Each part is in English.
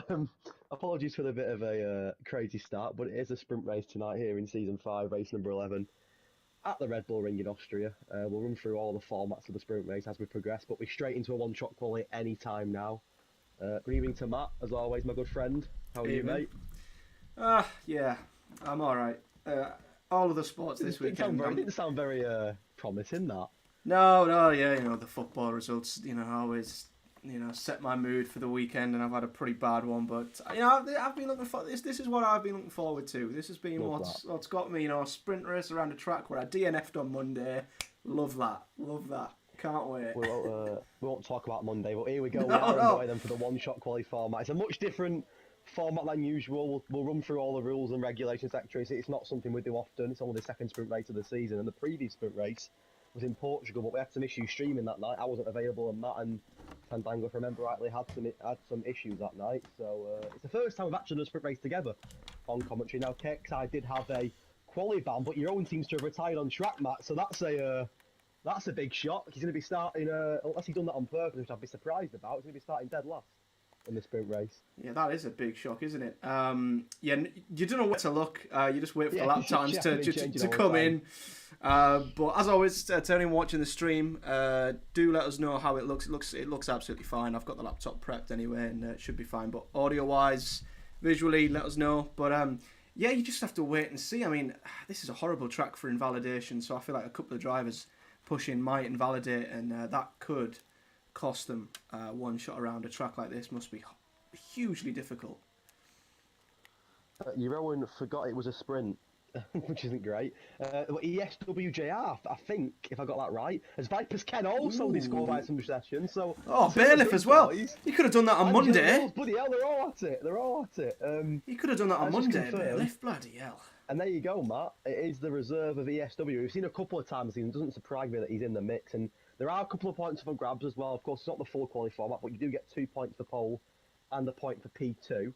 Um, Apologies for the bit of a crazy start, but it is a sprint race tonight here in season 5, race number 11 at the Red Bull Ring in Austria. We'll run through all the formats of the sprint race as we progress, but we're straight into a one-shot quali any time now. Good evening to Matt, as always, my good friend. How are you, Evening. mate? Yeah, I'm all right. All of the sports this weekend. Didn't sound very promising, that. No, yeah, the football results, always, set my mood for the weekend, and I've had a pretty bad one. But I've been looking for this. This is what I've been looking forward to. This has been Love what's got me, a sprint race around a track where I DNF'd on Monday. Love that. Can't wait. We won't talk about Monday, but here we go. No, We are no. underway then for the one-shot quali format. It's a much different format than usual. We'll run through all the rules and regulations, etc. It's not something we do often. It's only the second sprint race of the season, and the previous sprint race was in Portugal, but we had some issues streaming that night. I wasn't available, and Matt and Fandango, if I remember rightly, had some issues that night. So it's the first time we've actually done a sprint race together on commentary. Now, KXI did have a quali ban, but your own seems to have retired on track, Matt. So that's a big shock. He's going to be starting, unless he's done that on purpose, which I'd be surprised about. He's going to be starting dead last in the sprint race. Yeah, that is a big shock, isn't it? Yeah, you don't know where to look. You just wait for the lap times to come in. But as always, to anyone watching the stream, do let us know how it looks. It looks absolutely fine. I've got the laptop prepped anyway, and it should be fine. But audio-wise, visually, let us know. But yeah, you just have to wait and see. I mean, this is a horrible track for invalidation, so I feel like a couple of drivers pushing might invalidate, and that could cost them one shot around a track like this. Must be hugely difficult. Your own forgot it was a sprint, which isn't great. ESWJR, I think, if I got that right, as Vipers Ken also disqualified some sessions. So Bailiff as well. He could have done that on Monday. Bloody hell, they're all at it. They're all at it. He could have done that on Monday, Bailiff. Bloody hell. And there you go, Matt. It is the reserve of ESW. We've seen a couple of times. It doesn't surprise me that he's in the mix. And there are a couple of points for grabs as well. Of course, it's not the full quali format, but you do get 2 points for pole and a point for P2,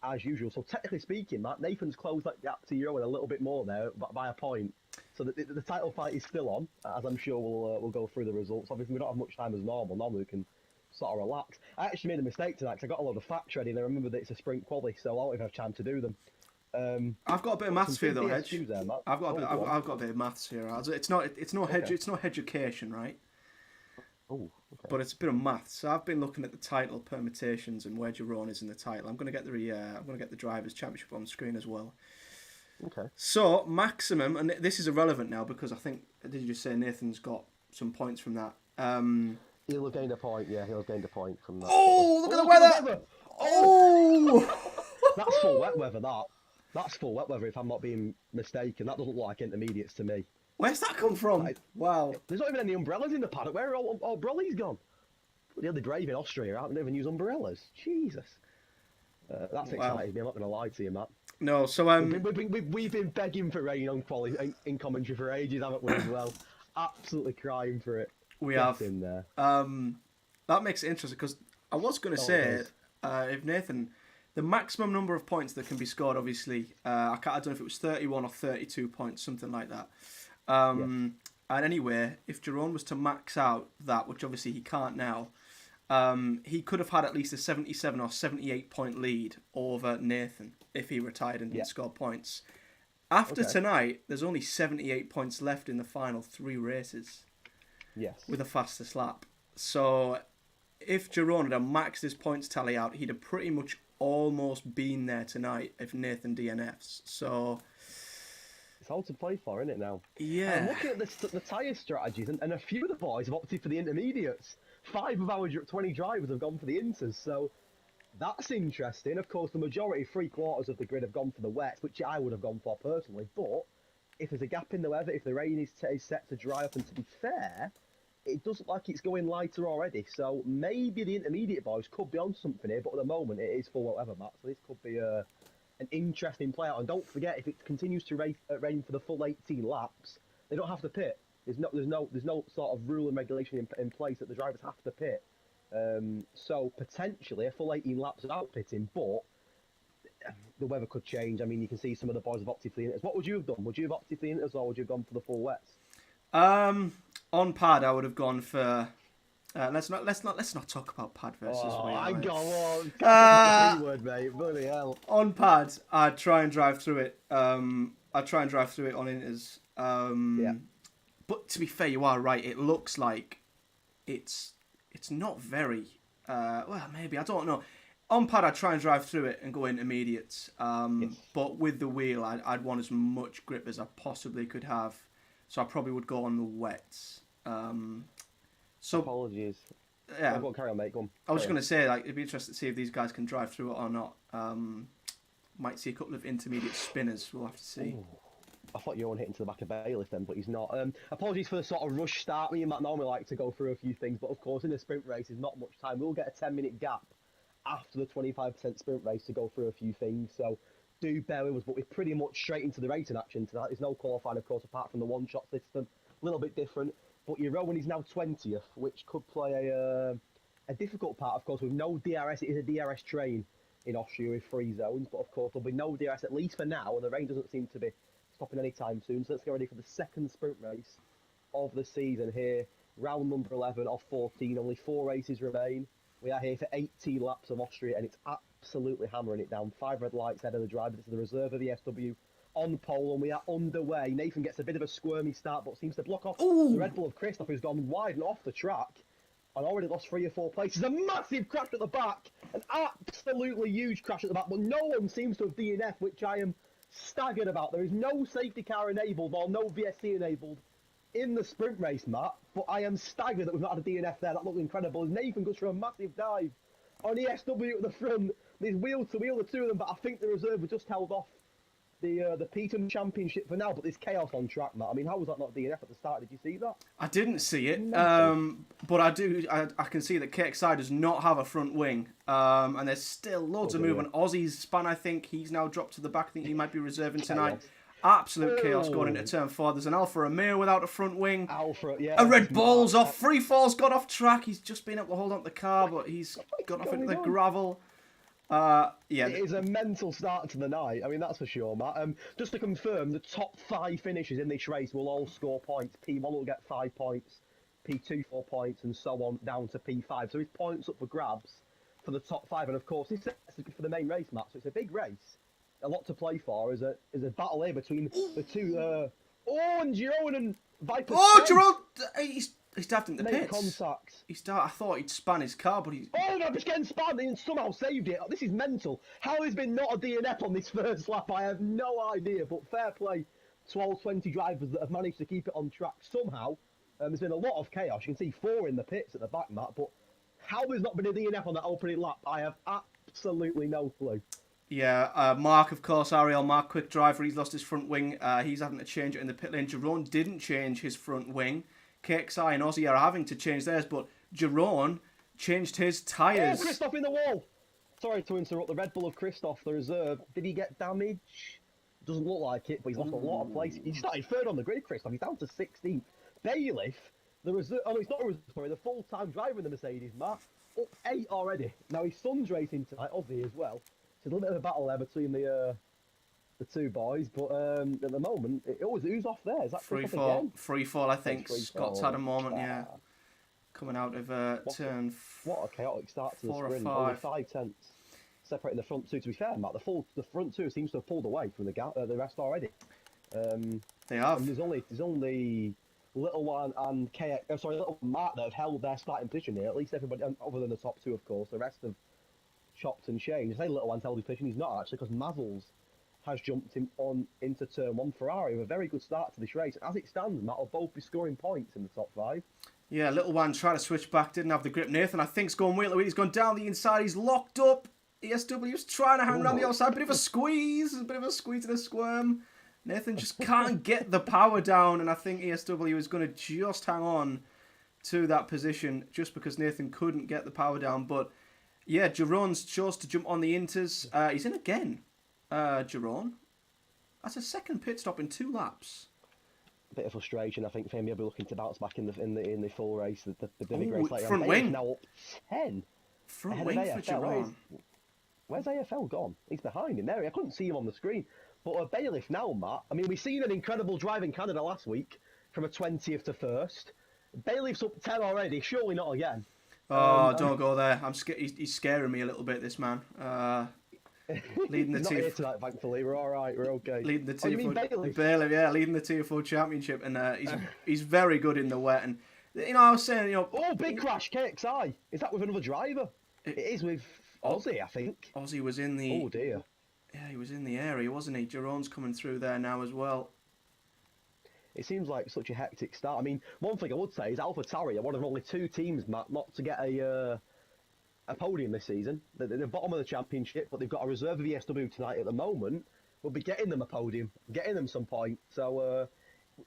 as usual. So technically speaking, Matt, Nathan's closed that gap to Euro a little bit more there, by a point. So the title fight is still on, as I'm sure we'll go through the results. Obviously, we don't have much time as normal. Normally, we can sort of relax. I actually made a mistake tonight because I got a lot of facts ready, and I remember that it's a sprint quali, so I won't even have time to do them. I've got a bit of maths for you though, Hedge. There, I've got a bit of maths here. It's not education, right? Oh, okay. But it's a bit of maths. So I've been looking at the title permutations and where Jerome is in the title. I'm going to get the drivers' championship on screen as well. Okay. So maximum, and this is irrelevant now because I think, did you just say Nathan's got some points from that? He'll have gained a point. Yeah, he'll have gained a point from that. Oh, look at the weather! Oh, that's full wet weather. That's full wet weather. If I'm not being mistaken, that doesn't look like intermediates to me. Where's that come from? Wow. There's not even any umbrellas in the paddock. Where are all brollies gone? The other brave in Austria out and don't even use umbrellas. Jesus. That's exciting me. I'm not going to lie to you, Matt. No, so we've been begging for rain on in commentary for ages, haven't we? As well, absolutely crying for it. We Get have. in there. That makes it interesting because I was going to say if Nathan, the maximum number of points that can be scored, obviously, I don't know if it was 31 or 32 points, something like that. And anyway, if Jerome was to max out that, which obviously he can't now, he could have had at least a 77 or 78 point lead over Nathan if he retired and didn't score points. After tonight, there's only 78 points left in the final 3 races. Yes. With a fastest lap. So if Jerome had maxed his points tally out, he'd have pretty much almost been there tonight if Nathan DNFs. So it's all to play for, isn't it, now? Yeah. And looking at the tyre strategies, and a few of the boys have opted for the intermediates. 5 of our 20 drivers have gone for the inters, so that's interesting. Of course, the majority, 3/4 of the grid, have gone for the wets, which I would have gone for personally. But if there's a gap in the weather, if the rain is set to dry up, and to be fair, it doesn't look like it's going lighter already. So maybe the intermediate boys could be on something here, but at the moment it is full weather, Matt. So this could be an interesting play out. And don't forget, if it continues to rain for the full 18 laps, they don't have to pit. There's no sort of rule and regulation in place that the drivers have to pit. So potentially a full 18 laps without pitting, but the weather could change. I mean, you can see some of the boys have opted for the inters. What would you have done? Would you have opted for the inters, or would you have gone for the full wets? On pad, I would have gone for Let's not talk about pad versus wheel. I go on. Word, mate. Bloody hell. On pad, I'd try and drive through it. I'd try and drive through it on inters. Yeah. But to be fair, you are right. It looks like it's not very. Well, maybe I don't know. On pad, I'd try and drive through it and go intermediates. Yes. But with the wheel, I'd want as much grip as I possibly could have. So I probably would go on the wets. So apologies. Yeah, go on, carry on, mate. Go on. I was just going to say, like, it'd be interesting to see if these guys can drive through it or not. Might see a couple of intermediate spinners. We'll have to see. Ooh. I thought you were hitting to the back of Bailiff then, but he's not. Apologies for the sort of rush start. Me and Matt normally like to go through a few things, but of course in a sprint race there's not much time. We'll get a 10-minute gap after the 25% sprint race to go through a few things, so do bear with us, but we're pretty much straight into the racing action tonight. There's no qualifying, of course, apart from the one-shot system. A little bit different, but Jeroen is now 20th, which could play a difficult part, of course, with no DRS. It is a DRS train in Austria with 3 zones, but of course there'll be no DRS, at least for now, and the rain doesn't seem to be stopping any time soon. So let's get ready for the second sprint race of the season here. Round number 11 of 14. Only 4 races remain. We are here for 18 laps of Austria, and it's absolutely hammering it down. 5 red lights ahead of the driver. This is the reserve of the SW on pole, and we are underway. Nathan gets a bit of a squirmy start, but seems to block off the Red Bull of Christoph, who's gone wide and off the track and already lost 3 or 4 places. A massive crash at the back, an absolutely huge crash at the back, but no one seems to have DNF, which I am staggered about. There is no safety car enabled or no VSC enabled in the sprint race, Matt, but I am staggered that we've not had a DNF there. That looked incredible. As Nathan goes for a massive dive on the SW at the front. There's wheel to wheel, the 2 of them, but I think the reserve were just held off the Peterham Championship for now, but there's chaos on track, Matt. I mean, how was that not DNF at the start? Did you see that? I didn't see it, but I can see that KXI does not have a front wing, and there's still loads of movement. Aussie's span, I think he's now dropped to the back. I think he might be reserving tonight. Absolute chaos going into turn 4. There's an Alfa Romeo without a front wing. Yeah. A Red Bull's off. Free Fall's got off track. He's just been able to hold on to the car, but he's got off into the gravel. Yeah, it is a mental start to the night. I mean, that's for sure, Matt. Just to confirm, the top 5 finishes in this race will all score points. P1 will get 5 points, P2 4 points, and so on down to P5. So it's points up for grabs for the top 5. And of course, this is for the main race, Matt. So it's a big race, a lot to play for. Is a battle here between the 2. And Jeroen and Viper. Jeroen, he's dabbed in the pits. Contact. I thought he'd span his car, but he's... Oh, no, he's getting spanned and somehow saved it. This is mental. How has been not a DNF on this first lap? I have no idea, but fair play to all 20 drivers that have managed to keep it on track somehow. There's been a lot of chaos. You can see 4 in the pits at the back, Matt, but how there's not been a DNF on that opening lap, I have absolutely no clue. Yeah, Mark, of course, HRL, Mark, quick driver, he's lost his front wing. He's having to change it in the pit lane. Jeroen didn't change his front wing. KXI and Aussie are having to change theirs, but Jeroen changed his tyres. Oh, Christoph in the wall! Sorry to interrupt. The Red Bull of Christoph, the reserve. Did he get damage? Doesn't look like it, but he's lost a lot of places. He started 3rd on the grid, Christoph. He's down to 16th. Bailiff, the reserve... Oh, no, it's not a reserve, sorry. The full-time driver in the Mercedes, Matt. Up 8 already. Now, his son's racing tonight, Aussie as well. So there's a little bit of a battle there between the 2 boys, but at the moment, who's off there? Is that Free fall, I think. Scott's had a moment, yeah. Coming out of turn... What a chaotic start to the 4 or sprint. 5. Only 5 tenths separating the front 2. To be fair, Matt, the front 2 seems to have pulled away from the rest already. They have. And there's only Little One and Little Mark that have held their starting position here. At least everybody, other than the top 2, of course. The rest have chopped and changed. I say Little One's held his position. He's not actually, because Mazzles has jumped him on into turn 1. Ferrari with a very good start to this race. As it stands, Matt will both be scoring points in the top 5. Yeah, Little One tried to switch back, didn't have the grip. Nathan, I think, is going wheel to wheel. He's gone down the inside. He's locked up. ESW's trying to hang around the outside. Bit of a squeeze and a squirm. Nathan just can't get the power down, and I think ESW is going to just hang on to that position just because Nathan couldn't get the power down. But yeah, Jeroen's chose to jump on the inters. He's in again. Jeroen. That's a second pit stop in 2 laps. A bit of frustration, I think, for him. He'll be looking to bounce back in the full race, the big race later. Front wing. Now up 10. Front wing for Jeroen. Where's AFL gone? He's behind him there. I couldn't see him on the screen. But Bailiff now, Matt. I mean, we've seen an incredible drive in Canada last week from a 20th to 1st. Bailiff's up 10 already. Surely not again. Oh, don't go there. He's scaring me a little bit. This man. Leading the He's not here tonight, thankfully. We're all right. We're okay. Leading the you mean Bailiff? Bailiff, yeah, leading the Tier 4 Championship, and he's very good in the wet. And I was saying, oh, big crash, KXI. Is that with another driver? It is with Aussie, I think. Aussie was in the. Oh dear. Yeah, he was in the area, wasn't he? Jerome's coming through there now as well. It seems like such a hectic start. I mean, one thing I would say is AlphaTauri are one of only 2 teams, Matt, not to get a podium this season. They're the bottom of the championship, but they've got a reserve of ESW tonight at the moment. We'll be getting them a podium, getting them some point. So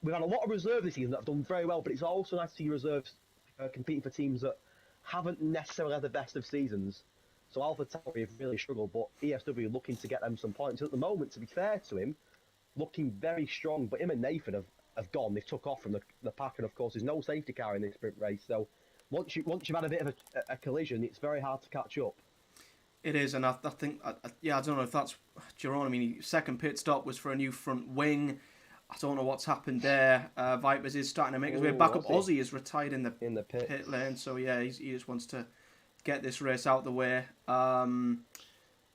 we've had a lot of reserve this season that have done very well, but it's also nice to see reserves competing for teams that haven't necessarily had the best of seasons. So AlphaTauri have really struggled, but ESW looking to get them some points. At the moment, to be fair to him, looking very strong, but him and Nathan have gone. They've took off from the pack, and of course there's no safety car in this sprint race. So once you've had a bit of a collision, it's very hard to catch up. It is, and I think, I don't know if that's Jerome. I mean, his second pit stop was for a new front wing. I don't know what's happened there. Vipers is starting to make his way back up. Aussie is retired in the pit lane, so yeah, he just wants to get this race out the way. But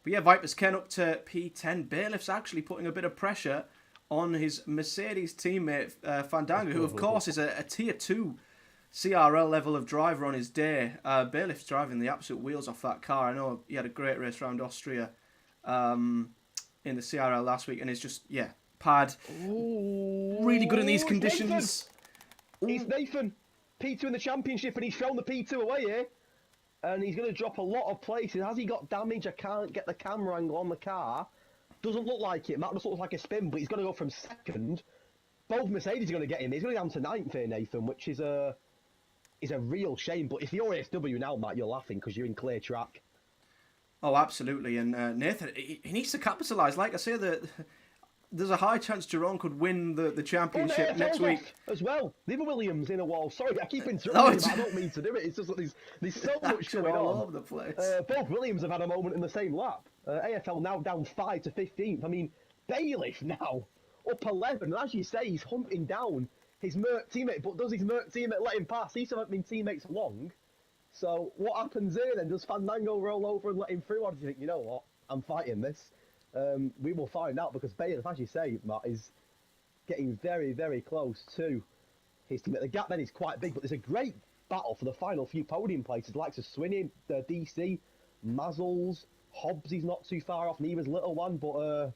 yeah, Vipers Ken up to P10. Bailiff's actually putting a bit of pressure on his Mercedes teammate Fandango, who of course is a Tier 2 CRL level of driver on his day. Bailiff's driving the absolute wheels off that car. I know he had a great race around Austria in the CRL last week, and it's just, pad. Ooh, really good in these conditions. It's Nathan. P2 in the championship, and he's thrown the P2 away here. And he's going to drop a lot of places. Has he got damage? I can't get the camera angle on the car. Doesn't look like it. Matt just looks like a spin, but he's going to go from second. Both Mercedes are going to get him. He's going to go down to 9th here, Nathan, which is a real shame. But if you're ASW now, Matt, you're laughing because you're in clear track. Oh, absolutely. And Nathan, he needs to capitalise. Like I say, there's a high chance Jerome could win the championship next week as well. Leave a Williams in a wall. Sorry, I keep interrupting you, but I don't mean to do it. It's just that there's so much going on all over the place. Both Williams have had a moment in the same lap. AFL now down 5 to 15th. I mean, Bailiff now up 11. And as you say, he's hunting down his Merc teammate. But does his Merc teammate let him pass? These haven't been teammates long. So what happens here then? Does Fandango roll over and let him through? Or do you think, you know what? I'm fighting this. We will find out because Bailiff, as you say, Matt, is getting very, very close to his teammate. The gap then is quite big, but there's a great battle for the final few podium places. Likes of Swinney, DC, Mazzles, Hobbs. He's not too far off. Neva's little one, but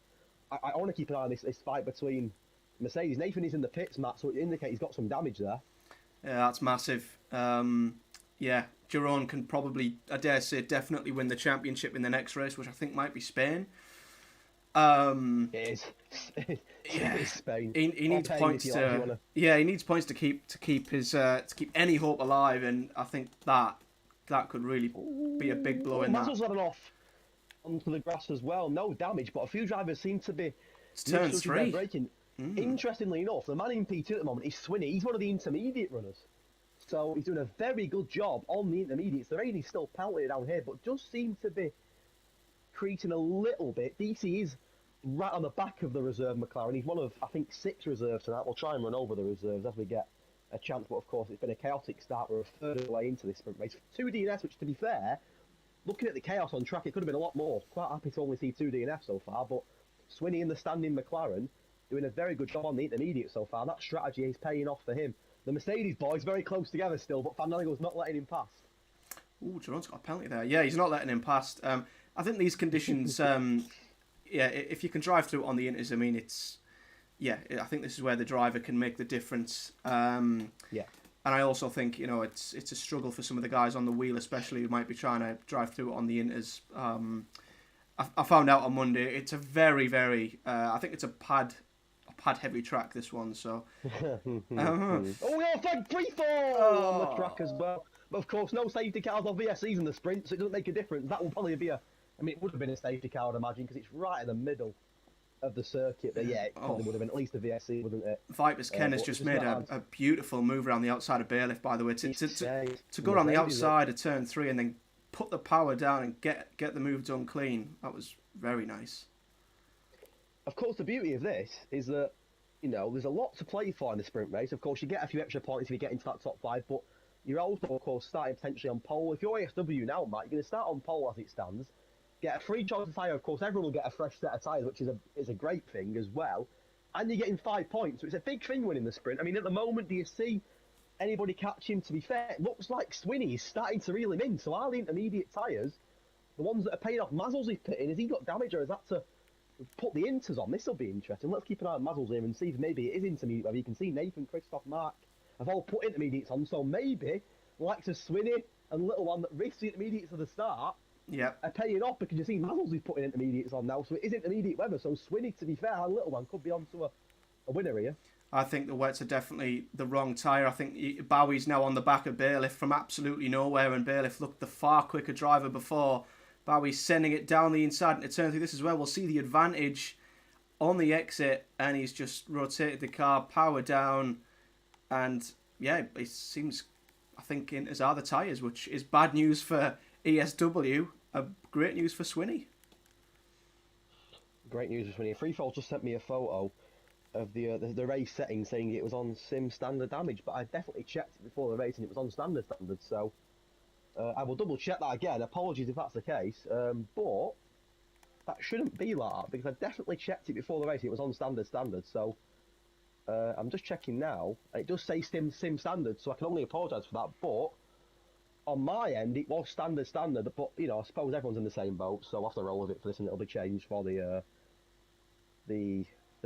I want to keep an eye on this fight between Mercedes. Nathan is in the pits, Matt, so it indicates he's got some damage there. Yeah, that's massive. Jerome can probably, I dare say, definitely win the championship in the next race, which I think might be Spain. It is. It is Spain. He needs points to. Yeah, he needs points to keep his to keep any hope alive, and I think that could really be a big blow in that. Mazzle's had an off onto the grass as well. No damage, but a few drivers seem to be. It's turn 3. Braking. Interestingly enough, the man in P2 at the moment is Swinney. He's one of the intermediate runners. So he's doing a very good job on the intermediates. The rain is still pelted down here, but does seem to be creasing a little bit. DC is right on the back of the reserve McLaren. He's one of, I think, 6 reserves tonight. We'll try and run over the reserves as we get a chance. But of course, it's been a chaotic start. We're a third of the way into this sprint race. 2 DNS, which to be fair, looking at the chaos on track, it could have been a lot more. Quite happy to only see 2 DNF so far, but Swinney in the standing McLaren doing a very good job on the intermediate so far. That strategy is paying off for him. The Mercedes boys very close together still, but Fandango's not letting him pass. Ooh, Jerome's got a penalty there. Yeah, he's not letting him past. I think these conditions, if you can drive through it on the inters, I mean, I think this is where the driver can make the difference. And I also think, it's a struggle for some of the guys on the wheel, especially who might be trying to drive through it on the inters. I found out on Monday, it's a very, very, I think it's a pad heavy track, this one, so. Oh, yeah, flag free fall on the track as well. But of course, no safety cars or VSCs in the sprint, so it doesn't make a difference. That will probably be it would have been a safety car, I'd imagine, because it's right in the middle of the circuit. But yeah, it probably would have been at least a VSC, wouldn't it? Vipers Ken has just made a beautiful move around the outside of Bailiff, by the way, to go around the outside of turn 3 and then put the power down and get the move done clean. That was very nice. Of course, the beauty of this is that you know, there's a lot to play for in the sprint race. Of course, you get a few extra points if you get into that top 5, but you're also, of course, starting potentially on pole. If you're ASW now, Matt, you're going to start on pole as it stands. Get a free choice of tyre. Of course, everyone will get a fresh set of tyres, which is a great thing as well. And you're getting 5 points, so it's a big thing winning the sprint. I mean, at the moment, do you see anybody catch him? To be fair, it looks like Swinney's starting to reel him in. So are the intermediate tyres, the ones that are paying off, Mazzles is pitting, has he got damage or is that to put the inters on? This will be interesting. Let's keep an eye on Mazzles here and see if maybe it is intermediate. Whether you can see Nathan, Christoph, Mark have all put intermediates on, so maybe the likes of Swinney and Little One that risked the intermediates at the start are paying off, because you see Mazzles is putting intermediates on now, so it is intermediate weather. So Swinney, to be fair, and Little One could be onto a winner here. I think the wets are definitely the wrong tyre. I think Bowie's now on the back of Bailiff from absolutely nowhere, and Bailiff looked the far quicker driver before. Bowie's sending it down the inside into turn 3. This as well. We'll see the advantage on the exit, and he's just rotated the car, power down, and yeah, it seems, I think, in as are the tyres, which is bad news for ESW, great news for Swinney. Great news for Swinney. Freefall just sent me a photo of the race settings saying it was on sim standard damage, but I definitely checked it before the race and it was on standard, so I will double check that again. Apologies if that's the case, but that shouldn't be like that, because I definitely checked it before the race and it was on standard, so I'm just checking now, and it does say sim standard, so I can only apologise for that, but on my end it was standard, but you know, I suppose everyone's in the same boat, so I'll have to roll with it for this, and it'll be changed for the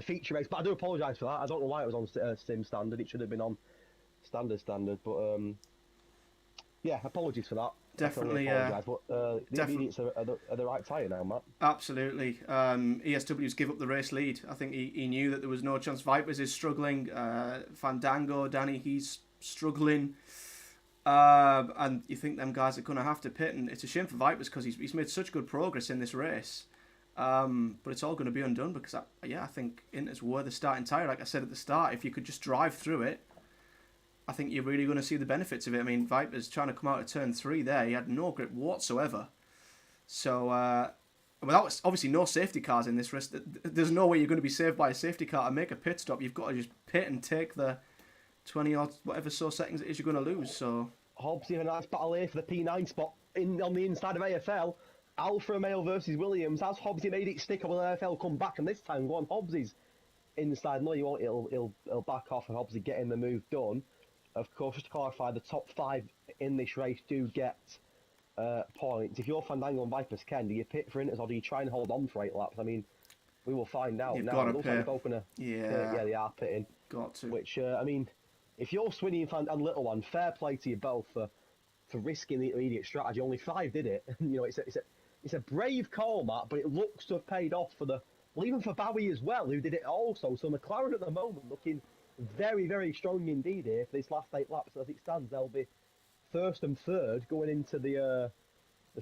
feature race. But I do apologise for that. I don't know why it was on sim standard. It should have been on standard, but yeah, apologies for that. Definitely, but the intermediates are the right tyre now, Matt. Absolutely. ESW's give up the race lead. I think he knew that there was no chance. Vipers is struggling. Fandango, Danny, he's struggling. And you think them guys are going to have to pit, and it's a shame for Vipers because he's made such good progress in this race. But it's all going to be undone because, I think Inters were the starting tyre. Like I said at the start, if you could just drive through it, I think you're really going to see the benefits of it. I mean, Vipers trying to come out of turn 3 there, he had no grip whatsoever. So, without obviously no safety cars in this race, there's no way you're going to be saved by a safety car and make a pit stop. You've got to just pit and take the 20 or whatever so seconds it is you're going to lose. So Hobbs in a nice battle here for the P9 spot on the inside of AFL. Alfa Romeo versus Williams. Has Hobbsy made it stick, or will AFL come back? And this time, go on, Hobbsy's inside. No, you won't. He'll back off, and Hobbsy getting the move done. Of course, just to clarify, the top 5 in this race do get points. If you're Fandango and Vipers, Ken, do you pit for Inters or do you try and hold on for 8 laps? I mean, we will find out. You've now. got to It looks like pit. they're both gonna, Yeah, they are pitting. got to. Which I mean, if you're Swinney and Little One, fair play to you both for risking the intermediate strategy. Only 5 did it. You know, it's a brave call, Matt, but it looks to have paid off even for Bowie as well, who did it also. So McLaren at the moment looking very, very strong indeed here for this last 8 laps. As it stands, they'll be 1st and 3rd going into the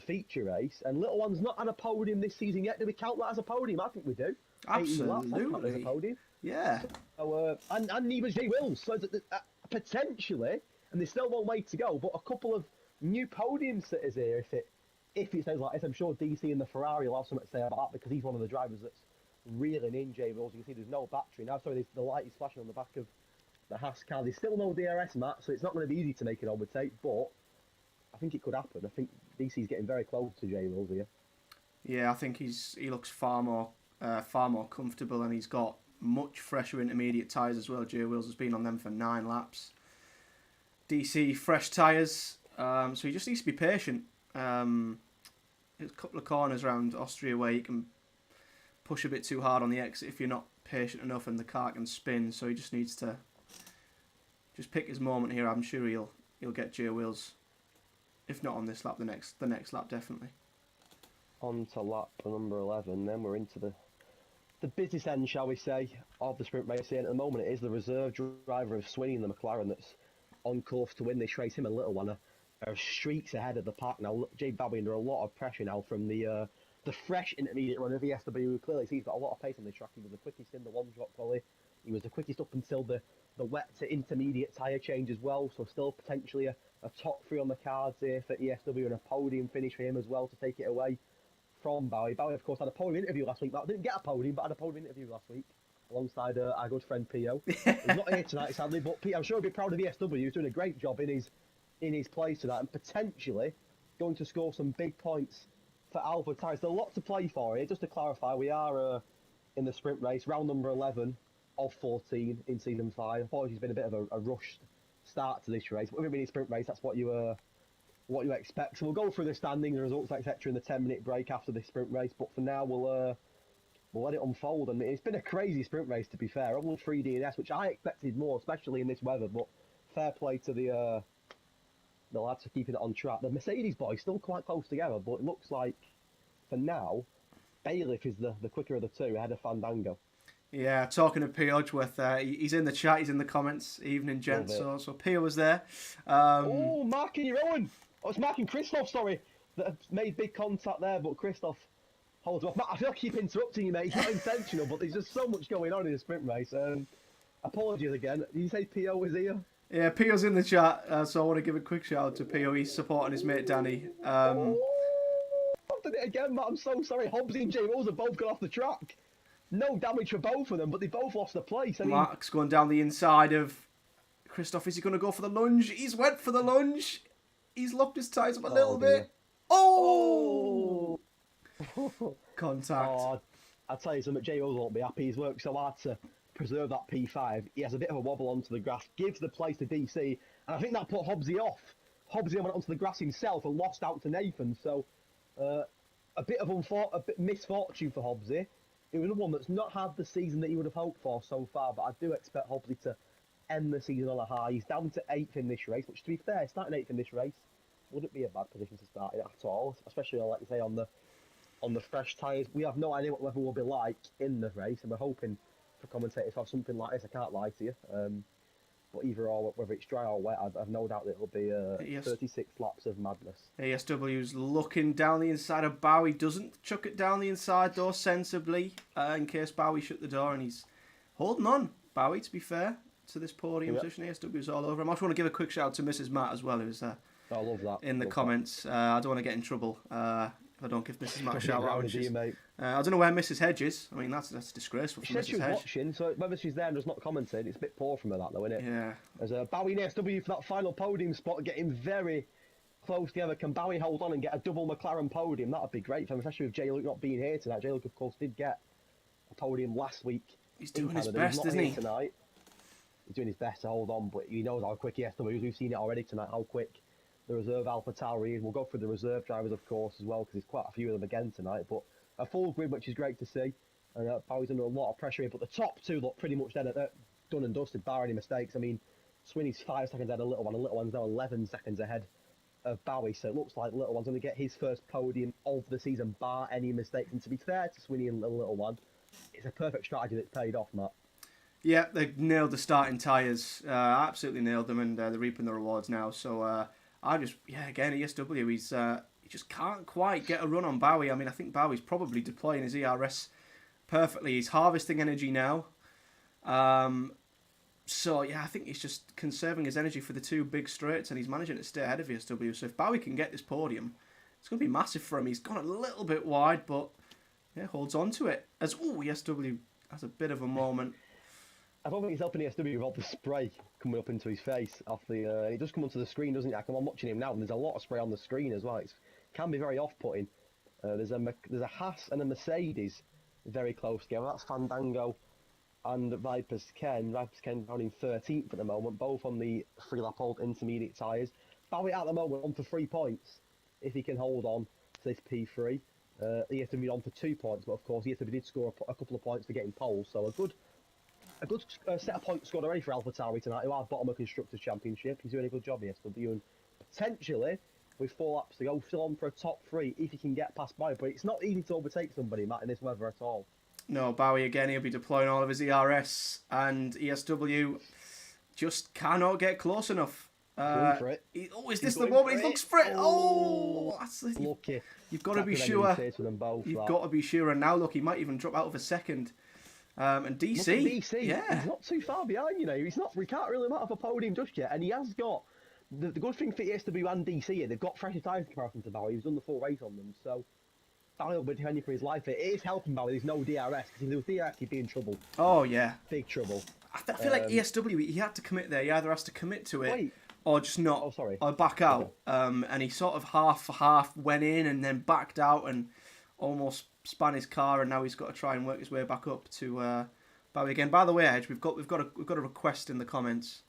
feature race. And Little One's not had a podium this season yet. Do we count that as a podium? I think we do. Absolutely. As a podium. Yeah. So, and neither J. Wills. So potentially, and there's still one way to go, but a couple of new podium sitters here if it says like this. I'm sure DC and the Ferrari will have something to say about that, because he's one of the drivers that's reeling in J. Wills. You can see there's no battery now. Sorry, the light is flashing on the back of the Haas car. There's still no DRS, Matt, so it's not going to be easy to make an overtake, but I think it could happen. I think DC's getting very close to J. Wills here. Yeah, I think he looks far more comfortable, and he's got much fresher intermediate tyres as well. J. Wills has been on them for 9 laps. DC fresh tyres, so he just needs to be patient. There's a couple of corners around Austria where you can push a bit too hard on the exit if you're not patient enough, and the car can spin. So he just needs to just pick his moment here. I'm sure he'll get J. Wills, if not on this lap, the next lap definitely. On to lap number 11, then we're into the business end, shall we say, of the sprint race. And at the moment, it is the reserve driver of Swinney and the McLaren that's on course to win this race. Him and Little One are streaks ahead of the pack now. Jay Babby under a lot of pressure now from the fresh intermediate run of ESW, who clearly he's got a lot of pace on the track. He was the quickest in the one-drop quali. He was the quickest up until the wet to intermediate tyre change as well. So still potentially a top 3 on the cards here for ESW, and a podium finish for him as well to take it away from Bowie. Bowie, of course, had a podium interview last week. But didn't get a podium, but had a podium interview last week. alongside our good friend Pio. He's not here tonight, sadly, but Pio, I'm sure he'll be proud of ESW. He's doing a great job in his place tonight and potentially going to score some big points for Alpha Tires. There's a lot to play for here. Just to clarify, we are in the sprint race, round number 11 of 14 in Season 5. Apologies, it's been a bit of a rushed start to this race, but with a mini sprint race, that's what you expect. So we'll go through the standings, the results, etc. in the 10-minute break after this sprint race, but for now we'll let it unfold. And it's been a crazy sprint race, to be fair. Almost 3 DNS, which I expected more, especially in this weather, but fair play to the lads for keeping it on track. The Mercedes boys still quite close together, but it looks like, for now, Bailiff is the quicker of the two, ahead of Fandango. Yeah, talking to P. Hodgeworth, he's in the chat, he's in the comments. Evening, gents. So P was there. Oh, Mark and your Owen. Oh, it's Mark and Christoph, sorry, that have made big contact there, but Christoph holds off. Matt, I feel like I keep interrupting you, mate. It's not intentional, but there's just so much going on in the sprint race. Apologies again. Did you say P.O. was here? Yeah, Pio's in the chat, so I want to give a quick shout out to Pio. He's supporting his mate Danny. I've done it again, Matt. I'm so sorry. Hobbsy and J. Rose have both gone off the track. No damage for both of them, but they both lost the place. Mark's going down the inside of Christoph. Is he going to go for the lunge? He's went for the lunge. He's locked his tyres up a little bit. Oh! Contact. Oh, I'll tell you something. J. Rose won't be happy. He's worked so hard to preserve that P5. He has a bit of a wobble onto the grass, gives the place to DC, and I think that put Hobbsy off. Hobbsy went onto the grass himself and lost out to Nathan, so a bit misfortune for Hobbsy. He was one that's not had the season that he would have hoped for so far, but I do expect Hobbsy to end the season on a high. He's down to 8th in this race, which, to be fair, starting 8th in this race wouldn't be a bad position to start in at all, especially, like you say, on the fresh tyres. We have no idea what weather will be like in the race, and we're hoping for commentators to have something like this. I can't lie to you. But either or, whether it's dry or wet, I've no doubt that it'll be 36 laps of madness. ASW's looking down the inside of Bowie. Doesn't chuck it down the inside door sensibly in case Bowie shut the door, and he's holding on. Bowie, to be fair, to this podium position. ASW's all over him. I just want to give a quick shout out to Mrs. Matt as well, who's I love that. in the comments. I don't want to get in trouble if I don't give Mrs. Matt a shout out. I don't know where Mrs. Hedge is. I mean, that's disgraceful for Mrs. Hedge. She was watching, so whether she's there and does not commentate, it's a bit poor from her, that, though, isn't it? Yeah. There's a Bowie and ASW for that final podium spot, getting very close together. Can Bowie hold on and get a double McLaren podium? That would be great for him, especially with J. Luke not being here tonight. J. Luke, of course, did get a podium last week. He's doing his best, isn't he? Tonight. He's doing his best to hold on, but he knows how quick ASW is. We've seen it already tonight, how quick the reserve Alpha Tauri is. We'll go through the reserve drivers, of course, as well, because there's quite a few of them again tonight. But a full grid, which is great to see. And Bowie's under a lot of pressure here. But the top two look pretty much done and dusted, bar any mistakes. I mean, Swinney's 5 seconds ahead of Little One, and Little One's now 11 seconds ahead of Bowie. So it looks like Little One's going to get his first podium of the season, bar any mistakes. And to be fair to Swinney and Little One, it's a perfect strategy that's paid off, Matt. Yeah, they nailed the starting tyres. Absolutely nailed them, and they're reaping the rewards now. So again, ESW, he just can't quite get a run on Bowie. I mean, I think Bowie's probably deploying his ERS perfectly. He's harvesting energy now. So, yeah, I think he's just conserving his energy for the two big straights, and he's managing to stay ahead of ESW. So if Bowie can get this podium, it's going to be massive for him. He's gone a little bit wide, but yeah, holds on to it. ESW has a bit of a moment. I don't think he's helping ESW with all the spray coming up into his face off the. He does come onto the screen, doesn't he? I'm watching him now, and there's a lot of spray on the screen as well. It can be very off-putting. There's a Haas and a Mercedes very close together. That's Fandango and Viper's Ken. Viper's Ken down in 13th at the moment, both on the 3-lap old intermediate tyres. Bowie at the moment on for 3 points if he can hold on to this P3. ESW on for 2 points, but of course ESW did score a couple of points for getting poles, so a good set of points scored already for Alpha Tauri tonight, who are bottom of Constructors' Championship. He's doing a good job, ESW, and potentially, with 4 laps to go, still on for a top 3 if he can get past Bowie. But it's not easy to overtake somebody, Matt, in this weather at all. No, Bowie again, he'll be deploying all of his ERS, and ESW just cannot get close enough. For it. Is this the moment he looks for it? That's lucky. You've got to be sure. You've got to be sure. And now, look, he might even drop out of a second. And DC, yeah, he's not too far behind. You know, we can't really have a podium just yet, and he has got the good thing for ESW and DC here. They've got fresher tyres in comparison to Bowie. He's done the full race on them, so Bowie will be defending for his life. It is helping Bowie. There's no DRS, because if there was DRS, he'd be in trouble. Oh, yeah. Big trouble. I feel like ESW, he had to commit there. He either has to commit to it Wait. or just not. Oh, sorry. Or back out. And he sort of half went in and then backed out and almost spun his car, and now he's got to try and work his way back up to Bowie again. By the way, Edge, we've got a request in the comments.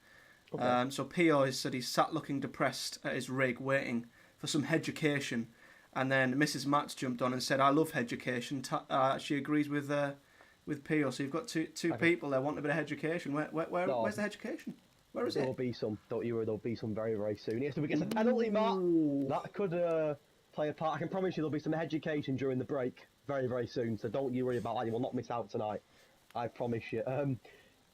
Okay. So Pio has said he's sat looking depressed at his rig, waiting for some education, and then Mrs. Matz jumped on and said, "I love education." She agrees with Pio. So you've got two people there wanting a bit of education. Where's the education? Where is it? There'll be some. Don't you worry. There'll be some very, very soon. Yes, so we get a penalty, Matt. That could play a part. I can promise you there'll be some education during the break very, very soon. So don't you worry about that. You will not miss out tonight. I promise you.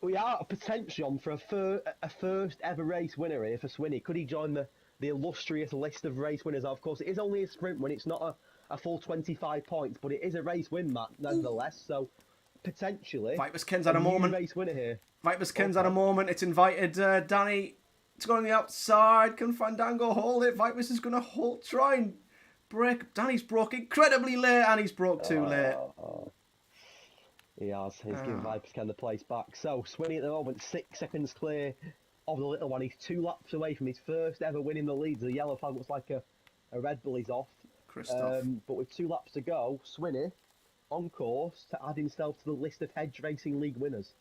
We are potentially on for a first ever race winner here for Swinney. Could he join the illustrious list of race winners? Of course, it is only a sprint win. It's not a full 25 points, but it is a race win, Matt, nonetheless. So potentially, Vipers Ken's had a moment. Race winner here. Vipers Ken's had a moment. It's invited Danny to go on the outside. Can Fandango hold it? Vipers is going to try and break. Danny's broke incredibly late, and he's broke too late. He has. He's given Vipers Ken the place back. So, Swinney at the moment, 6 seconds clear of the little one. He's 2 laps away from his first ever win in the lead. The yellow flag looks like a Red Bull. He's off. But with 2 laps to go, Swinney on course to add himself to the list of Hedge Racing League winners.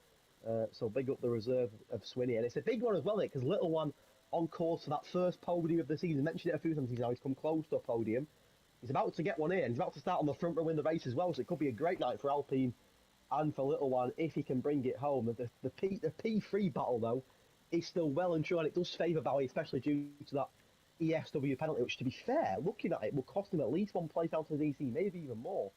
So big up the reserve of Swinney. And it's a big one as well, because little one on course for that first podium of the season. I mentioned it a few times now. He's come close to a podium. He's about to get one in. He's about to start on the front row, win the race as well. So it could be a great night for Alpine and for little one if he can bring it home. The P3 battle though is still well and true, and it does favour Bowie, especially due to that ESW penalty, which to be fair, looking at it, will cost him at least 1 place out of the DC, maybe even more,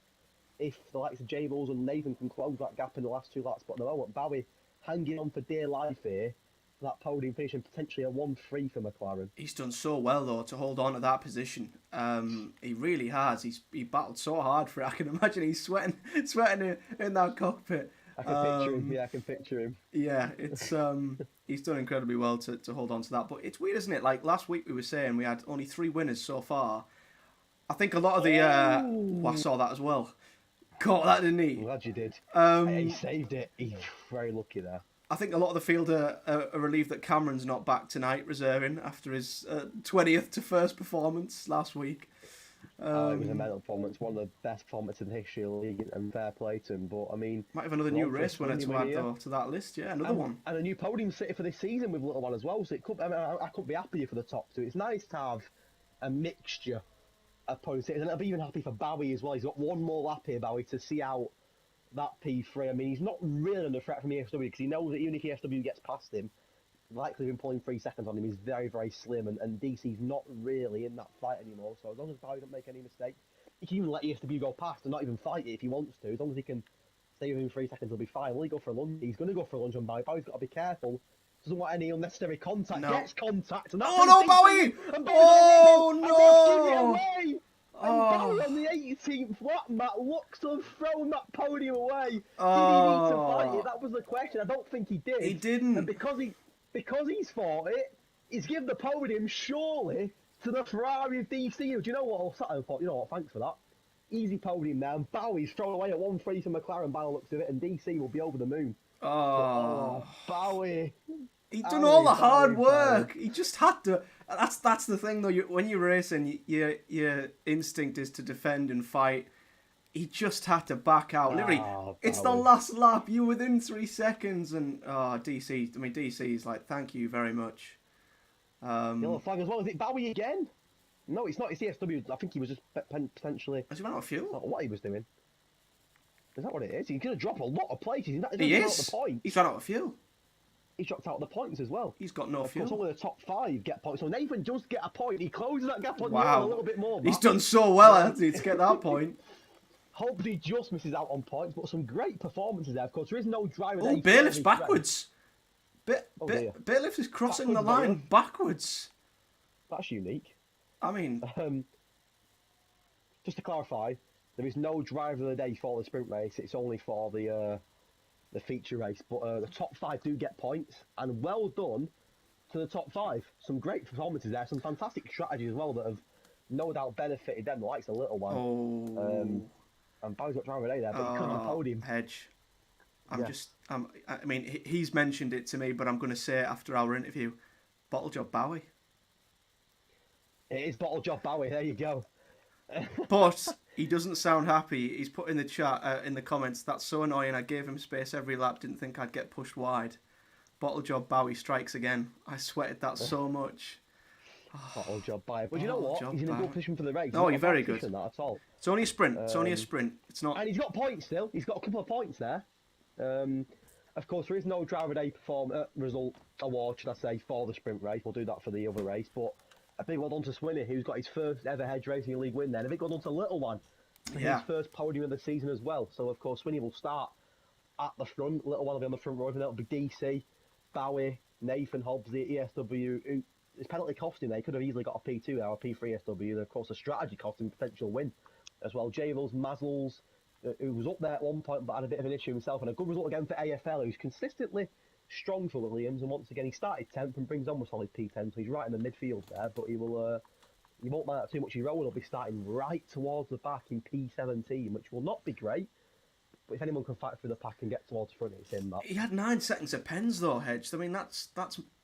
if the likes of J Bulls and Nathan can close that gap in the last 2 laps. But at the moment, Bowie hanging on for dear life here. That podium finish and potentially a 1-3 for McLaren. He's done so well though to hold on to that position. He really has. He battled so hard for it. I can imagine he's sweating in that cockpit. I can picture him. Yeah, I can picture him. Yeah, it's he's done incredibly well to hold on to that. But it's weird, isn't it? Like last week we were saying we had only 3 winners so far. I think a lot of the I saw that as well. Caught that, didn't he? I'm glad you did. He saved it. He's very lucky there. I think a lot of the field are relieved that Cameron's not back tonight, reserving after his 20th to first performance last week. It was a medal performance, one of the best performances in the history of the league, and fair play to him. But I mean, might have another new race winner to add though, to that list. Yeah, another one, and a new podium city for this season with little one as well. So it could. I mean, I couldn't be happier for the top 2. It's nice to have a mixture of podium cities, and I'll be even happy for Bowie as well. He's got 1 more lap here, Bowie, to see out that P3. I mean, he's not really under threat from ESW, because he knows that even if ESW gets past him, likely been pulling 3 seconds on him. He's very, very slim, and DC's not really in that fight anymore. So as long as Bowie doesn't make any mistakes, he can even let ESW go past and not even fight it if he wants to. As long as he can stay within 3 seconds, he'll be fine. Will he go for a lunge? He's going to go for a lunge on Bowie. Bowie's got to be careful. Doesn't want any unnecessary contact. No. Gets contact. And oh no, Bowie! Oh no! And Bowie on the 18th lap, Matt, looks to have thrown that podium away. Did he need to fight it? That was the question. I don't think he did. He didn't. And because he's fought it, he's given the podium surely to the Ferrari of DC. Do you know what? I thought, you know what? Thanks for that. Easy podium now. And Bowie's thrown away at 1-3 for McLaren by the looks of it, and DC will be over the moon. Oh, Bowie. He'd done all the hard work. He just had to. That's the thing though. When you're racing, your instinct is to defend and fight. He just had to back out. Literally, it's the last lap. You're within 3 seconds, and DC. I mean, DC is like, thank you very much. Yellow flag as well. Is it Bowie again? No, it's not. It's ESW. I think he was just potentially. Has he run out of fuel? What he was doing. Is that what it is? He's going to drop a lot of places. He is. He's run out of fuel. He's dropped out of the points as well. He's got no fuel. Only the top 5 get points. So Nathan does get a point. He closes that gap on you a little bit more. He's done so well, hasn't he, to get that point. Hopefully he just misses out on points, but some great performances there. Of course, there is no driver. Oh, Bailiff's backwards. Bailiff is crossing the line backwards. That's unique. I mean, just to clarify, there is no driver of the day for the sprint race. It's only for the feature race. But the top 5 do get points, and well done to the top 5. Some great performances there. Some fantastic strategies as well that have no doubt benefited them, the likes of Little One. Oh. And Bowie's got driver day there, but he couldn't have podium. Hedge. I mean, he's mentioned it to me, but I'm going to say it after our interview. Bottle job Bowie. It is bottle job Bowie. There you go. But he doesn't sound happy. He's put in the chat, in the comments, that's so annoying. I gave him space every lap. Didn't think I'd get pushed wide. Bottle job Bowie strikes again. I sweated that so much. Bottle job Bowie. But you know what? He's in a good position for the race. Oh, you're very good. That at all. It's only a sprint. It's only a sprint. It's not. And he's got points still. He's got a couple of points there. Of course, there is no driver day result award, should I say, for the sprint race. We'll do that for the other race. But a big well done to Swinney, who's got his first ever Hedge Racing League win there. And a big well done to Little One for his first podium of the season as well. So, of course, Swinney will start at the front. Little One will be on the front row. And that'll be DC, Bowie, Nathan Hobbs, the ESW, who his penalty cost him there. He could have easily got a P2 or a P3 SW. And, of course, the strategy cost him potential win as well. Javels, Mazzles, who was up there at one point but had a bit of an issue himself, and a good result again for AFL, who's consistently strong for Williams, and once again he started 10th and brings on a solid P10, so he's right in the midfield there, but he won't mind that too much. He'll be starting right towards the back in P17, which will not be great, but if anyone can fight through the pack and get towards the front, it's him. He had 9 seconds of pens though, Hedge. I mean, that's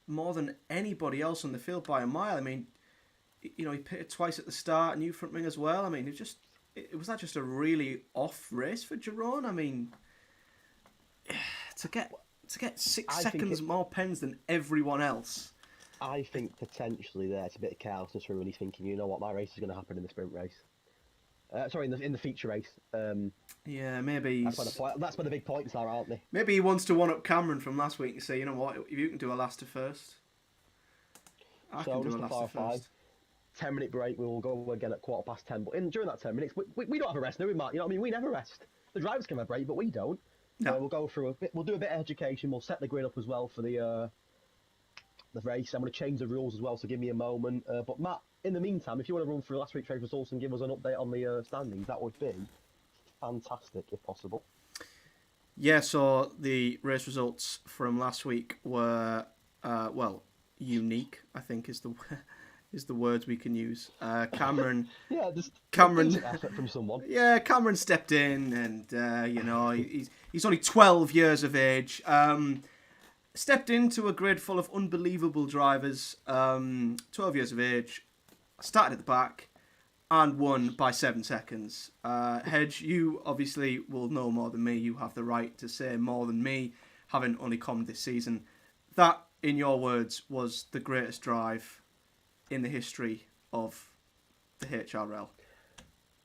more than anybody else on the field by a mile. I mean, you know, he pitted twice at the start, new front wing as well. I mean, was that just a really off race for Jerome? I mean, to get 6 seconds more pens than everyone else. I think potentially there's a bit of carelessness from him when he's thinking, you know what, my race is going to happen in the sprint race. In the feature race. Yeah, maybe. That's where the big points are, aren't they? Maybe he wants to one up Cameron from last week and say, you know what, if you can do a last to first, I can do a last to first. 10-minute break, we will go again at 10:15. But during that 10 minutes, we don't have a rest, do we, Matt? You know what I mean? We never rest. The drivers can have a break, but we don't. No. We'll go through we'll do a bit of education. We'll set the grid up as well for the race. I'm going to change the rules as well, so give me a moment. But Matt, in the meantime, if you want to run through last week's race results and give us an update on the standings, that would be fantastic, if possible. Yeah, so the race results from last week were, unique, I think is the words we can use. Cameron. Cameron effort from someone. Yeah, Cameron stepped in, and he's only 12 years of age. Stepped into a grid full of unbelievable drivers. 12 years of age. Started at the back, and won by 7 seconds. Hedge, you obviously will know more than me. You have the right to say more than me, having only come this season. That, in your words, was the greatest drive in the history of the HRL.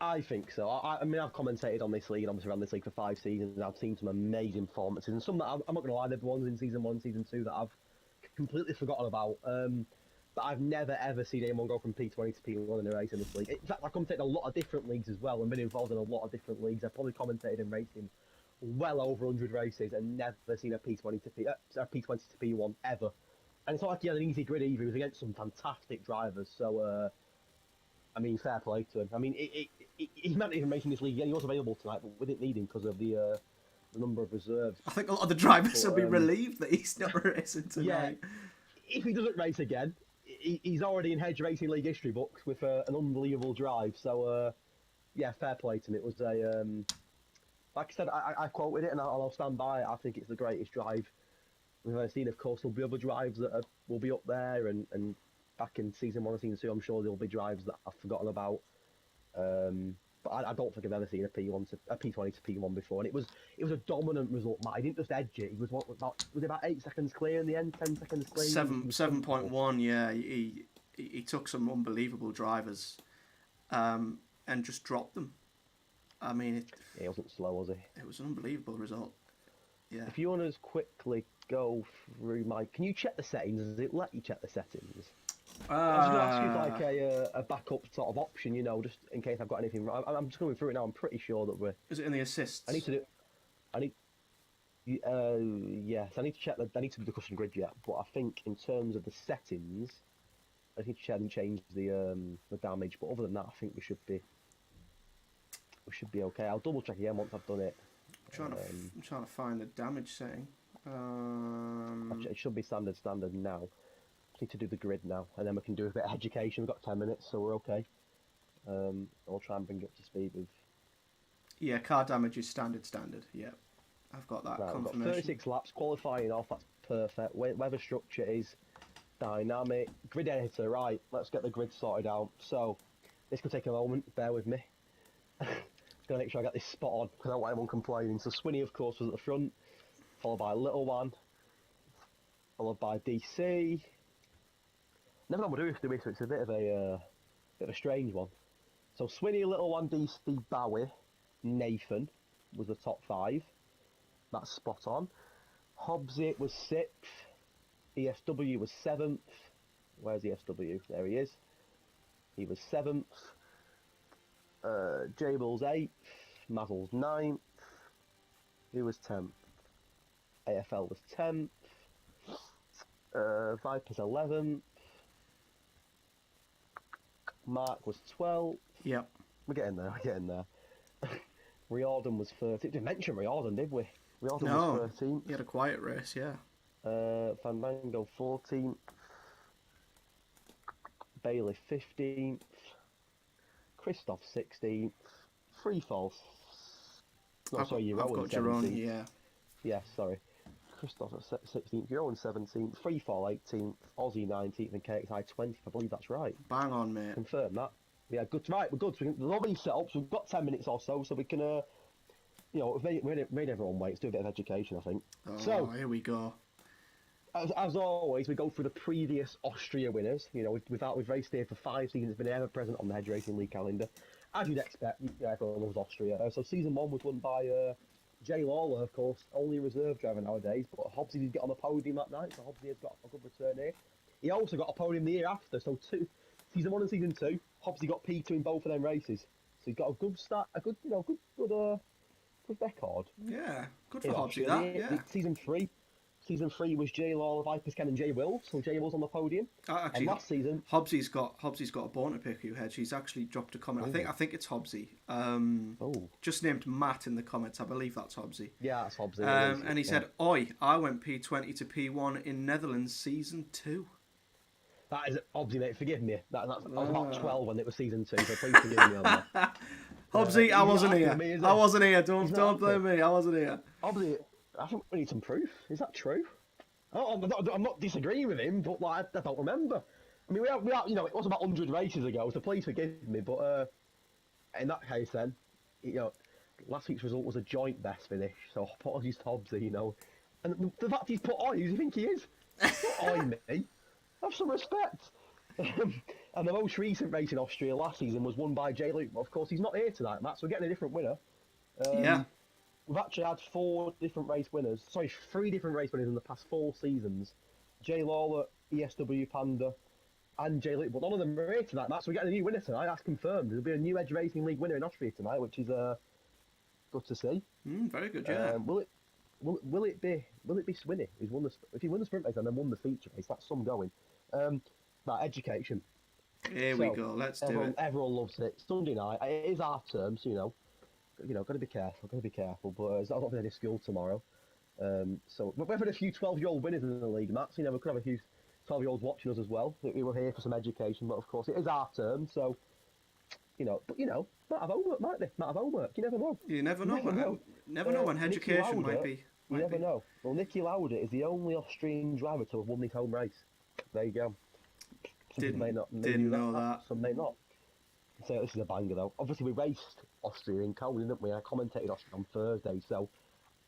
I think so. I mean, I've commentated on this league, and obviously ran this league for 5 seasons, and I've seen some amazing performances, and some that I'm not going to lie, there were ones in season 1, season 2 that I've completely forgotten about. But I've never ever seen anyone go from P20 to P1 in a race in this league. In fact, I've commentated a lot of different leagues as well, and been involved in a lot of different leagues. I've probably commentated in racing well over 100 races, and never seen a P20 to P1 ever. And it's not like he had an easy grid either. He was against some fantastic drivers. So, I mean, fair play to him. I mean, he's not even racing this league. Yeah, he was available tonight, but we didn't need him because of the number of reserves. I think a lot of the drivers will be relieved that he's not racing tonight. Yeah, if he doesn't race again, he's already in Hedge Racing League history books with an unbelievable drive. So, yeah, fair play to him. It was a, like I said, I quoted it and I'll stand by it. I think it's the greatest drive we've ever seen. Of course, there'll be other drives that will be up there, and back in season 1 and season 2, I'm sure there'll be drives that I've forgotten about. But I don't think I've ever seen a P20 to P1 before, and it was a dominant result, Matt. He didn't just edge it. He was about 8 seconds clear in the end, 10 seconds clear. 7.1. Yeah, he took some unbelievable drivers, and just dropped them. I mean, he wasn't slow, was he? It was an unbelievable result. Yeah. If you want to quickly go through can you check the settings? Does it let you check the settings? I was going to ask you like a backup sort of option, you know, just in case I've got anything wrong. I'm just going through it now. I'm pretty sure that Is it in the assists? Yes, I need to check I need to do the custom grid yet, but I think in terms of the settings, I need to check and change the damage. But other than that, I think we should be okay. I'll double check again once I've done it. I'm trying to find the damage setting. It should be standard now. Need to do the grid now, and then we can do a bit of education. We've got 10 minutes, so we're okay. I'll try and bring you up to speed with. Yeah, car damage is standard. Yeah, I've got that Right, confirmation. We've got 36 laps, qualifying off, that's perfect. Weather structure is dynamic. Grid editor, right, let's get the grid sorted out. So, this could take a moment, bear with me. Just going to make sure I get this spot on, because I don't want anyone complaining. So, Swinney, of course, was at the front, followed by Little One, followed by DC. Never know what to do with so it's a bit of a strange one. So, Swinney, Little One, DC, Bowie, Nathan was the top 5. That's spot on. Hobbsy was 6th. ESW was 7th. Where's ESW? There he is. He was 7th. Jabil's 8th. Mazel's 9th. Who was 10th? AFL was 10th. Viper's 11th. Mark was 12th. Yep. We're getting there. Riordan was 13th. Didn't mention Riordan, did we? Riordan was 13th. He had a quiet race, yeah. Fandango 14th. Bailey 15th. Christoph 16th. Freefall. I've got Jerome, yeah. Yeah, sorry. Christoph at 16th. Jerome 17th. Freefall 18th. Aussie 19th. And KXI 20th. I believe that's right. Bang on, mate. Confirm that. Yeah, good. Right, we're good. So there's all these setups. We've got 10 minutes or so we can, we've made everyone wait. Let's do a bit of education, I think. Oh, so, here we go. As always, we go through the previous Austria winners. We've raced here for 5 seasons, been ever present on the Hedge Racing League calendar. As you'd expect, everyone loves Austria. So season 1 was won by Jay Lawler, of course, only reserve driver nowadays. But Hobbsy did get on the podium that night, so Hobbsy has got a good return here. He also got a podium the year after, so season 1 and season 2, Hobbsy got P2 in both of them races. So he's got a good start, a good record. Yeah, good for Hobbsy. That, yeah. Season 3 was Jay Lawler, Vipers Ken, and Jay Wills. So Jay Wills on the podium. Actually, and last season, Hobbsy's got a bone to pick. Hedge. He's actually dropped a comment. I think it's Hobbsy. Just named Matt in the comments. I believe that's Hobbsy. Yeah, that's Hobbsy. And he said, "Oi, I went P20 to P1 in Netherlands season 2." That is Hobbsy, mate. Forgive me. I was about 12 when it was season 2. So please forgive me on that. Hobbsy, I wasn't here. I wasn't here. Don't blame me. I wasn't here. Hobbsy, I think we need some proof. Is that true? I'm not disagreeing with him, but I don't remember. I mean, we are, it was about 100 races ago, so please forgive me. But in that case, then, last week's result was a joint best finish. So apologies to Hobbsy, And the fact he's put on, who do you think he is? Not oi me. Have some respect. And the most recent race in Austria last season was won by Jay Luke. But of course, he's not here tonight, Matt, so we're getting a different winner. Yeah. We've actually had 3 different race winners in the past 4 seasons. Jay Lawler, ESW Panda, and Jay Luke. But none of them are here tonight, Matt, so we're getting a new winner tonight. That's confirmed. There'll be a new Edge Racing League winner in Austria tonight, which is good to see. Very good, yeah. Will it be Swinney? If he won the sprint race and then won the feature race, that's some going. That education. Here we go. Let's do it. Everyone loves it. Sunday night. It is half term, so got to be careful. But it's not going to be any school tomorrow. So we've had a few 12-year-old winners in the league, Matt. So, we could have a few 12-year-olds watching us as well. We were here for some education, but of course it is half term, so might have homework, might they? Might have homework. You never know. You never know. Never know when education might be. You never know. Well, Nicky Lauda is the only Austrian driver to have won this home race. There you go. Didn't know that. Some may not. So this is a banger though. Obviously we raced Austria in Cone, didn't we? I commentated Austria on Thursday, so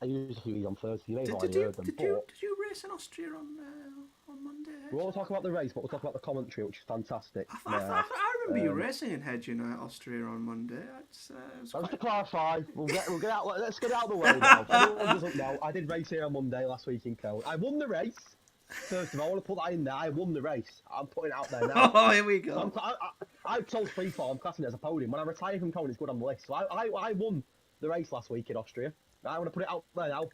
I used a few of these on Thursday. You may have already heard them. Did you race in Austria on Monday? We won't talk about the race, but we'll talk about the commentary, which is fantastic. I remember you racing in Hedge in Austria on Monday. Just to clarify, we'll get out. Let's get out of the way now. Everyone doesn't know. I did race here on Monday last week in Cone. I won the race. First of all, I want to put that in there. I won the race. I'm putting it out there now. Oh, here we go. So I told Freefall I'm classing it as a podium. When I retire from Cone, it's good on the list. So I won the race last week in Austria. I want to put it out there now,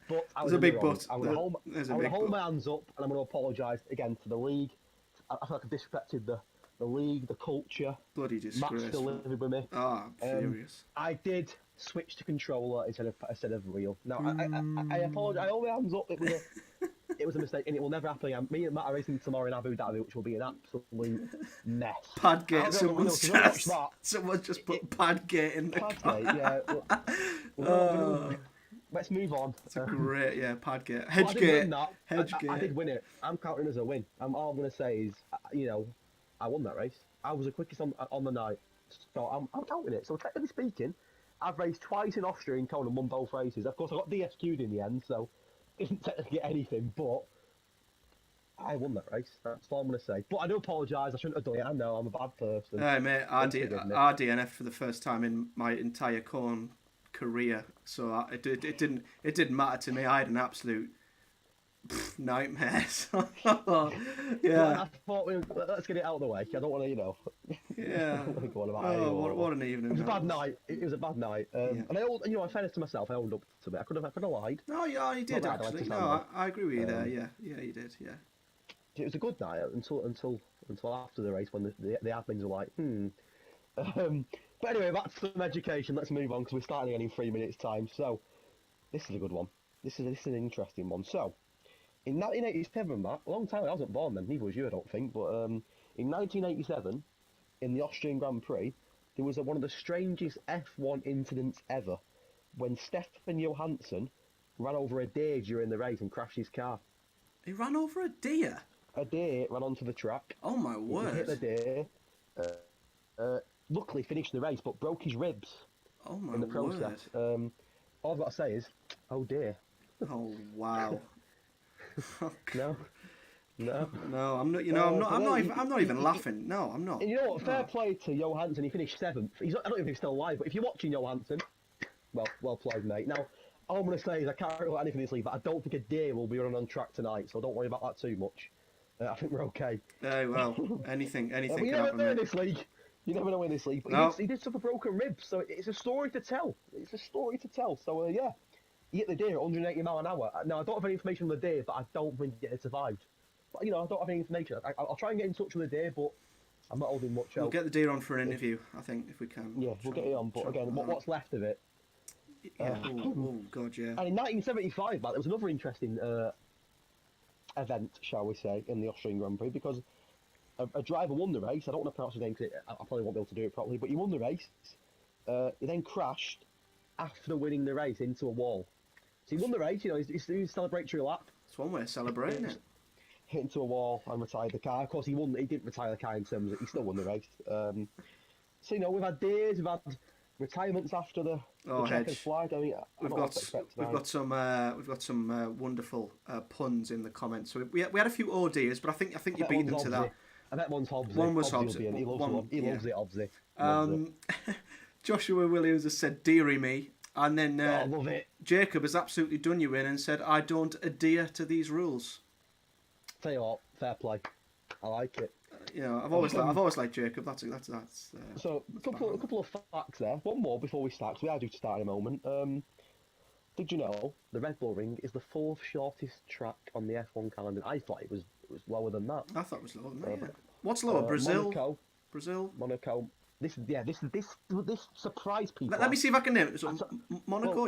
but I was There's a big wrong. but. I'm going to hold my hands up, and I'm going to apologise again to the league. I feel like I've disrespected the league, the culture. Bloody disgrace. Matt's still living with me. Oh, I'm furious. I did switch to controller instead of wheel. No, I apologise. I hold my hands up. It it was a mistake, and it will never happen again. Me and Matt are racing tomorrow in Abu Dhabi, which will be an absolute mess. Padgate, someone just put Padgate in the Padgate, yeah. Let's move on. It's a great, Padgate. Hedgegate. I did win it. I'm counting as a win. All I'm going to say is, I won that race. I was the quickest on the night. So I'm counting it. So technically speaking, I've raced twice in Austria and Kona and won both races. Of course, I got DSQ'd in the end, so didn't technically get anything, but I won that race. That's all I'm going to say. But I do apologise. I shouldn't have done it. I know I'm a bad person. Hey, mate, I DNF for the first time in my entire corn career, so it didn't matter to me. I had an absolute nightmare. Yeah. I thought let's get it out of the way. I don't want to, Yeah. I don't want to go on about it. What an evening! It was a bad night. It was a bad night. And in fairness to myself, I owned up to it. I could have lied. No, yeah, you did actually. No, I agree with you there. Yeah, you did. Yeah. It was a good night until after the race when the admins were like, But anyway, back to some education. Let's move on because we're starting again in 3 minutes' time. So, this is a good one. This is an interesting one. So, in 1987, Matt, a long time I wasn't born then. Neither was you, I don't think. But in 1987, in the Austrian Grand Prix, there was one of the strangest F1 incidents ever, when Stefan Johansson ran over a deer during the race and crashed his car. He ran over a deer? A deer ran onto the track. Oh my word! He hit the deer. Luckily finished the race, but broke his ribs. Oh my in the process. word! All I've got to say is, oh dear. Oh wow! No, I'm not. I'm not even laughing. No, I'm not. And you know what? Fair play to Johansson. He finished 7th. I don't know if he's still alive, but if you're watching Johansson, well played, mate. Now, all I'm going to say is I can't rule out anything in this league, but I don't think a deer will be running on track tonight, so don't worry about that too much. I think we're okay. Well, anything can happen. You never know in this league. You never know in this league. But he did suffer broken ribs, so it's a story to tell. So, yeah. He hit the deer at 180 mile an hour. Now, I don't have any information on the deer, but I don't think it survived. But, I don't have any information. I'll try and get in touch with the deer, but I'm not holding much out. We'll get the deer on for an interview, I think, if we can. Yeah, we'll get it on. But again, what's left of it? Yeah. Oh, God, yeah. And in 1975, there was another interesting event, shall we say, in the Austrian Grand Prix, because a driver won the race. I don't want to pronounce his name because I probably won't be able to do it properly, but he won the race. He then crashed after winning the race into a wall. So he won the race, he's doing his celebratory lap. It's one way of celebrating it. Hit into a wall and retired the car. Of course, he didn't retire the car in terms of he still won the race. So, we've had days, we've had retirements after the checkered flag. We've got some wonderful puns in the comments. So we had a few ODs, but I think you beat them to that. I bet one's Hobbsy. One was Hobbsy. He loves it, Hobbsy. Joshua Williams has said, "Deary me," and then I love it. Jacob has absolutely done you in and said, "I don't adhere to these rules." Tell you what, fair play. I like it. I've always liked Jacob. That's so a couple of facts there. One more before we start, because we are due to start in a moment. Did you know the Red Bull Ring is the 4th shortest track on the F1 calendar? I thought it was lower than that. I thought it was lower than that. Yeah. What's lower? Brazil. Monaco. This surprised people. Let me see if I can name it. So, Monaco,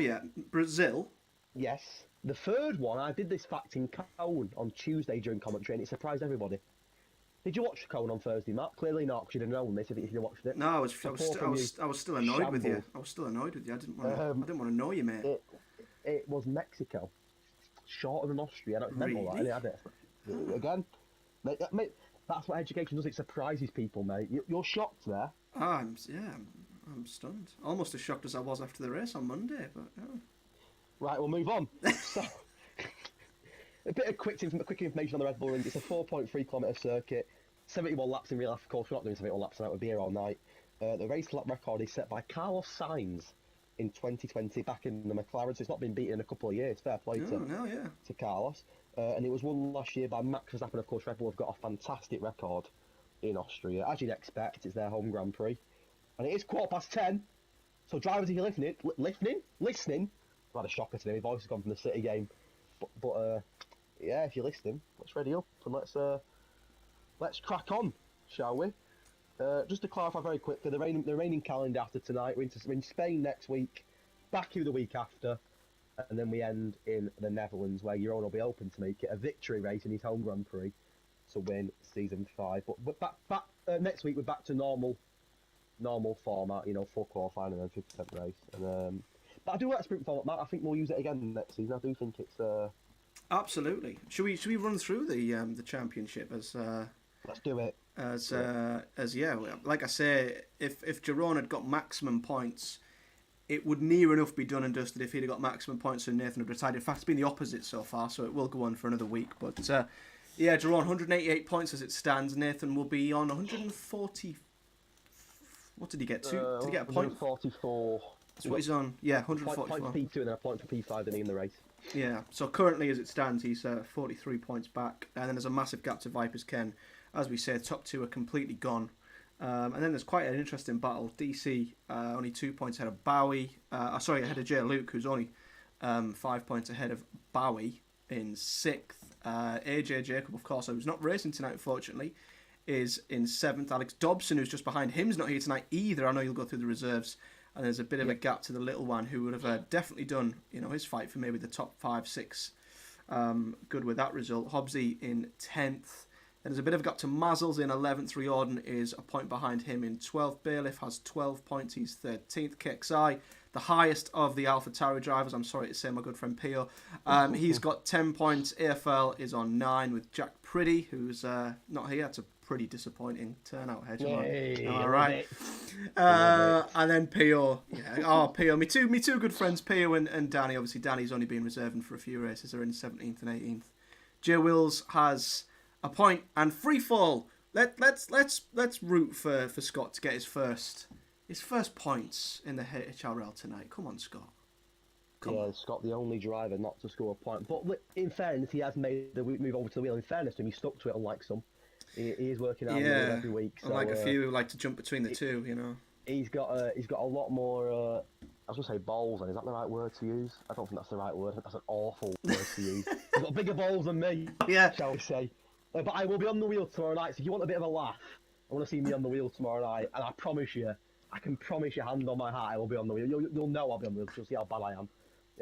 Brazil. Yes. The third one, I did this fact in Cone on Tuesday during commentary, and it surprised everybody. Did you watch Cone on Thursday, Matt? Clearly not, because you'd have known this if you watched it. No, I was still annoyed with you. I didn't want to annoy you, mate. It was Mexico, shorter than Austria. I don't remember that. I had it again. Mate, that's what education does. It surprises people, mate. You're shocked there. I'm stunned. Almost as shocked as I was after the race on Monday, but yeah. Right, we'll move on. So, a bit of quick information on the Red Bull Ring. It's a 4.3 kilometre circuit, 71 laps in real life. Of course, we're not doing 71 laps tonight. We'll be here all night. The race lap record is set by Carlos Sainz in 2020, back in the McLaren. So it's not been beaten in a couple of years. Fair play to Carlos. And it was won last year by Max Verstappen. Of course, Red Bull have got a fantastic record in Austria. As you'd expect, it's their home Grand Prix. And it is 10:15. So drivers, if you're listening, I've had a shocker today. My voice has gone from the City game. But if you're listening, let's ready up and let's crack on, shall we? Just to clarify very quickly, the reigning calendar after tonight, we're in Spain next week, Baku the week after, and then we end in the Netherlands, where Jeroen will be hoping to make it a victory race in his home Grand Prix to win season 5. But back next week we're back to normal format, full qualifying and then 50% race. And but I do like sprint format, Matt. I think we'll use it again next season. I do think it's absolutely. Should we run through the championship as? Let's do it. As like I say, if Jeroen had got maximum points, it would near enough be done and dusted if he'd have got maximum points and Nathan had retired. In fact, it's been the opposite so far, so it will go on for another week. But Jeroen, 188 points as it stands. Nathan will be on 140. What did he get? Did he get a point? 144. That's what he's on. Yeah, 144. Point for P2 and then a point for P5 in the race. Yeah, so currently as it stands, he's 43 points back. And then there's a massive gap to Vipers Ken. As we say, top 2 are completely gone. And then there's quite an interesting battle. DC only 2 points ahead of Bowie. Ahead of Jay Luke, who's only 5 points ahead of Bowie in 6th. AJ Jacob, of course, who's not racing tonight, unfortunately, is in 7th. Alex Dobson, who's just behind him, is not here tonight either. I know you'll go through the reserves. And there's a bit of a gap to the little one, who would have definitely done his fight for maybe the top 5, 6. Good with that result. Hobbsy in 10th. Then there's a bit of a gap to Mazzles in 11th. Riordan is a point behind him in 12th. Bailiff has 12 points. He's 13th. KXI, the highest of the AlphaTauri drivers. I'm sorry to say, my good friend Pio. He's got 10 points. AFL is on 9 with Jack Priddy, who's not here. It's a pretty disappointing turnout here. Yay, all right. And then Pio. Yeah. Oh, Pio. Me two good friends, Pio and Danny. Obviously, Danny's only been reserving for a few races. They're in 17th and 18th. Jay Wills has a point and free fall. Let's root for Scott to get his first points in the HRL tonight. Come on, Scott. Come on. Scott, the only driver not to score a point. But in fairness, he has made the move over to the wheel. In fairness to him, he stuck to it, unlike some. He is working out every week. So, unlike a few who like to jump between the two, He's got a lot more. I was going to say balls, and is that the right word to use? I don't think that's the right word. I think that's an awful word to use. He's got bigger balls than me, shall we say. But I will be on the wheel tomorrow night, so if you want a bit of a laugh, I want to see me on the wheel tomorrow night, and I can promise you, hand on my heart, I will be on the wheel. You'll know I'll be on the wheel, because you'll see how bad I am.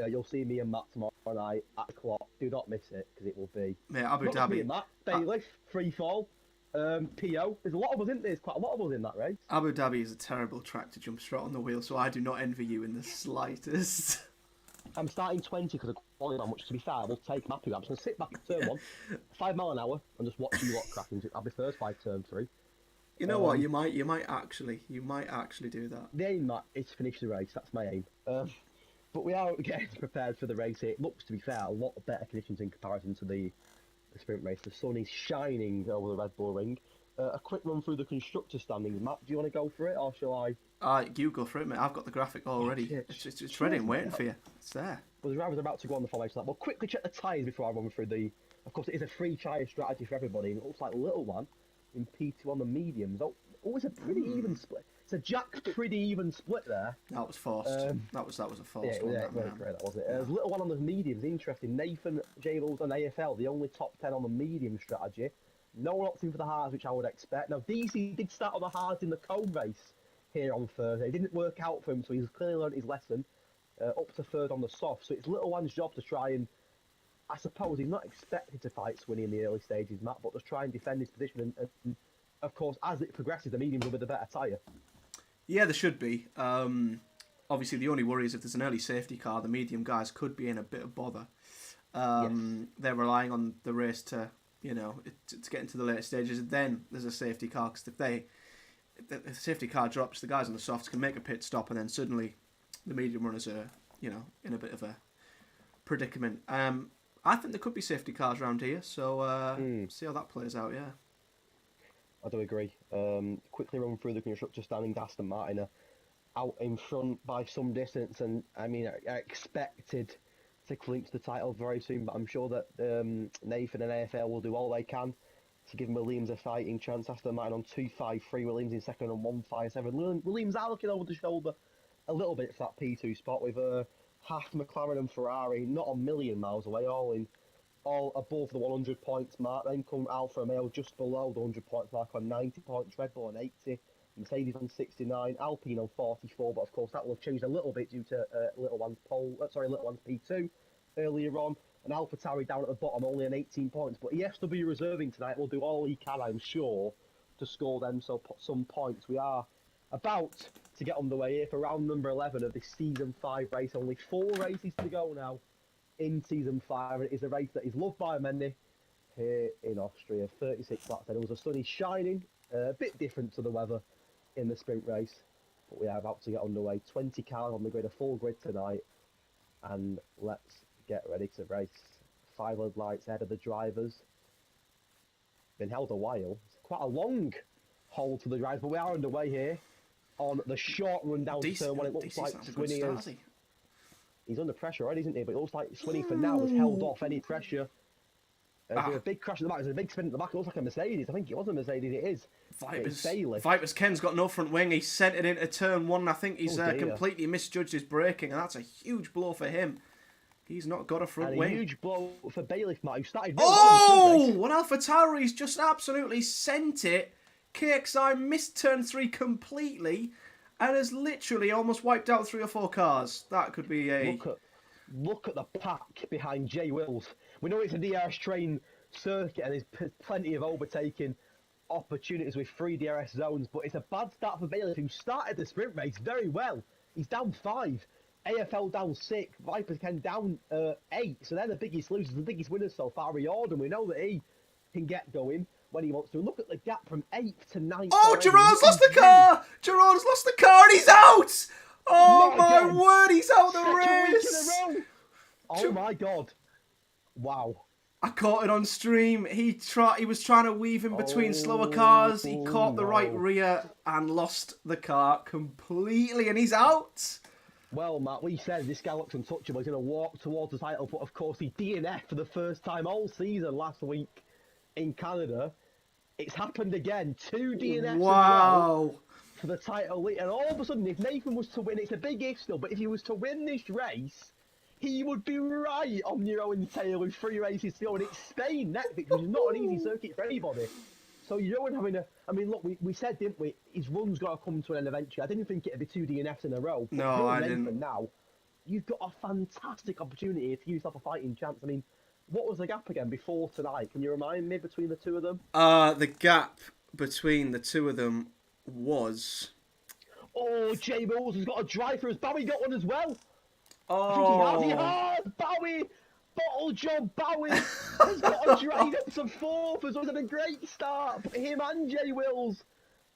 You'll see me and Matt tomorrow night at the clock. Do not miss it, because it will be... Mate, Abu Dhabi. Me and Matt, Bailiff, free fall, PO. There's a lot of us, isn't there? There's quite a lot of us in that race. Abu Dhabi is a terrible track to jump straight on the wheel, so I do not envy you in the slightest. I'm starting 20 because of quality, which, to be fair, I will take Mappy. I'm just going to sit back at turn 1, 5 mile an hour, and just watch you lot cracking. I'll be first by turn 3. You know what? You might actually do that. The aim, Matt, is to finish the race. That's my aim. But we are getting prepared for the race. It looks, to be fair, a lot better conditions in comparison to the sprint race. The sun is shining over the Red Bull Ring. A quick run through the constructor standings. Matt, do you want to go for it, or shall I? You go for it, mate. I've got the graphic already. It's ready and waiting for you. It's there. Well, the drivers are about to go on the formation lap. We'll quickly check the tyres before I run through the... Of course, it is a free tyre strategy for everybody. And it looks like Little One in P2 on the mediums. Oh, it's a pretty even split. It's a pretty even split there. That was forced. That was a forced one. Yeah, it wasn't great, that was it. There's Little One on the mediums. Interesting. Nathan Jables on AFL, the only top 10 on the medium strategy. No one opting for the hards, which I would expect. Now, DC did start on the hards in the cone race here on Thursday. It didn't work out for him, so he's clearly learned his lesson. Up to third on the soft. So it's Little One's job to try and... I suppose he's not expected to fight Swinney in the early stages, Matt, but to try and defend his position. And of course, as it progresses, the mediums will be the better tyre. Yeah, there should be. Obviously, the only worry is if there's an early safety car, the medium guys could be in a bit of bother. They're relying on the race to get into the later stages. Then there's a safety car, because if the safety car drops, the guys on the softs can make a pit stop, and then suddenly the medium runners are, in a bit of a predicament. I think there could be safety cars around here, so see how that plays out, yeah. I do agree. Quickly run through the constructor standings. Aston Martin are out in front by some distance, and I mean, I expected to clinch the title very soon, but I'm sure that Nathan and AFL will do all they can to give Williams a fighting chance. Aston Martin on 2.53, Williams in second on 1.57. Williams are looking over the shoulder a little bit for that P2 spot, with half McLaren and Ferrari not a million miles away, all above the 100 points mark. Then come Alfa Romeo just below the 100 points mark on 90 points, Red Bull on 80, Mercedes on 69, Alpine on 44, but of course that will have changed a little bit due to Little One's P2 earlier on. And AlphaTauri down at the bottom, only on 18 points. But ESW reserving tonight will do all he can, I'm sure, to score them some points. We are about to get underway here for round number 11 of this Season 5 race. Only 4 races to go now in Season 5. And it is a race that is loved by many here in Austria. 36 laps and it was a sunny, shining, a bit different to the weather in the sprint race. But we are about to get underway. 20 cars on the grid, a full grid tonight. And let's get ready to race. 5 red lights ahead of the drivers. Been held a while. It's quite a long hold to the drivers, but we are underway here on the short run down to turn one. It looks like Swinney is... He's under pressure already, isn't he? But it looks like Swinney for now has held off any pressure. A big crash at the back. There's a big spin at the back. It looks like a Mercedes. I think it was a Mercedes. It is. Vipers Ken's got no front wing. He sent it into turn 1. I think he's completely misjudged his braking, and that's a huge blow for him. He's not got a front wing. A huge blow for Bailiff, Matt, who started... Oh! When AlphaTauri's just absolutely sent it. KXI missed turn 3 completely and has literally almost wiped out 3 or 4 cars. That could be a... Look at the pack behind Jay Wills. We know it's a DRS train circuit and there's plenty of overtaking opportunities with 3 DRS zones, but it's a bad start for Bailiff, who started the sprint race very well. He's down 5. AFL down 6, Vipers Ken down 8, so they're the biggest losers, the biggest winners so far. Riordan, we know that he can get going when he wants to. Look at the gap from 8th to 9th. Oh, Gerard's lost the car! Gerard's lost the car and he's out! Oh my word, he's out the race! Oh my god. Wow. I caught it on stream. He was trying to weave in between slower cars. He caught the right rear and lost the car completely and he's out. Well, Matt, we said this guy looks untouchable. He's going to walk towards the title, but of course he DNF'd for the first time all season last week in Canada. It's happened again. 2 DNFs wow. For the title lead. And all of a sudden, if Nathan was to win, it's a big if still, but if he was to win this race, he would be right on your own tail with 3 races to go. And it's Spain next, which is not an easy circuit for anybody. So you don't having a... I mean, look, we said, didn't we, his run's got to come to an end eventually. I didn't think it'd be 2 DNFs in a row. No, I didn't. Now, you've got a fantastic opportunity to give yourself a fighting chance. I mean, what was the gap again before tonight? Can you remind me between the 2 of them? The gap between the 2 of them was... Oh, Jay Mills has got a drive for us. Bowie got one as well. Oh. I think he has. Bowie! Bottle job Bowie has got a drive up to 4th as well. It's a great start. Him and Jay Wills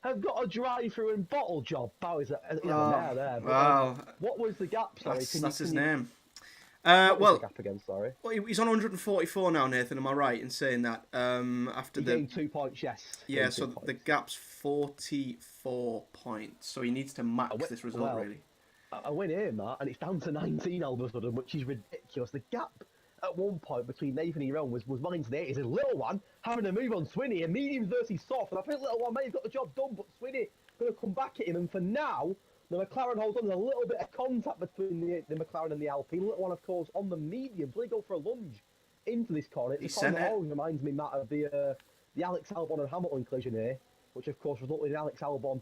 have got a drive through and Bottle job Bowie's there. But, wow. What was the gap? Sorry, that's his name. The gap again, sorry. Well, he's on 144 now, Nathan. Am I right in saying that? After he gained 2 points, yes. Yeah, so the gap's 44 points. So he needs to max this result, really. I win here, Matt, and it's down to 19 all of a sudden, which is ridiculous. The gap at one point between Nathan and Iran was well into the 80s. A Little One having to move on Swinney, a medium versus soft, and I think Little One may have got the job done, but Swinney going to come back at him, and for now, the McLaren holds on. There's a little bit of contact between the McLaren and the Alpine. Little One, of course, on the medium, so they go for a lunge into this corner. This corner always reminds me, Matt, of the Alex Albon and Hamilton collision here, which of course resulted in Alex Albon.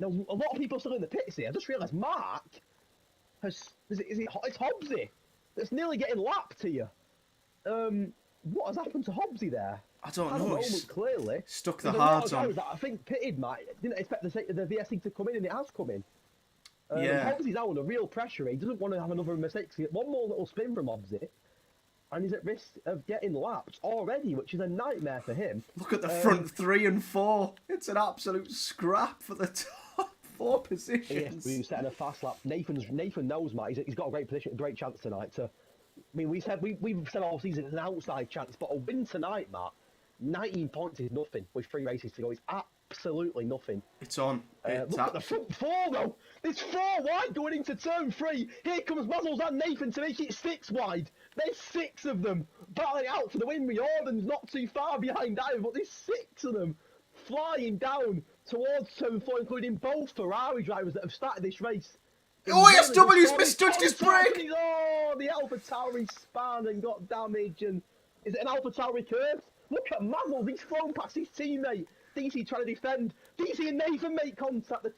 Now, a lot of people are still in the pits here. I just realised Mark it's Hobbsy that's nearly getting lapped here. What has happened to Hobbsy there? I don't know. Clearly stuck the hards on. I think pitted, Matt. Didn't expect the VSC to come in, and it has come in. Yeah. Hobbsy's out under real pressure. He doesn't want to have another mistake. So one more little spin from Hobbsy, and he's at risk of getting lapped already, which is a nightmare for him. Look at the front 3 and 4. It's an absolute scrap for the top 4 positions. Yes, we're setting a fast lap. Nathan knows, Matt. He's got a great position, a great chance tonight. I mean, we've said all season it's an outside chance, but a win tonight, Matt. 19 points is nothing with 3 races to go. It's absolutely nothing. It's on. Look at the front 4 though. There's 4 wide going into turn 3. Here comes Mazzles and Nathan to make it 6 wide. There's 6 of them battling out for the win. Riordan's not too far behind either, but there's 6 of them flying down towards turn 4, including both Ferrari drivers that have started this race. Oh, ESW's misjudged his brake! Oh, the AlphaTauri span and got damage. And is it an AlphaTauri curve? Look at Mazzles, he's flown past his teammate DC trying to defend. DC and Nathan make contact. The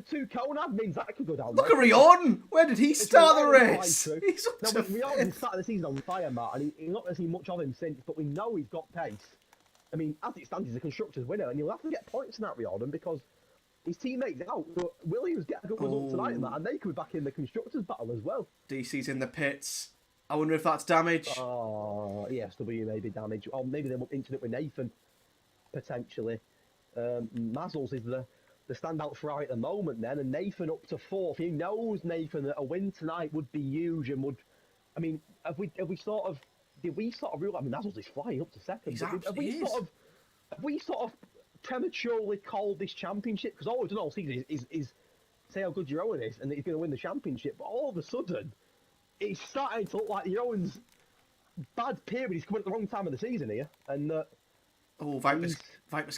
two cone admins, that could go down. Look at Riordan. Where did he start the race? He's up to Riordan started the season on fire, Matt, and he's not going to see much of him since, but we know he's got pace. I mean, as it stands, he's a Constructors winner, and he'll have to get points in that Riordan because his teammates out. But Williams get a good result tonight, Matt, and they could be back in the Constructors battle as well. DC's in the pits. I wonder if that's damage. Oh, ESW may be damage. Or maybe they won't into it with Nathan, potentially. Mazzles is the standout Ferrari at the moment then, and Nathan up to 4th. He knows, Nathan, that a win tonight would be huge and would... I mean, did we sort of rule... I mean, Mazzles is flying up to 2nd. Have we sort of prematurely called this championship? Because all we've done all season is say how good Jeroen is and that he's going to win the championship, but all of a sudden... It's starting to look like Jeroen's bad period. He's coming at the wrong time of the season here. And Vipers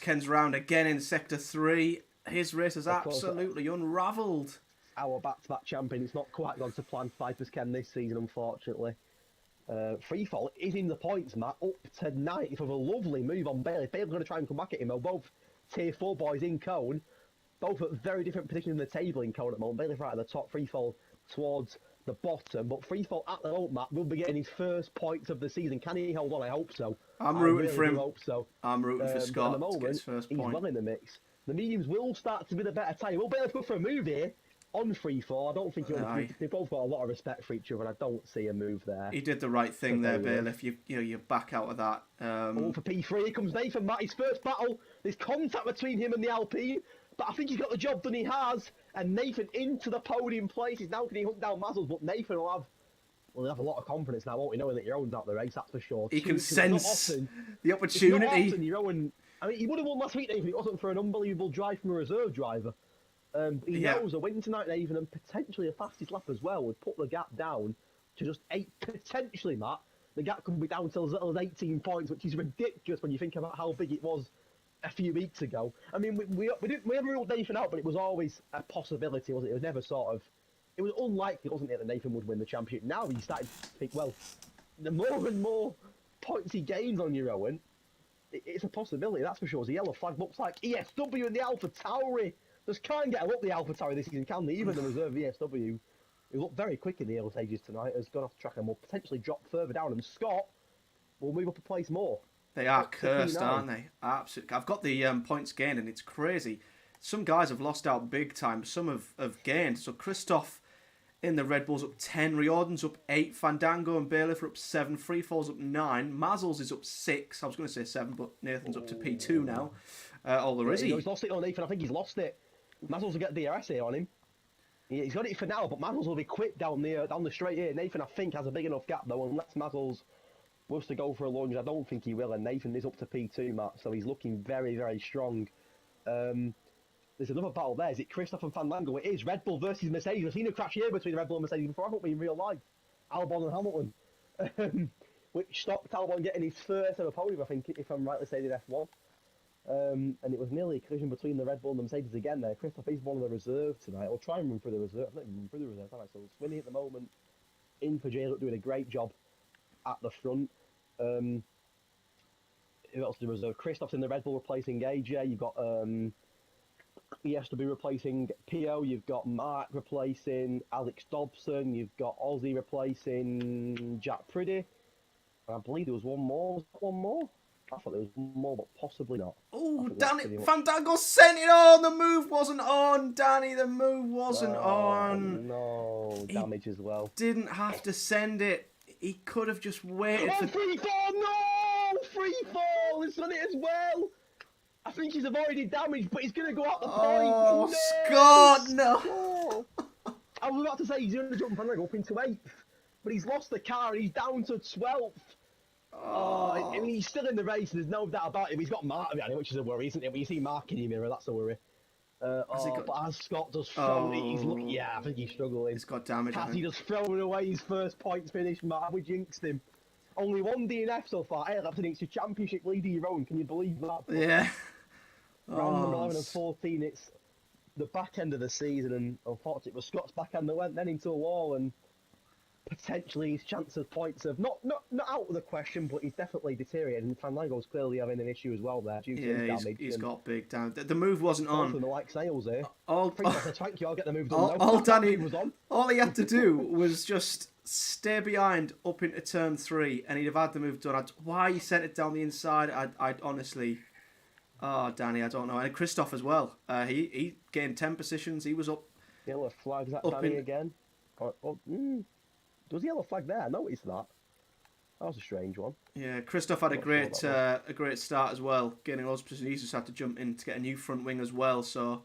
Ken's round again in Sector 3. His race has absolutely unravelled. Our back-to-back champion. It's not quite gone to plan for Vipers Ken this season, unfortunately. Freefall is in the points, Matt, up to 9th with a lovely move on Bailey. Bailey's going to try and come back at him. Both Tier 4 boys in Cone, both at very different positions in the table in Cone at the moment. Bailey's right at the top, Freefall towards the bottom, but Freefall at the moment, Matt, will be getting his first points of the season. Can he hold on? I hope so. I'm rooting for him. I hope so. I'm rooting for Scott. At the moment, to get his first point. He's well in the mix. The mediums will start to be the better tyre. Will Bailey go for a move here on Freefall? I don't think they've both got a lot of respect for each other, and I don't see a move there. He did the right thing there, Bailey. If you back out of that. For P3, here comes Nathan, Matt. His first battle. There's contact between him and the Alpine, but I think he's got the job done. He has. And Nathan into the podium place. He's now going to hunt down Mazzles, but Nathan will have a lot of confidence now, won't he, knowing that Jeroen's out the race, that's for sure. He can sense the opportunity. It's not often Jeroen, I mean, he would have won last week, Nathan, if it wasn't for an unbelievable drive from a reserve driver. He knows a win tonight, Nathan, and potentially a fastest lap as well would put the gap down to just 8, potentially, Matt. The gap could be down to as little as 18 points, which is ridiculous when you think about how big it was a few weeks ago. I mean, we haven't ruled Nathan out, but it was always a possibility, wasn't it? It was never sort of... It was unlikely, wasn't it, that Nathan would win the championship. Now he started to think, well, the more and more points he gains on Jeroen, it's a possibility, that's for sure. The yellow flag looks like ESW and the Alpha Tauri. Just can't get a look the Alpha Tauri this season, can they? Even the reserve ESW, who looked very quick in the early stages tonight, has gone off track and will potentially drop further down. And Scott will move up a place more. They are cursed, aren't they? Absolutely. I've got the points gained, and it's crazy. Some guys have lost out big time. Some have gained. So Christoph in the Red Bulls up 10. Riordan's up 8. Fandango and Bailiff are up 7. Freefall's up 9. Mazzles is up 6. I was going to say 7, but Nathan's up to P2 now. He's lost it on Nathan. I think he's lost it. Mazzles will get DRS here on him. He's got it for now, but Mazzles will be quick down the straight here. Nathan, I think, has a big enough gap, though, unless Mazzles was to go for a lunge. I don't think he will, and Nathan is up to P2, Matt, so he's looking very, very strong. There's another battle there. Is it Christoph and Fandango? It is Red Bull versus Mercedes. I've seen a crash here between Red Bull and Mercedes before, haven't we, in real life? Albon and Hamilton. Which stopped Albon getting his first ever podium, I think, if I'm rightly saying, in F1. And it was nearly a collision between the Red Bull and the Mercedes again there. Christoph is one of the reserve tonight. I'll try and run through the reserve. I've not even run through the reserve, have I? So Swinney at the moment, in for J-Look, doing a great job at the front. Who else did the reserve? Christoph's in the Red Bull replacing AJ. You've got ESW replacing Pio. You've got Mark replacing Alex Dobson. You've got Ozzy replacing Jack Priddy. And I believe there was one more. Was there one more? I thought there was one more, but possibly not. Oh, damn it. Fandango sent it on. The move wasn't on, Danny. The move wasn't on. No, damage as well. Didn't have to send it. He could have just waited for... Freefall! No! Freefall has done it as well! I think he's avoided damage, but he's going to go out the point. Oh, no! Scott, no! I was about to say he's going to jump and go up into 8th, but he's lost the car and he's down to 12th. I mean, he's still in the race, there's no doubt about him. He's got Mark behind him, which is a worry, isn't it? When you see Mark in your mirror, that's a worry. But as Scott does throw he's looking, I think he's struggling. He's got damage. Has he just thrown away his first points finish, Matt? We jinxed him. Only one DNF so far. 8 laps against your championship leader, your own. Can you believe that? Yeah. Round number 11 and 14, it's the back end of the season, and unfortunately it was Scott's back end that went then into a wall, and potentially his chance of points have not out of the question, but he's definitely deteriorated. And Fandango's clearly having an issue as well there due to his damage. He's got big damage. The move wasn't on. Both of them are like snails here. All Thank you. I'll get the move done. All Danny was on. All he had to do was just stay behind up into turn 3, and he'd have had the move done. Why he sent it down the inside, I'd honestly. Oh, Danny, I don't know. And Christoph as well. He gained 10 positions. He was up. Yellow flag, is that Danny again? There was a yellow flag there. I noticed that. That was a strange one. Yeah, Christoph had a great start as well, gaining loads of positions. He just had to jump in to get a new front wing as well. So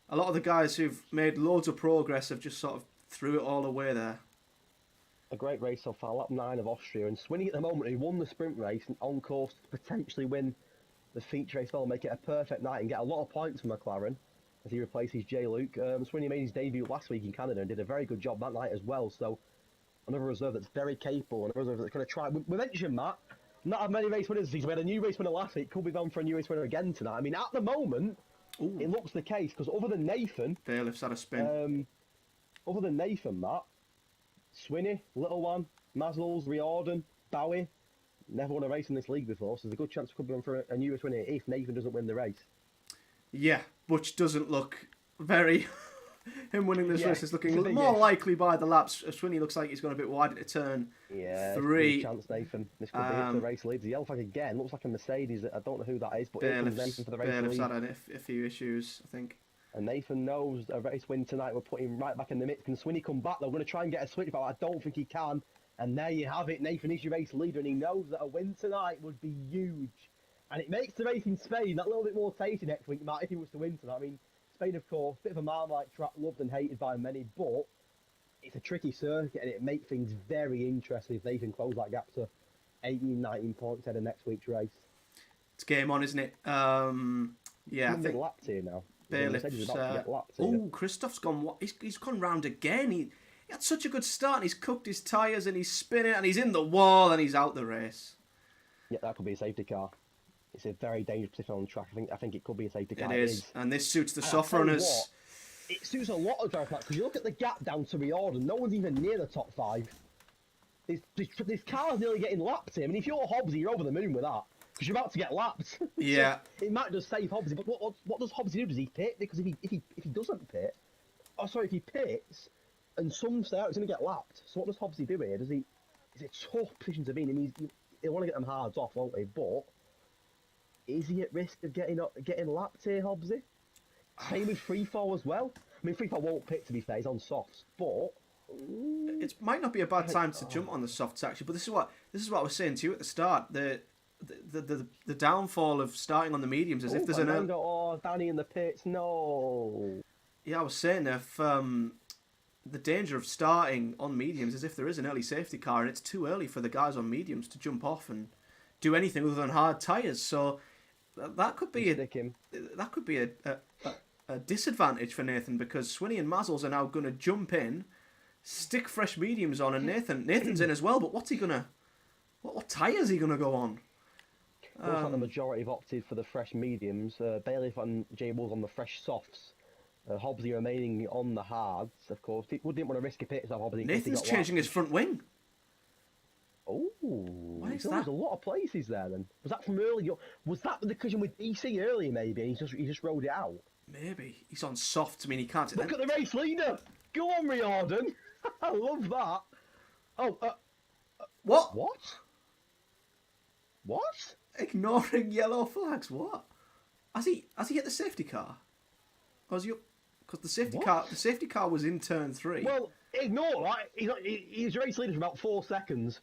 a lot of the guys who've made loads of progress have just sort of threw it all away there. A great race so far, lap 9 of Austria. And Swinney at the moment, he won the sprint race and on course to potentially win the feature race, well, make it a perfect night and get a lot of points for McLaren as he replaces J. Luke. Swinney made his debut last week in Canada and did a very good job that night as well. So another reserve that's very capable, another reserve that's going to try. We mentioned Matt, not have many race winners. We had a new race winner last week. Could be going for a new race winner again tonight. I mean, at the moment, it looks the case because other than Nathan, Bailiff's had a spin. Other than Nathan, Matt, Swinney, Little One, Mazzles, Riordan, Bowie. Never won a race in this league before, so there's a good chance we could be on for a new race winner if Nathan doesn't win the race. Yeah, which doesn't look very... Him winning this race is looking more likely by the laps. Swinney looks like he's gone a bit wide at turn 3. Chance, Nathan. This could be it for the race lead. The yellow flag again. Looks like a Mercedes. I don't know who that is, but Nathan for the race lead. Had a few issues, I think. And Nathan knows a race win tonight will put him right back in the mix. Can Swinney come back? They're going to try and get a switch, but I don't think he can. And there you have it. Nathan is your race leader, and he knows that a win tonight would be huge. And it makes the race in Spain that little bit more tasty next week, Matt, if he was to win tonight. I mean, Spain, of course, bit of a Marmite track, loved and hated by many, but it's a tricky circuit, and it makes things very interesting if they can close that gap to 18, 19 points ahead of next week's race. It's game on, isn't it? Yeah, I think lapped here now. Bailiff's. Christoph's gone. He's gone round again. He had such a good start, and he's cooked his tyres, and he's spinning, and he's in the wall, and he's out the race. Yeah, that could be a safety car. It's a very dangerous position on the track. I think it could be a safety car. It is, and this suits the soft runners. It suits a lot of drivers because you look at the gap down to Riordan. No one's even near the top 5. This car's nearly getting lapped here. I mean, if you're Hobbsy, you're over the moon with that because you're about to get lapped. Yeah. So it might just save Hobbsy, but what does Hobbsy do? Does he pit? Because if he doesn't pit, if he pits, and some start, he's going to get lapped. So what does Hobbsy do here? It's a tough position to be in. I mean, he'll want to get them hards off, won't he? But is he at risk of getting lapped here, Hobbsy? Same with Freefall as well. I mean, Freefall won't pit, to be fair. He's on softs, but it might not be a bad time to jump on the softs actually. But this is what I was saying to you at the start. The downfall of starting on the mediums is if there's Danny in the pits. No. Yeah, I was saying if the danger of starting on mediums is if there is an early safety car and it's too early for the guys on mediums to jump off and do anything other than hard tyres. So that could be a disadvantage for Nathan because Swinney and Mazzles are now going to jump in, stick fresh mediums on, and Nathan's in as well. But what's he gonna? What tyres are he gonna go on? Looks like the majority have opted for the fresh mediums. Bailiff and Jay Wolves on the fresh softs. Hobbsy remaining on the hards, of course. People didn't want to risk a pit, so Hobbsy. Nathan's changing his front wing. Oh, why is that? There's a lot of places there. Then was that from earlier? Was that the collision with EC earlier? Maybe he just rode it out. Maybe he's on soft. I mean, he can't. Look at the race leader. Go on, Riordan. I love that. Oh, what? What? Ignoring yellow flags. What? Has he hit the safety car? Or has he? Because the safety car was in turn 3. Well, ignore that. He's race leader for about 4 seconds,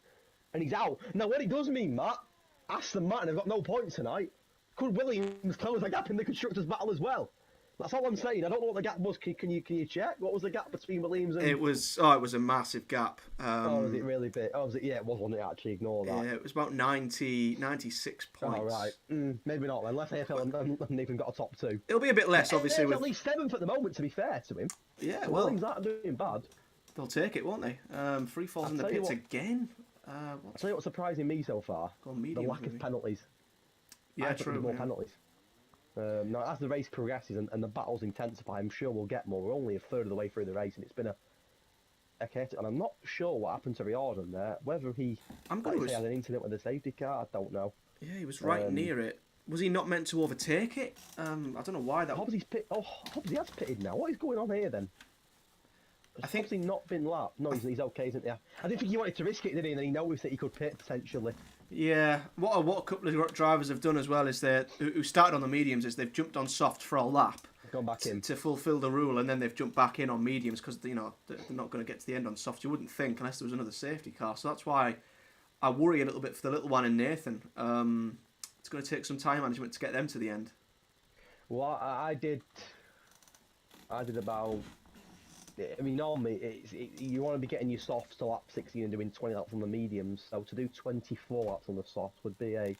and he's out. Now, what it does mean, Matt, Aston Martin have got no points tonight. Could Williams close the gap in the constructors' battle as well? That's all I'm saying. I don't know what the gap was. Can you check? What was the gap between Williams and... It was a massive gap. Was it really big? Was it? Yeah, it was, wasn't it, actually? Ignore that. Yeah, it was about 96 points. Oh, right. Maybe not then. Let's say AFL and Nathan got a top 2. It'll be a bit less, obviously. He's at least 7th at the moment, to be fair to him. Yeah, so well... Williams aren't doing bad. They'll take it, won't they? Free falls in the pits again. I'll tell you what's surprising me so far. The lack of penalties. Yeah, true. More penalties. Now, as the race progresses and the battles intensify, I'm sure we'll get more. We're only a third of the way through the race, and it's been Okay, and I'm not sure what happened to Riordan there. Whether he, I'm like going you to. say, had an incident with the safety car, I don't know. Yeah, he was right Um, near it. Was he not meant to overtake it? I don't know why that. Hobbs, Hobbs, he has pitted now. What is going on here then? I Has think. Hobbs not been lapped? No, he's okay, isn't he? I didn't think he wanted to risk it, did he? And then he knows that he could pit potentially. Yeah, what a couple of drivers have done as well is who started on the mediums is they've jumped on soft for a lap Gone back in to fulfil the rule, and then they've jumped back in on mediums because they're not going to get to the end on soft. You wouldn't think unless there was another safety car. So that's why I worry a little bit for the little one and Nathan. It's going to take some time management to get them to the end. Well, I did about. I mean, normally you want to be getting your softs to lap 16 and doing 20 laps on the mediums. So to do 24 laps on the softs would be a.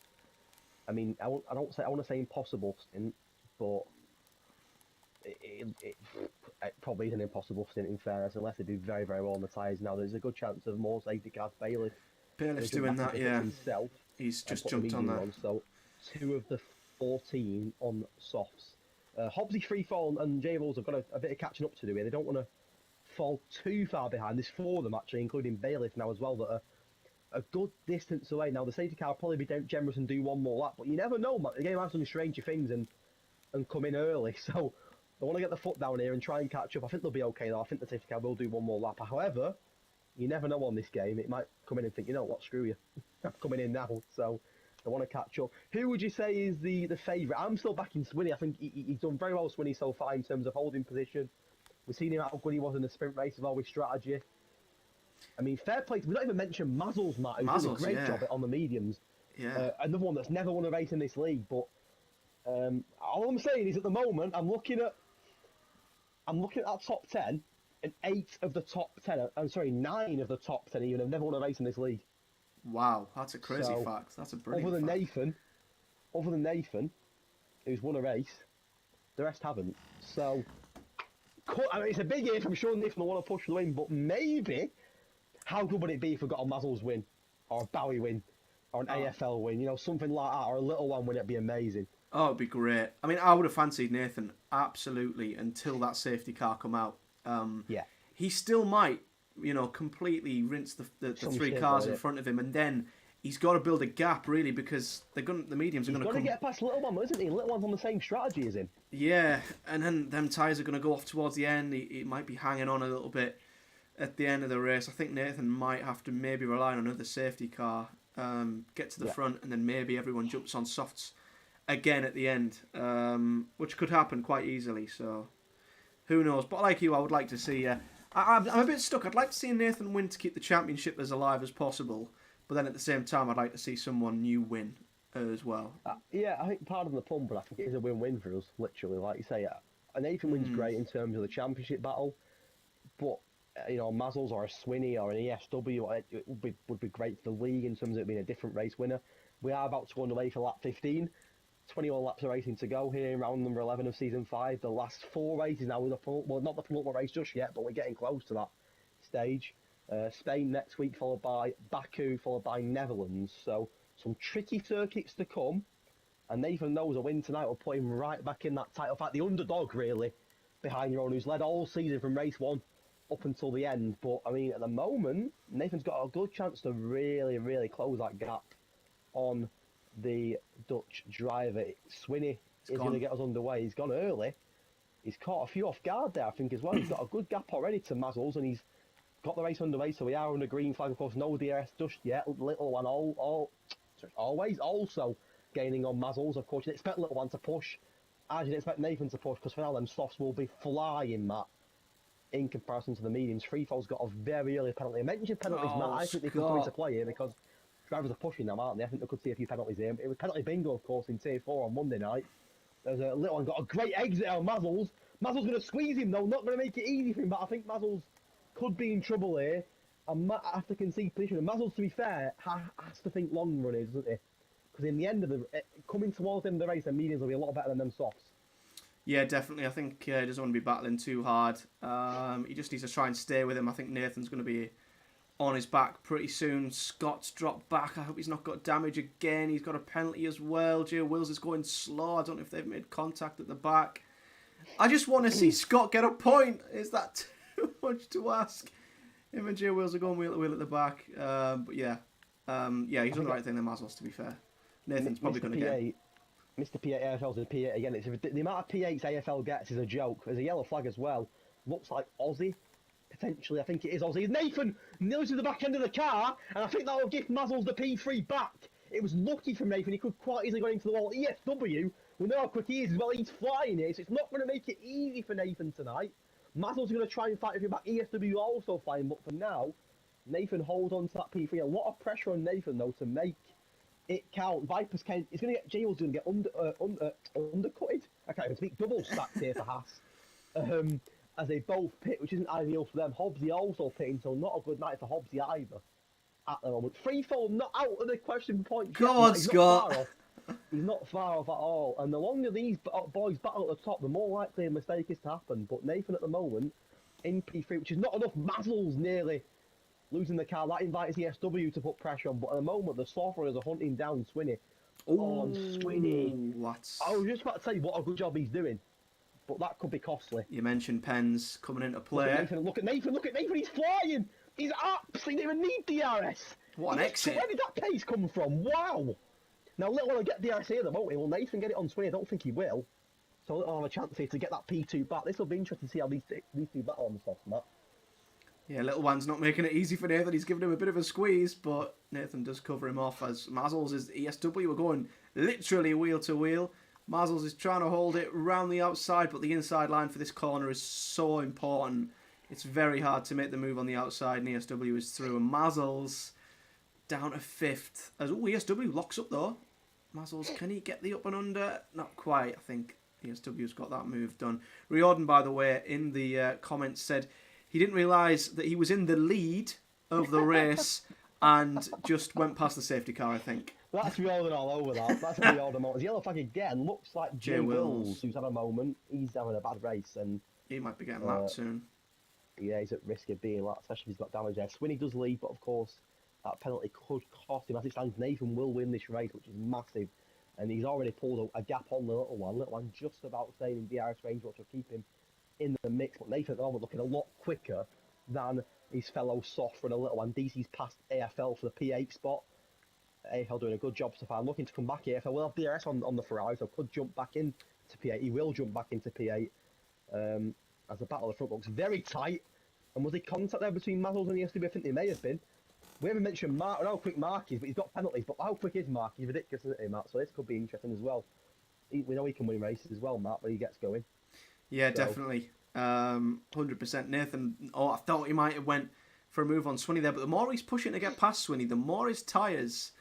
I mean, I want to say impossible stint, but it probably is an impossible stint in fairness, unless they do very, very well on the tyres. Now, there's a good chance of more safety cars. Bailiff's doing that, yeah. Himself, he's just jumped on that. So 2 of the 14 on softs. Hobbsy, Freefall and J-Rolls have got a bit of catching up to do here. They don't want to fall too far behind. There's 4 of them actually, including Bailiff now as well, that are a good distance away. Now the safety car will probably be generous and do one more lap, but you never know, man. The game has some stranger things and come in early, so they want to get the foot down here and try and catch up. I think they'll be okay though. I think the safety car will do one more lap. However, you never know on this game. It might come in and think, you know what, screw you. I'm coming in now, so they want to catch up. Who would you say is the favourite? I'm still backing Swinney. I think he's done very well, Swinney, so far in terms of holding position. We've seen him how good he was in the sprint race as well with strategy. I mean, fair play. We don't even mention Mazzles, Matt, who's done a great job on the mediums. Yeah. Another one that's never won a race in this league. But all I'm saying is, at the moment, I'm looking at that top 10, and 8 of the top 10. I'm sorry, 9 of the top 10 even have never won a race in this league. Wow, that's a crazy fact. That's a brilliant fact. Other than Nathan, who's won a race, the rest haven't. So, I mean, it's a big if. I'm sure Nathan will want to push the win, but maybe. How good would it be if we got a Mazzles win, or a Bowie win, or an AFL win? You know, something like that, or a little one win. It'd be amazing. Oh, it'd be great. I mean, I would have fancied Nathan absolutely until that safety car come out. Yeah. He still might, completely rinse the 3 cars in front of him, and then he's got to build a gap really because the mediums are going to come. He's got to get past Little One, isn't he? Little One's on the same strategy as him. Yeah, and then them tyres are going to go off towards the end. He might be hanging on a little bit at the end of the race. I think Nathan might have to maybe rely on another safety car, get to the front, and then maybe everyone jumps on softs again at the end, which could happen quite easily. So who knows? But like you, I would like to see. I'm a bit stuck. I'd like to see Nathan win to keep the championship as alive as possible, but then at the same time, I'd like to see someone new win as well. Yeah, I think pardon the pun, but I think it is a win-win for us. Literally, like you say, Nathan wins great in terms of the championship battle, but Mazzles or a Swinney or an ESW, it would be great for the league in terms of it being a different race winner. We are about to go underway for lap 15. 21 laps of racing to go here in round number 11 of season 5. The last 4 races now, not the penultimate race just yet, but we're getting close to that stage. Spain next week, followed by Baku, followed by Netherlands. So some tricky circuits to come. And Nathan knows a win tonight will put him right back in that title fight. The underdog, really, behind your own, who's led all season from race 1 up until the end. But, I mean, at the moment, Nathan's got a good chance to really, really close that gap on the Dutch driver. Swinney is going to get us underway. He's gone early. He's caught a few off guard there, I think, as well. He's got a good gap already to Mazzles, and he's got the race underway, so we are on the green flag. Of course, no DRS just yet. Little One always also gaining on Mazzles. Of course, you'd expect Little One to push, as you'd expect Nathan to push, because for now, them softs will be flying, Matt, in comparison to the mediums. Freefall's got a very early penalty. I mentioned penalties, Matt. I think they could come into play here because drivers are pushing them, aren't they? I think they could see a few penalties here. It was penalty bingo, of course, in Tier 4 on Monday night. There's a Little One got a great exit on Mazzles. Mazzles going to squeeze him, though. Not going to make it easy for him, but I think Mazzles could be in trouble here. And Matt have to concede position. And Mazzles, to be fair, has to think long run, doesn't he? Because in the end of coming towards the end of the race, the mediums will be a lot better than them softs. Yeah, definitely. I think he doesn't want to be battling too hard. He just needs to try and stay with him. I think Nathan's going to be on his back pretty soon. Scott's dropped back. I hope he's not got damage again. He's got a penalty as well. Joe Wills is going slow. I don't know if they've made contact at the back. I just want to see Scott get a point. Is that too much to ask? Him and J Wheels are going wheel to wheel at the back. But yeah, he's done the right thing. The Mazzles, to be fair. Nathan's probably going to get. Mr. P8 AFL's a P8 again. The amount of P8s AFL gets is a joke. There's a yellow flag as well. Looks like Aussie. Potentially, I think it is Aussie. Nathan nails to the back end of the car, and I think that will give Mazzles the P3 back. It was lucky from Nathan. He could quite easily go into the wall. ESW, we know how quick he is as well. He's flying here, so it's not going to make it easy for Nathan tonight. Mazzles going to try and fight for him back. ESW also flying, but for now, Nathan holds on to that P3. A lot of pressure on Nathan, though, to make it count. Vipers can. It's going to get Jail's going to get undercutted. I can't even speak. Double stacked here for Haas. As they both pit, which isn't ideal for them. Hobbsy also pitting, so not a good night for Hobbsy either. At the moment, Freefall not out of the question point. Go on, Scott. He's not far off at all. And the longer these boys battle at the top, the more likely a mistake is to happen. But Nathan at the moment in P3, which is not enough. Mazzles nearly losing the car. That invites ESW to put pressure on. But at the moment, the Sofferers are hunting down Swinney. Oh, Swinney. I was just about to tell you what a good job he's doing. But that could be costly. You mentioned Pens coming into play. Look at Nathan, he's flying! He's absolutely didn't even need DRS! What an exit! Where did that pace come from? Wow! Now, Little will get DRS here, won't he? Will Nathan get it on Swing? I don't think he will. So Little will have a chance here to get that P2 back. This will be interesting to see how these two battle on the soft mat. Yeah, Little One's not making it easy for Nathan. He's giving him a bit of a squeeze, but Nathan does cover him off as Mazzles is ESW. We're going literally wheel to wheel. Mazzles is trying to hold it round the outside, but the inside line for this corner is so important. It's very hard to make the move on the outside, and ESW is through. And Mazzles down to 5th. As ESW locks up, though. Mazzles, can he get the up and under? Not quite. I think ESW's got that move done. Riordan, by the way, in the comments said he didn't realise that he was in the lead of the race and just went past the safety car, I think. That's Riordan all over that. That's a Riordan moment. His yellow flag again looks like J Wills, who's had a moment. He's having a bad race, and he might be getting lapped soon. Yeah, he's at risk of being lapped, especially if he's got damage there. Swinney does lead, but of course, that penalty could cost him. As it stands, Nathan will win this race, which is massive. And he's already pulled a gap on the Little One. Little One just about staying in DRS range, which will keep him in the mix. But Nathan at the moment looking a lot quicker than his fellow soft and a Little One. DC's past AFL for the P8 spot. AFL doing a good job so far. I'm looking to come back. AFL will have DRS on the Ferrari, so could jump back into P8. He will jump back into P8 as the battle of the front looks very tight. And was there contact there between Mazzles and ESW? I think there may have been. We haven't mentioned Mark, how quick Mark is, but he's got penalties. But how quick is Mark? He's ridiculous, isn't he, Matt? So this could be interesting as well. We know he can win races as well, Matt, when he gets going. Yeah, so. Definitely. 100%. Nathan, I thought he might have went for a move on Swinney there, but the more he's pushing to get past Swinney, the more his tyres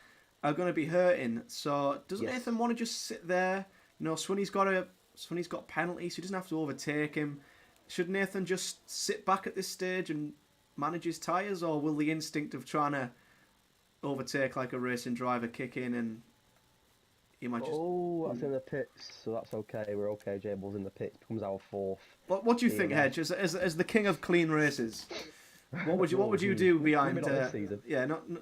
are going to be hurting. So doesn't Nathan want to just sit there? You know, Swinney's got penalties, so he doesn't have to overtake him. Should Nathan just sit back at this stage and manage his tyres, or will the instinct of trying to overtake like a racing driver kick in and he might just... Oh, that's in the pits, so that's okay. We're okay. Jable's in the pits, becomes our 4th. What do you think, Hedge, as the king of clean races? What would you do behind? Not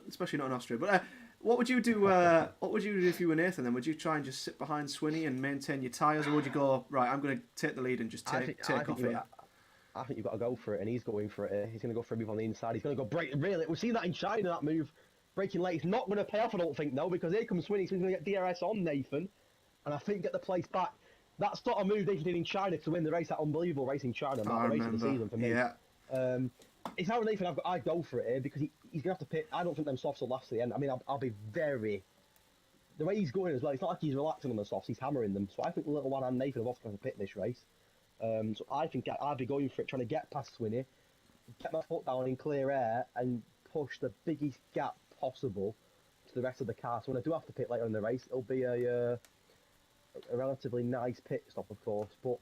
especially not in Austria, but what would you do? What would you do if you were Nathan? Then would you try and just sit behind Swinney and maintain your tyres, or would you go right? I'm going to take the lead and just take off here. I think you've got to go for it, and he's going for it. He's going to go for a move on the inside. He's going to go break. Really, we've seen that in China. That move, breaking late, it's not going to pay off. I don't think no, because here comes Swinney. He's going to get DRS on Nathan, and I think get the place back. That's not a move Nathan did in China to win the race. That unbelievable race in China, the race of the season for me. Yeah. It's how Nathan. I go for it here because he's going to have to pit. I don't think them softs will last to the end. I mean, I'll be very. The way he's going as well, it's not like he's relaxing on the softs. He's hammering them. So I think the Little One and Nathan are both going to pit this race. So I think I'd be going for it, trying to get past Swinney, get my foot down in clear air, and push the biggest gap possible to the rest of the car. So when I do have to pit later in the race, it'll be a relatively nice pit stop, of course. But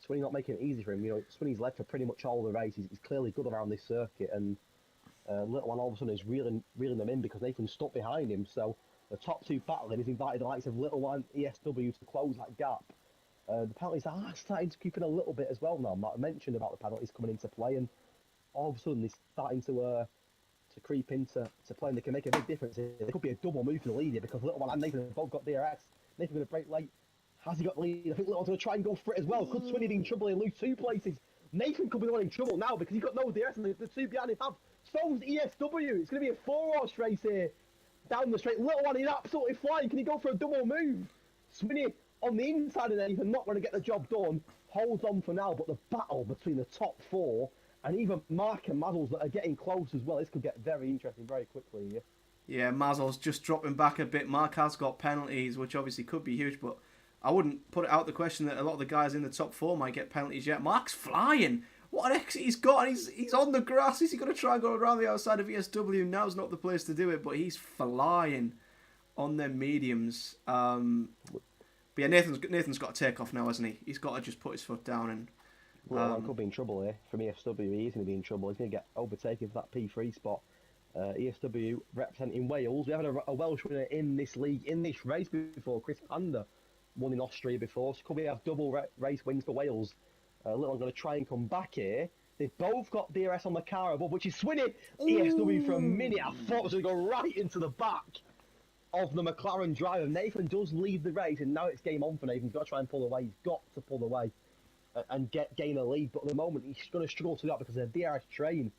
Swinney not making it easy for him. You know, Swinney's led for pretty much all the race. He's clearly good around this circuit, and Little One all of a sudden is reeling them in because Nathan's stuck behind him. So the top two battling. He's invited the likes of Little One, ESW to close that gap. The penalties are starting to creep in a little bit as well now. Matt mentioned about the penalties coming into play, and all of a sudden they're starting to creep into play, and they can make a big difference. It could be a double move for the lead here because Little One and Nathan have both got DRS. Nathan's going to break late. Has he got the lead? I think Little One's going to try and go for it as well. Could Swinney be in trouble and lose 2 places? Nathan could be the one in trouble now because he's got no DRS and the two behind him have. So's ESW. It's going to be a 4-horse race here down the straight. Little one, he's absolutely flying. Can he go for a double move? Swinney on the inside of Nathan, not going to get the job done. Holds on for now, but the battle between the top 4 and even Mark and Mazzles that are getting close as well. This could get very interesting very quickly here. Yeah, Mazzle's just dropping back a bit. Mark has got penalties, which obviously could be huge, but I wouldn't put it out the question that a lot of the guys in the top 4 might get penalties yet. Mark's flying. What an exit he's got. He's on the grass. Is he going to try and go around the outside of ESW? Now's not the place to do it, but he's flying on them mediums. But yeah, Nathan's got to take off now, hasn't he? He's got to just put his foot down and... Well, could be in trouble here. From ESW, he's going to be in trouble. He's going to get overtaken for that P3 spot. ESW representing Wales. We haven't a Welsh winner in this league, in this race before. Chris Panda won in Austria before. So could we have double race wins for Wales? Little going to try and come back here. They've both got DRS on the car above, which is Swinney. ESW for a minute. I thought it was going to go right into the back of the McLaren driver. Nathan does lead the race, and now it's game on for Nathan. He's got to try and pull away. He's got to pull away and gain a lead. But at the moment, he's going to struggle to do that because of the DRS train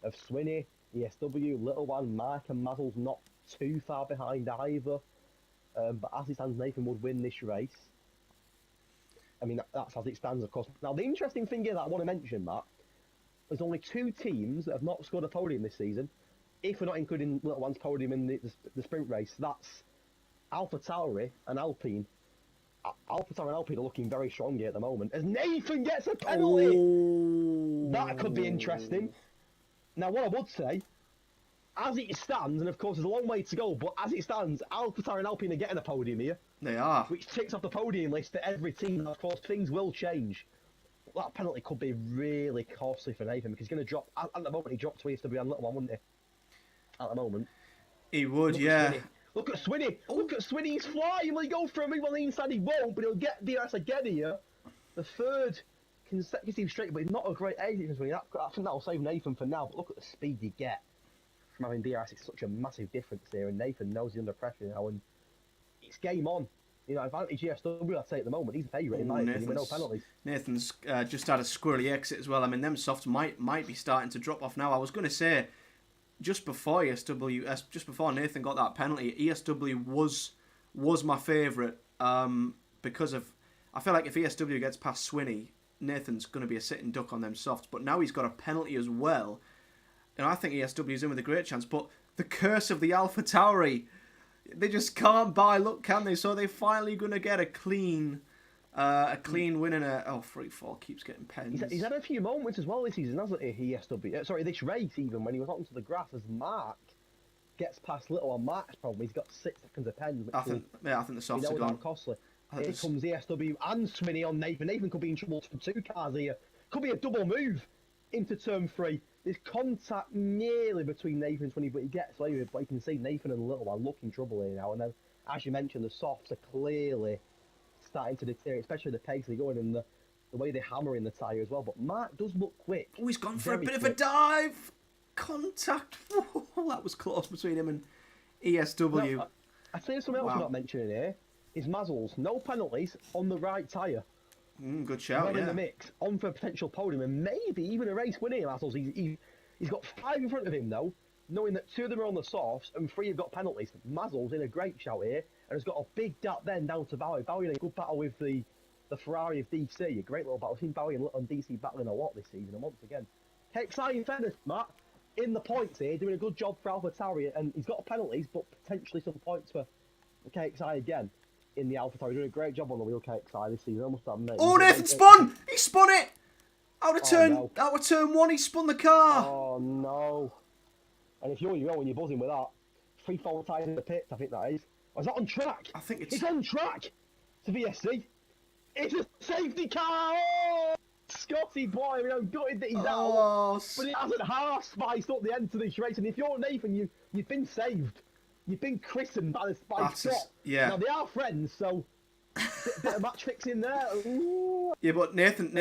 of Swinney, ESW, Little One, Mark and Mazzle's not too far behind either. But as it stands, Nathan would win this race. I mean, that's as it stands, of course. Now, the interesting thing here that I want to mention, Matt, there's only 2 teams that have not scored a podium this season. If we're not including Little One's podium in the sprint race, that's AlphaTauri and Alpine. AlphaTauri and Alpine are looking very strong here at the moment. As Nathan gets a penalty! That could be interesting. Now, what I would say, as it stands, and of course there's a long way to go, but as it stands, AlphaTauri and Alpine are getting a podium here. They are. Which ticks off the podium list for every team. Of course, things will change. That penalty could be really costly for Nathan because he's going to drop. At the moment, he dropped to ESW and Little One, wouldn't he? At the moment. He would, yeah. Look at Swinney. Look at Swinney. He's flying. Will he go for a move on the inside? He won't, but he'll get DRS again here. The 3rd consecutive straight, but he's not a great agent. I think that'll save Nathan for now. But look at the speed you get from having DRS. It's such a massive difference here, and Nathan knows he's under pressure now, and it's game on. You know, advantage ESW, I'd say at the moment. He's a favourite in my opinion with no penalties. Nathan's just had a squirrely exit as well. I mean, them softs might be starting to drop off now. I was going to say, just before Nathan got that penalty, ESW was my favourite because of... I feel like if ESW gets past Swinney, Nathan's going to be a sitting duck on them softs. But now he's got a penalty as well. And I think ESW's in with a great chance. But the curse of the AlphaTauri... They just can't buy luck, can they? So they're finally going to get a clean win and a... Oh, 3-4 keeps getting pens. He's had a few moments as well this season, hasn't he, ESW? Sorry, this race even, when he was onto the grass as Mark gets past Little on Mark's problem. He's got 6 seconds of pens. I think the softs are gone. Costly. Here comes ESW and Swinney on Nathan. Nathan could be in trouble for 2 cars here. Could be a double move into turn 3. There's contact nearly between Nathan and Swinney, but he gets away with it. But you can see Nathan and Little One look in trouble here now. And then, as you mentioned, the softs are clearly starting to deteriorate, especially the pace they're going and the way they're hammering the tyre as well. But Mark does look quick. Oh, he's gone for a bit of a dive. Contact. Oh, that was close between him and ESW. No, I tell you something else I'm not mentioning here. Is Mazzles. No penalties on the right tyre. Good shout, in the mix, on for a potential podium, and maybe even a race winning Mazzles. He's got 5 in front of him, though, knowing that 2 of them are on the softs and 3 have got penalties. Mazzles in a great shout here, and has got a big gap then down to Bowie. Bowie in a good battle with the Ferrari of DC. A great little battle. I've seen Bowie and DC battling a lot this season, and once again, exciting fairness, Matt, in the points here, doing a good job for AlphaTauri, and he's got penalties, but potentially some points for KXI again. In the AlphaTauri, doing a great job on the wheel KXI this season. Almost admit. Oh, Nathan spun! He spun it! Out of turn 1, he spun the car! Oh, no. And if you're when you're buzzing with that, 3-4 tyres in the pits, I think that is. Or is that on track? I think it's on track to VSC. It's a safety car! Oh! Scotty boy, I mean, I'm gutted that he's out. But it hasn't half spiced up the end to this race. And if you're Nathan, you've been saved. You've been christened by the Scott. Yeah. Now they are friends, so bit of match fixing there. Ooh. Yeah, but Nathan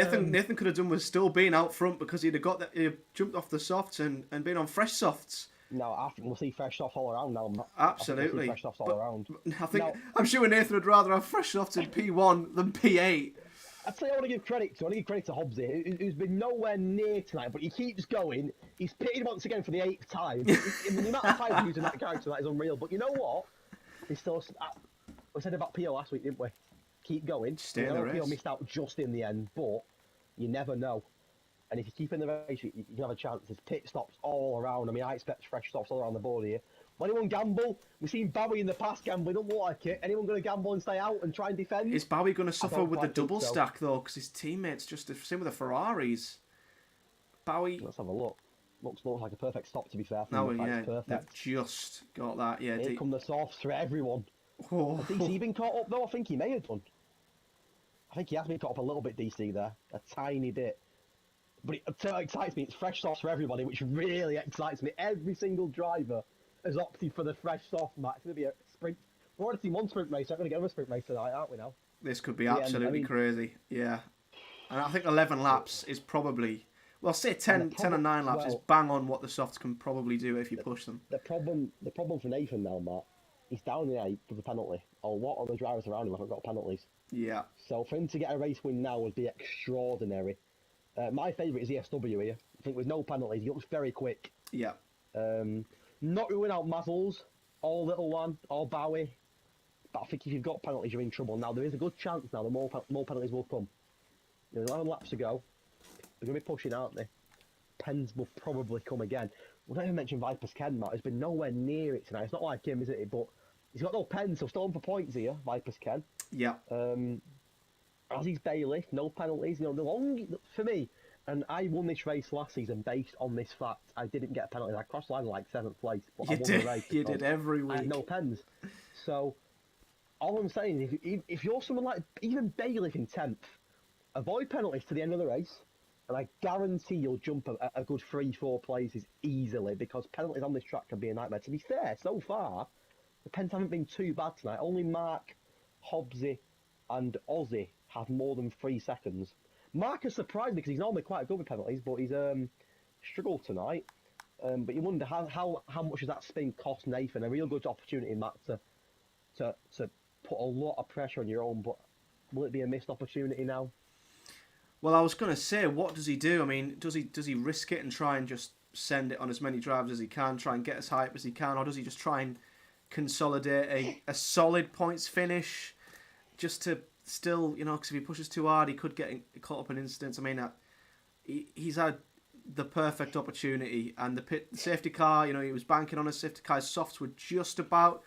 could have done with still being out front because he'd have got that. He'd jumped off the softs and been on fresh softs. No, I think we'll see fresh softs all around now. Absolutely. Fresh softs all around. I'm sure Nathan would rather have fresh softs in P1 than P8. I'd say I want to give credit to Hobbsy, who's been nowhere near tonight, but he keeps going. He's pitted once again for the 8th time. I mean, the amount of time he's using that character tonight is unreal. But you know what? He's still. We said about Pio last week, didn't we? Keep going. Stay in the race. Pio missed out just in the end, but you never know. And if you keep in the race, you can have a chance. There's pit stops all around. I mean, I expect fresh stops all around the board here. Will anyone gamble? We've seen Bowie in the past gamble. It doesn't look like it. Anyone going to gamble and stay out and try and defend? Is Bowie going to suffer with the double stack, though? Because his teammates just the same with the Ferraris. Bowie... Let's have a look. Looks like a perfect stop, to be fair. No, yeah, they've just got that. Yeah, here come the softs for everyone. Oh. Has DC been caught up, though? I think he may have done. I think he has been caught up a little bit, DC, there. A tiny bit. But it excites me. It's fresh softs for everybody, which really excites me. Every single driver has opted for the fresh soft, Matt. It's going to be a sprint. We've already seen one sprint race. We're going to get a sprint race tonight, aren't we now? This could be absolutely crazy. Yeah. And I think 11 laps is probably... Well, say 10 and 9 laps is bang on what the softs can probably do if you push them. The problem for Nathan now, Matt, he's down in 8th with a penalty. A lot of the drivers around him haven't got penalties. Yeah. So for him to get a race win now would be extraordinary. My favourite is ESW here. I think with no penalties, he looks very quick. Yeah. Not ruling out Mazzles, or Little One, or Bowie. But I think if you've got penalties, you're in trouble. Now, there is a good chance now that more penalties will come. There's 11 laps to go. They're going to be pushing, aren't they? Pens will probably come again. We don't even mention Viper's Ken, Matt. He's been nowhere near it tonight. It's not like him, is it? But he's got no pens, so still on for points here, Viper's Ken. Yeah. As he's Bailey, no penalties. You know, for me, and I won this race last season based on this fact. I didn't get a penalty. I crossed the line like 7th place, but I won the race. You did every week. I had no pens. So all I'm saying is, if you're someone like even Bailey in 10th, avoid penalties to the end of the race, and I guarantee you'll jump a good 3-4 places easily, because penalties on this track can be a nightmare. To be fair, so far the pens haven't been too bad tonight. Only Mark, Hobbsy, and Ozzy have more than 3 seconds. Mark has surprised me because he's normally quite good with penalties, but he's struggled tonight. But you wonder how much does that spin cost Nathan? A real good opportunity, Matt, to put a lot of pressure on your own. But will it be a missed opportunity now? Well, I was going to say, what does he do? I mean, does he risk it and try and just send it on as many drivers as he can, try and get as high up as he can, or does he just try and consolidate a solid points finish just to still, you know, because if he pushes too hard, he could get caught up in incidents. I mean, he's had the perfect opportunity, and the safety car, you know, he was banking on a safety car. His softs were just about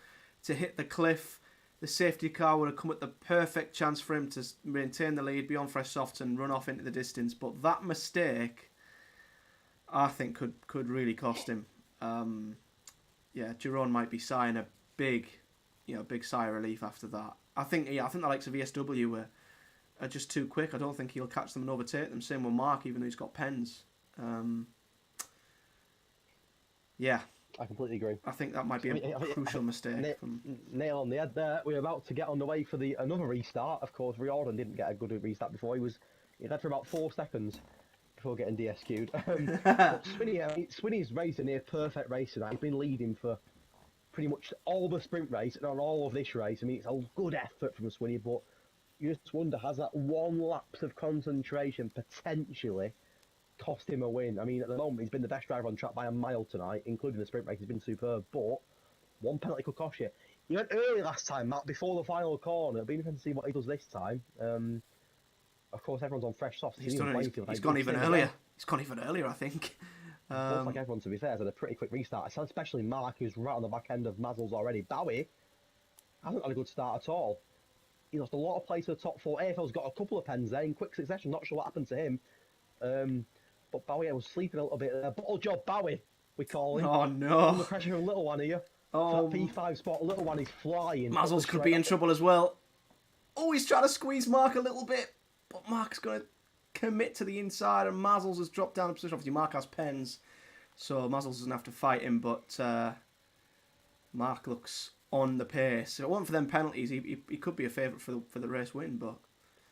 to hit the cliff. The safety car would have come at the perfect chance for him to maintain the lead, be on fresh softs and run off into the distance. But that mistake, I think, could really cost him. Yeah, Jerome might be sighing a big sigh of relief after that. I think the likes of ESW are just too quick. I don't think he'll catch them and overtake them. Same with Mark, even though he's got pens. Yeah. I completely agree. I think that might be a crucial mistake. Nail on the head there. We're about to get on the way for another restart. Of course, Riordan didn't get a good restart before. He led for about 4 seconds before getting DSQ'd. But Swinney's race a near perfect race tonight. He's been leading for pretty much all the sprint race and on all of this race. I mean, it's a good effort from Swinney, but you just wonder, has that one lapse of concentration potentially cost him a win? I mean, at the moment, he's been the best driver on track by a mile tonight, including the sprint race. He's been superb, but one penalty could cost you. He went early last time, Matt, before the final corner. It'll be interesting to see what he does this time. Of course, everyone's on fresh softs. He's gone even earlier. He's gone even earlier, I think. Looks like everyone, to be fair, has had a pretty quick restart. Especially Mark, who's right on the back end of Mazzles already. Bowie hasn't had a good start at all. He lost a lot of place to the top 4. AFL's got a couple of pens there in quick succession. Not sure what happened to him. But Bowie was sleeping a little bit there. Bottle job Bowie, we call him. Oh, no. Under pressure from Little One here. Oh. That P5 spot, Little One is flying. Mazzles could be in trouble as well. Oh, he's trying to squeeze Mark a little bit. But Mark's going to commit to the inside, and Mazzles has dropped down a position. Obviously, Mark has pens, so Mazzles doesn't have to fight him, but Mark looks on the pace. If it weren't for them penalties, he could be a favourite for the race win, but...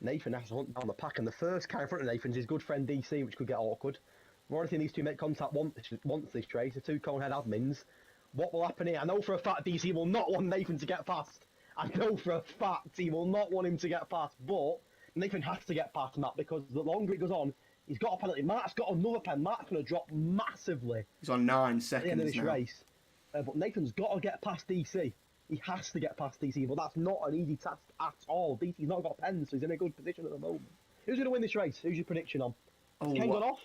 Nathan has to hunt down the pack, and the first car in front of Nathan is his good friend DC, which could get awkward. We've already seen these two make contact once this race, the two Conehead admins. What will happen here? I know for a fact DC will not want Nathan to get past. I know for a fact he will not want him to get past, but Nathan has to get past Matt because the longer it goes on, he's got a penalty. Mark's got another pen. Mark's going to drop massively. He's on 9 at the end of seconds this now. race. But Nathan's got to get past DC. He has to get past DC, but that's not an easy task at all. DC's not got pens, so he's in a good position at the moment. Who's going to win this race? Who's your prediction on? Has Ken gone off?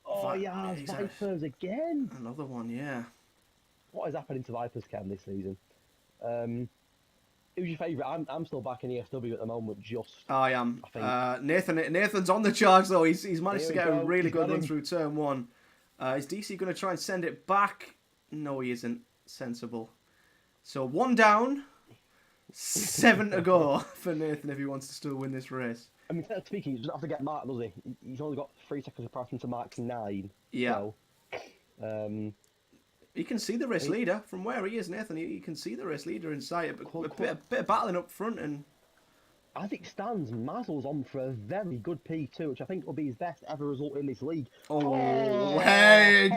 Oh, yeah, Vipers again. Another one, yeah. What is happening to Vipers, Ken, this season? Who's your favourite? I'm still back in ESW at the moment, I am. I think. Nathan's on the charge, though. He's managed to get a really good run him. through turn 1. Is DC going to try and send it back? No, he isn't. Sensible. So 1 down, 7 to go for Nathan if he wants to still win this race. I mean, speaking, he doesn't have to get Mark, does he? He's only got 3 seconds apart from to Mark's 9. Yeah. So, he can see the race leader from where he is, Nathan. He can see the race leader in sight. A bit of battling up front, and I think Stan's Mazel's on for a very good P2, which I think will be his best ever result in this league. Hedge!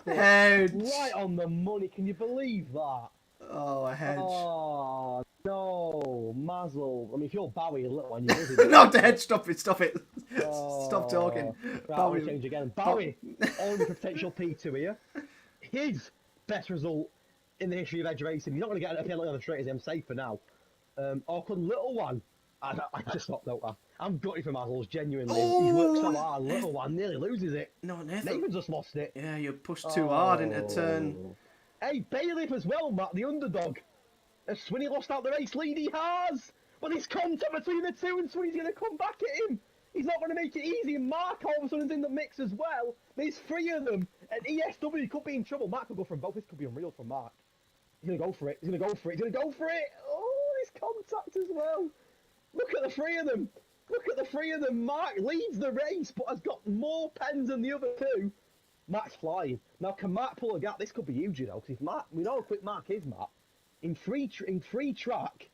Right on the money. Can you believe that? Oh, a hedge. Oh, no. Mazel. I mean, if you're Bowie a little one, you will be. No, Hedge, stop it. Stop talking. Right, Bowie. I'll change again. Bowie, only potential P2 here. His best result in the history of Edge Racing. He's not going to get a penalty on the straight as I'm safe for now. Could Little One. I just stopped out. I'm gutted for Mazel's, genuinely. He's worked so hard. Little One nearly loses it. No, Nathan's just lost it. Yeah, you pushed too hard into turn. Hey, Bailiff as well, Matt, the underdog. Has Swinney lost out the race lead? He has! But this contact between the two, and Swinney's going to come back at him. He's not going to make it easy, and Mark all of a sudden's in the mix as well. There's 3 of them, and ESW could be in trouble. Mark could go for both. This could be unreal from Mark. He's going to go for it. He's going to go for it. He's going to go for it. Oh, this contact as well. Look at the 3 of them. Look at the 3 of them. Mark leads the race, but has got more pens than the other 2. Mark's flying. Now, can Mark pull a gap? This could be huge, you know, because if Mark, we know how quick Mark is, Mark. In free track,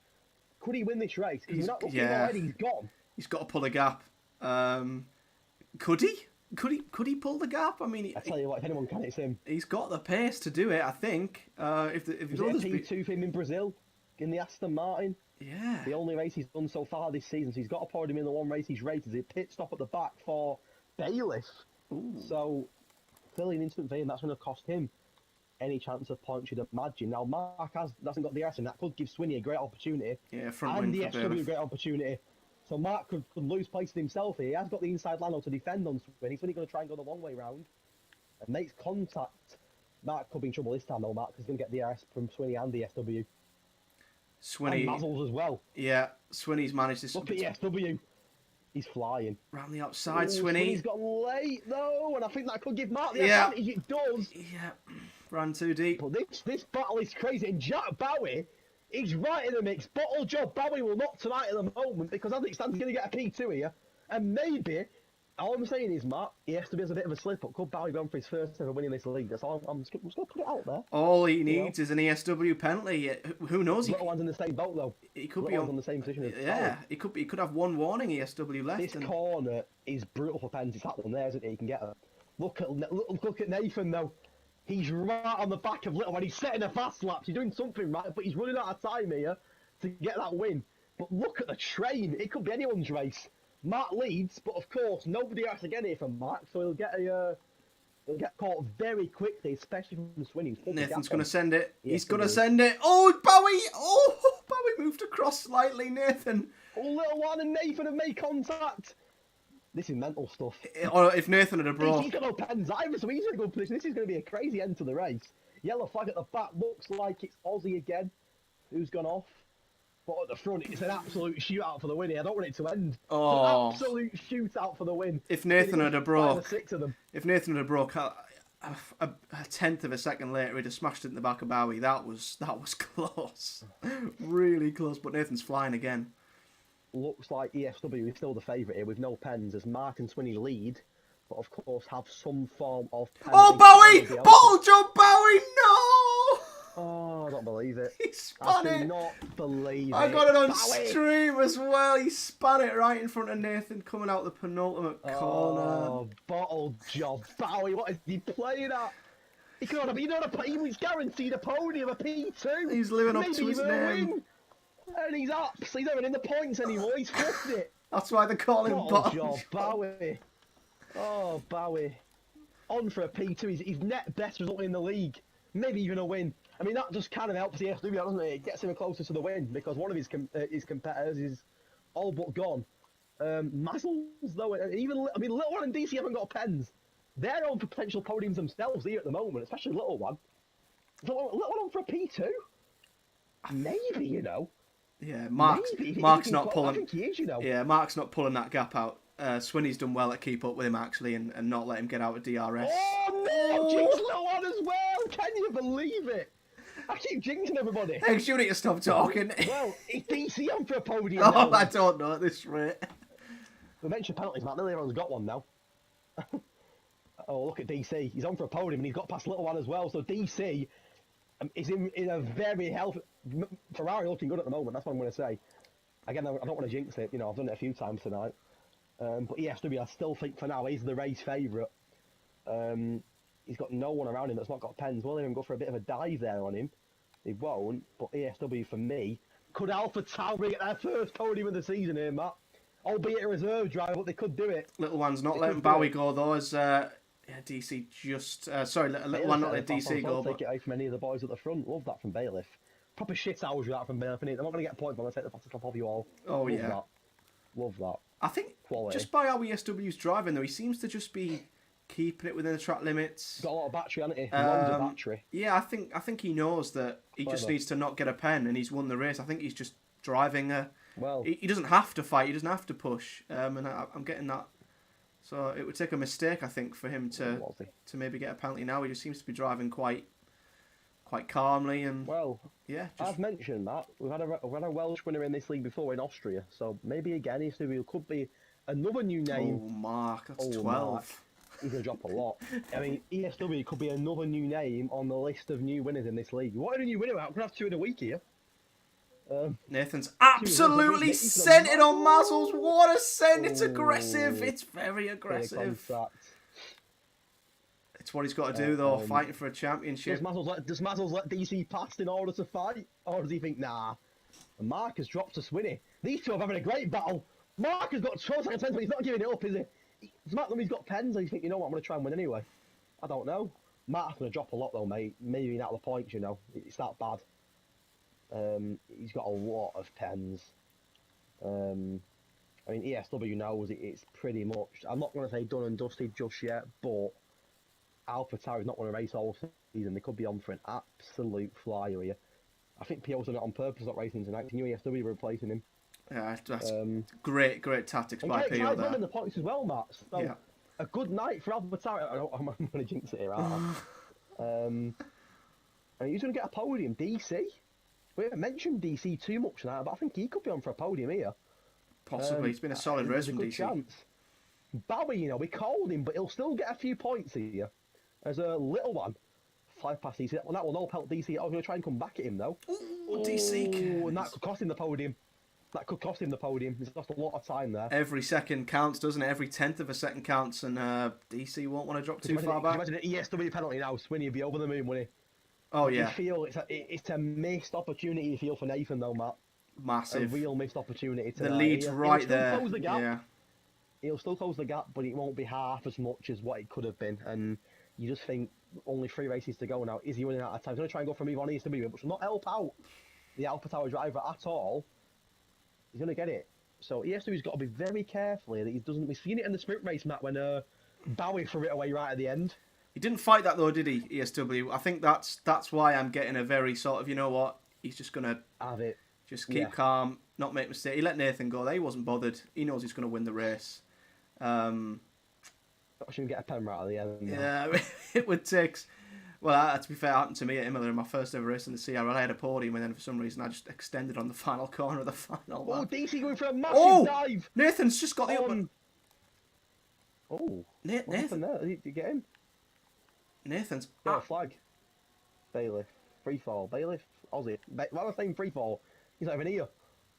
could he win this race? Because we're not looking already, he's gone. He's got to pull a gap. Could he? Could he pull the gap? I mean, I tell you what, if anyone can, it's him. He's got the pace to do it, I think. If was it a P2 for him in Brazil, in the Aston Martin? Yeah. The only race he's done so far this season, so he's got to podium in the one race he's rated. He's a pit stop at the back for Bailiff. Ooh. So, clearly an instant fame, that's going to cost him any chance of points you'd imagine. Now, Mark hasn't got the S, and that could give Swinney a great opportunity. Yeah, front and win the for SW Bailiff. a great opportunity. So Mark could lose places himself here. He has got the inside Lando to defend on Swinney. Swinney's going to try and go the long way round. And makes contact. Mark could be in trouble this time though, Mark, because he's going to get the RS from Swinney and the SW. Swinney. And Mazel's as well. Yeah, Swinney's managed this. Look at the SW. He's flying. Round the outside, Ooh, Swinney. Swinney's got late though, and I think that could give Mark the advantage. It does. Yeah, ran too deep. But this battle is crazy. And Jack Bowie, he's right in the mix. Bottle Job Bowie will not tonight at the moment because as it stands, he's going to get a P2 here. And maybe, all I'm saying is, Matt, he has to be a bit of a slip up. Could Bowie go for his first ever win in this league? That's all. I'm just going to put it out there. All he needs is an ESW penalty. Who knows? Little one's in the same boat though. He could Little be on the same position as Yeah, he could have one warning ESW left. This corner is brutal for pens. It's that one there, isn't it? He can get her. Look at Nathan though. He's right on the back of Little One. He's setting a fast laps. He's doing something right, but he's running out of time here to get that win. But look at the train. It could be anyone's race. Mark leads, but of course nobody has to get here from Mark, so he'll get caught very quickly, especially from Swinney. Nathan's going to send it. He's going to send it. Oh, Bowie! Oh, Bowie moved across slightly, Nathan. Oh, Little One and Nathan have made contact. This is mental stuff. Or if Nathan had a broke. He's got no pens either, so he's in a good position. This is going to be a crazy end to the race. Yellow flag at the back looks like it's Aussie again. Who's gone off? But at the front, it's an absolute shootout for the win here. I don't want it to end. Oh. It's an absolute shootout for the win. If Nathan had a broke, 6 of them. If Nathan had a broke a tenth of a second later, he'd have smashed it in the back of Bowie. That was close, really close. But Nathan's flying again. Looks like ESW is still the favourite here with no pens as Mark and Swinney lead, but of course have some form of pen. Oh, Bowie! Bottle jump, Bowie! No! Oh, I don't believe it. He spun it. I do not believe it. I got it on Bowie. stream as well. He spun it right in front of Nathan coming out the penultimate corner. Oh, bottle job. Bowie, what is he playing at? He could have, he was guaranteed a podium, a P2. He's living up Maybe to his even a name. win. And he's up. So he's not even in the points anymore. He's flipped it. That's why they call him Oh, job, Bowie. Oh, Bowie. On for a P2. He's net best result in the league. Maybe even a win. I mean, that just kind of helps the SW, doesn't it? It gets him closer to the win because one of his competitors is all but gone. Mazzles, though, even Little One and DC haven't got pens. They're on for potential podiums themselves here at the moment, especially Little One. Little One on for a P2? Maybe, you know. Yeah, Mark's not pulling. I think he is, you know. Yeah, Mark's not pulling that gap out. Swinny's done well to keep up with him actually, and not let him get out of DRS. Oh no! Jinx Little One as well. Can you believe it? I keep jinxing everybody. Hey, you need to stop talking. Well, is DC on for a podium? Oh, now? I don't know at this rate. We mentioned penalties, Matt. Nearly everyone's got one now. Oh, look at DC. He's on for a podium, and he's got past Little One as well. So DC is in a very healthy. Ferrari looking good at the moment. That's what I'm going to say. Again, I don't want to jinx it. You know, I've done it a few times tonight. But ESW, I still think for now he's the race favourite. He's got no one around him that's not got pens. Will even go for a bit of a dive there on him? He won't. But ESW for me, could Alpha Tauri get their first podium of the season here, Matt? Albeit a reserve driver, but they could do it. Little One's not letting Bowie go though. As DC just Little One not let DC go. Take it away from any of the boys at the front. Love that from Bailiff. Proper shit hours with that from Bailiff. I'm not going to get points, but I'm going to take the fastest top of you all. Oh Love yeah. That. Love that. I think Quality. Just by how ESW's driving though, he seems to just be keeping it within the track limits. Got a lot of battery, hasn't he? Loads of battery. Yeah, I think he knows that he just needs to not get a pen, and he's won the race. I think he's just driving well, he doesn't have to fight. He doesn't have to push. And I'm getting that. So it would take a mistake, I think, for him to maybe get a penalty now. He just seems to be driving quite calmly and yeah. I've mentioned that we've had a Welsh winner in this league before in Austria, so maybe again ESW could be another new name. Oh, Mark, that's 12. Mark. He's gonna drop a lot. I mean, ESW could be another new name on the list of new winners in this league. What a new winner out? We're gonna have two in a week here. Nathan's absolutely sent it on Mazzles. What a send! It's aggressive. It's very aggressive. It's what he's got to do though, fighting for a championship. Does Mazzles let DC past in order to fight? Or does he think, nah? And Mark has dropped to Swinny. These two are having a great battle. Mark has got 12 seconds, but he's not giving it up, is he? He's got pens, and you think, you know what, I'm going to try and win anyway. I don't know. Mark's going to drop a lot though, mate. Maybe not the points, you know. It's that bad. He's got a lot of pens. I mean, ESW knows it's pretty much. I'm not going to say done and dusted just yet, but Alpha Tauri's not going to race all season. They could be on for an absolute flyer here. I think PO's done it on purpose, not racing tonight. New ESW replacing him. Yeah, that's great tactics by PO there. Winning the points as well, Matt. So, yeah. A good night for Alpha Tauri. I'm going to jinx it here, aren't I? And he's going to get a podium. DC. We haven't mentioned DC too much now, but I think he could be on for a podium here. Possibly. It's been a solid race from DC. Chance. Bowie, you know, we called him, but he'll still get a few points here. As a Little One. 5 past DC. Well, that will all help DC. I'm going to try and come back at him, though. Ooh, DC cares. And that could cost him the podium. He's lost a lot of time there. Every second counts, doesn't it? Every 10th of a second counts, and DC won't want to drop too far back. Imagine an ESW penalty now. Swinny would be over the moon, wouldn't he? Oh, yeah. You feel it's a missed opportunity, you feel, for Nathan, though, Matt. Massive. A real missed opportunity. The lead's right there. Close the gap. Yeah. He'll still close the gap, but it won't be half as much as what it could have been. And you just think, only 3 races to go now. Is he running out of time? He's going to try and go for a move on ESW, which will not help out the Alpha Tauri driver at all. He's going to get it. So ESW's got to be very careful here that he doesn't... We've seen it in the sprint race, Matt, when Bowie threw it away right at the end. He didn't fight that though, did he, ESW? I think that's why I'm getting a very sort of, you know what, he's just going to have it. Just keep calm, not make mistakes. He let Nathan go there. He wasn't bothered. He knows he's going to win the race. I shouldn't get a pen right at the end. Yeah, it would take... Well, to be fair, it happened to me at Imola in my first ever race in the CRL. I had a podium, and then for some reason I just extended on the final corner of the final lap. Oh, DC going for a massive dive! Nathan's just got the open. Oh, Nathan there? Did you get him? Nathan's flag. Bailiff, free fall. Bailiff, Aussie. Why was I saying free fall? He's not even here.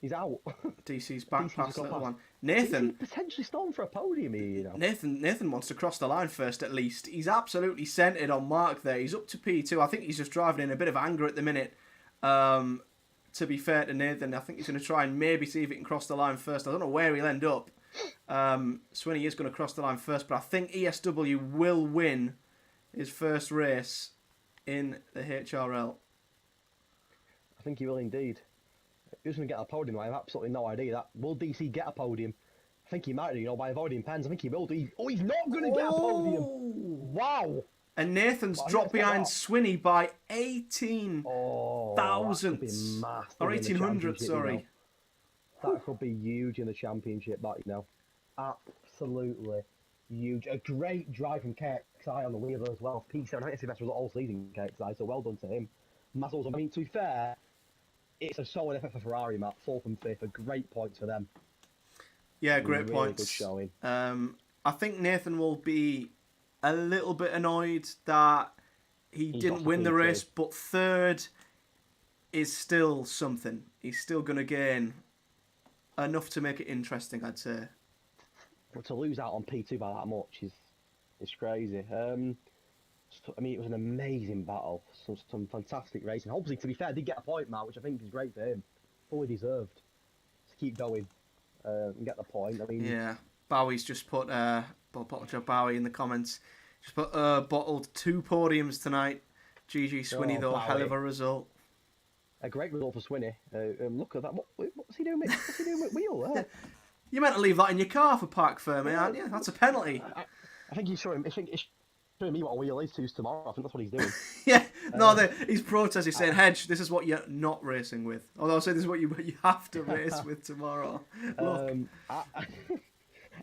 He's out. DC's back past Little One. Nathan potentially stormed for a podium here, you know. Nathan wants to cross the line first at least. He's absolutely centred on Mark there. He's up to P2. I think he's just driving in a bit of anger at the minute. to be fair to Nathan, I think he's going to try and maybe see if he can cross the line first. I don't know where he'll end up. Swinney is going to cross the line first, but I think ESW will win his first race in the HRL. I think he will indeed. Who's going to get a podium? I have absolutely no idea. Will DC get a podium? I think he might do, by avoiding pens. I think he will do. He's not going to get a podium. Wow. And Nathan's dropped behind Swinney by 18 thousandths. Or 1800, sorry. That could be huge in the championship, absolutely huge. A great drive from KXI on the wheel as well. P7, I think it's the best result all season, KXI, so well done to him. Mazzles, I mean, to be fair, it's a solid effort for Ferrari, Matt. 4th and 5th, a great points for them. Yeah, great really points. Good showing. I think Nathan will be a little bit annoyed that he didn't win the race, but 3rd is still something. He's still going to gain enough to make it interesting, I'd say. But to lose out on P2 by that much is crazy. I mean, it was an amazing battle. Some fantastic racing. Hopefully, to be fair, did get a point, Matt, which I think is great for him. Fully deserved. To keep going and get the point. I mean, yeah. Bowie's just put Bottle Joe Bowie in the comments. Just put bottled 2 podiums tonight. GG Swinney though, Bowie. Hell of a result. A great result for Swinney. Look at that. What's he doing with wheel? You meant to leave that in your car for Park Fermi, aren't you? That's a penalty. I think he's showing. I think he's showing me what a wheel is to tomorrow. I think that's what he's doing. Yeah. No, he's protesting, saying, "Hedge, this is what you're not racing with." Although I say this is what you have to race with tomorrow. Look.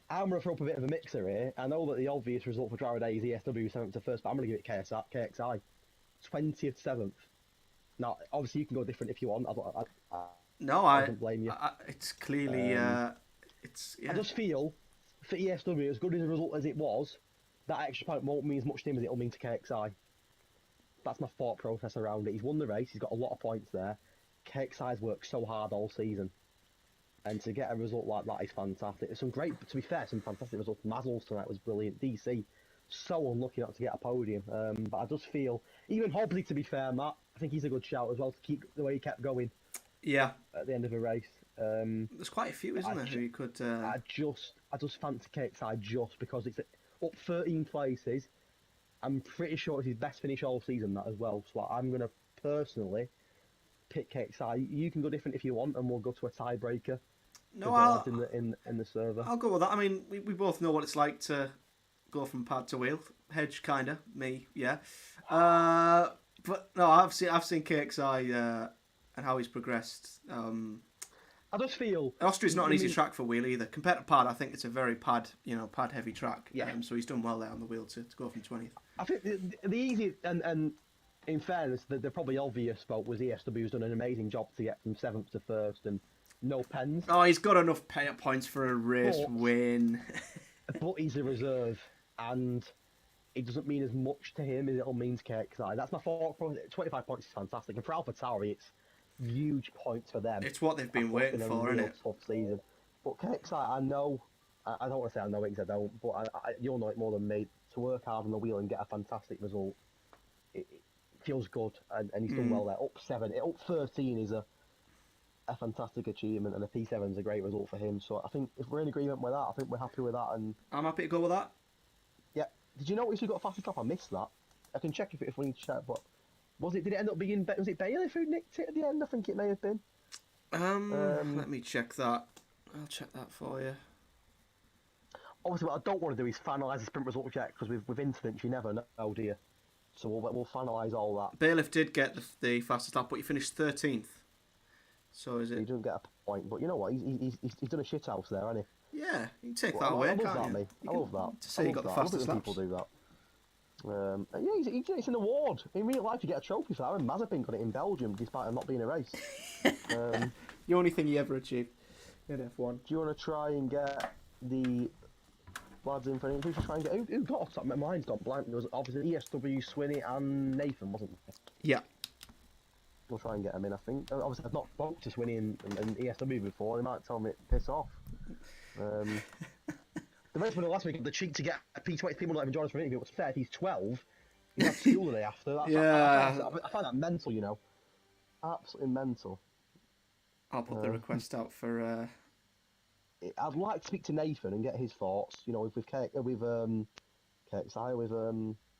I'm going to throw up a bit of a mixer here. I know that the obvious result for Driver Day is ESW 7th to 1st, but I'm going to give it KXI. 20th 7th. Now, obviously, you can go different if you want. I don't blame you. It's clearly... Yeah. I just feel, for ESW, as good as a result as it was, that extra point won't mean as much to him as it'll mean to KXI. That's my thought process around it. He's won the race. He's got a lot of points there. KXI's worked so hard all season. And to get a result like that is fantastic. To be fair, some fantastic results. Mazzles tonight was brilliant. DC, so unlucky not to get a podium. But I just feel, even Hobley, to be fair, Matt, I think he's a good shout as well to keep the way he kept going. Yeah. At the end of the race. There's quite a few, isn't there, who you could... I just fancy KXI just because it's up 13 places. I'm pretty sure it's his best finish all season, that as well. So I'm going to personally pick KXI. You can go different if you want, and we'll go to a tiebreaker. No, I'll... in the server. I'll go with that. I mean, we both know what it's like to go from pad to wheel. Hedge, kinda. Me, yeah. But no, I've seen KXI and how he's progressed. I just feel Austria's not an easy track for wheel either. Compared to pad, I think it's a very pad heavy track. Yeah. So he's done well there on the wheel to go from 20th. I think the easy and in fairness, the probably obvious spot was ESW's done an amazing job to get from 7th to 1st and no pens. Oh, he's got enough points for a race win. But he's a reserve, and it doesn't mean as much to him as it'll mean to KXI. That's my thought. 25 points is fantastic, and for AlphaTauri, it's huge points for them. It's what they've been waiting for, isn't it? Tough season. But KXI, I know. I don't want to say I know it because I don't, but you'll know it more than me. To work hard on the wheel and get a fantastic result, it feels good, and he's done well there. Up 7, up 13 is a fantastic achievement, and a P7 is a great result for him. So I think if we're in agreement with that, I think we're happy with that. And I'm happy to go with that. Yeah. Did you notice we got a fastest lap? I missed that. I can check if we need to check, but did it end up being? Was it Bailey who nicked it at the end? I think it may have been. Let me check that. I'll check that for you. Obviously, what I don't want to do is finalise the sprint result check because with incidents you never know, do you? So we'll finalise all that. Bailiff did get the fastest lap, but he finished 13th. So is it? He didn't get a point, but you know what? He's done a shit house there, hasn't he? Yeah, you can take that away, can't you? I love that. To say you got the fastest laps. People do that. Yeah, he gets an award. In real life, you get a trophy for that. And Mazepin got it in Belgium, despite him not being a race. The only thing he ever achieved in F1. Do you want to try and get the lads in for an interview? Try and get who got off top? My mind's gone blank. There was obviously ESW, Swinney, and Nathan, wasn't there? Yeah. We'll try and get them in, I think. Obviously, I've not spoke to Swinney and ESW before. They might tell me to piss off. The race winner last week had the cheek to get a P20. People not even join us for an interview. It was fair. He's 12. He had school the day after. I find that mental, Absolutely mental. I'll put the request out for. I'd like to speak to Nathan and get his thoughts. You know, with KXI, with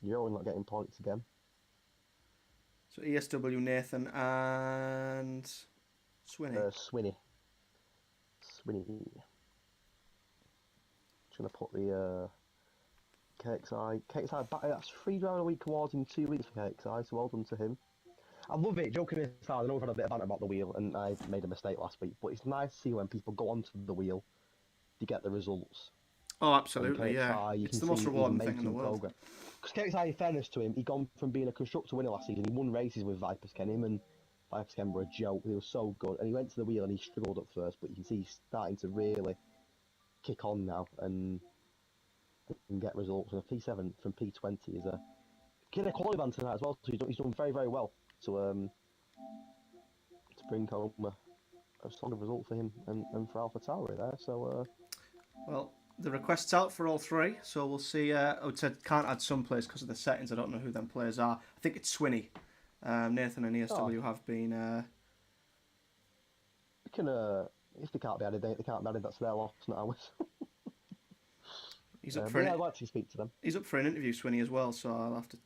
Euro not getting points again. So ESW, Nathan, and Swinney. Swinney. Trying to put the KXI back. That's 3 driver a week awards in 2 weeks for KXI. So well done to him. I love it. Joking aside, I know we've had a bit of banter about the wheel, and I made a mistake last week. But it's nice to see when people go onto the wheel, to get the results. Oh, absolutely, yeah. It's the most rewarding thing in the world. Because KXI, in fairness to him, he'd gone from being a constructor winner last season. He won races with Vipers Kenham, and Vipers Kenham were a joke. They were so good. And he went to the wheel and he struggled at first, but you can see he's starting to really kick on now and get results. And a P7 from P20 is a kid quality band tonight as well. So he's done very, very well to bring home a solid result for him and for AlphaTauri there. So, well, the request's out for all 3, so we'll see. I would say can't add some players because of the settings. I don't know who them players are. I think it's Swinney. Nathan and ESW have been. If they can't be added, they can't be added. That's their loss, not ours. He's up for. I'd like to speak to them. He's up for an interview, Swinney, as well. So I'll have to.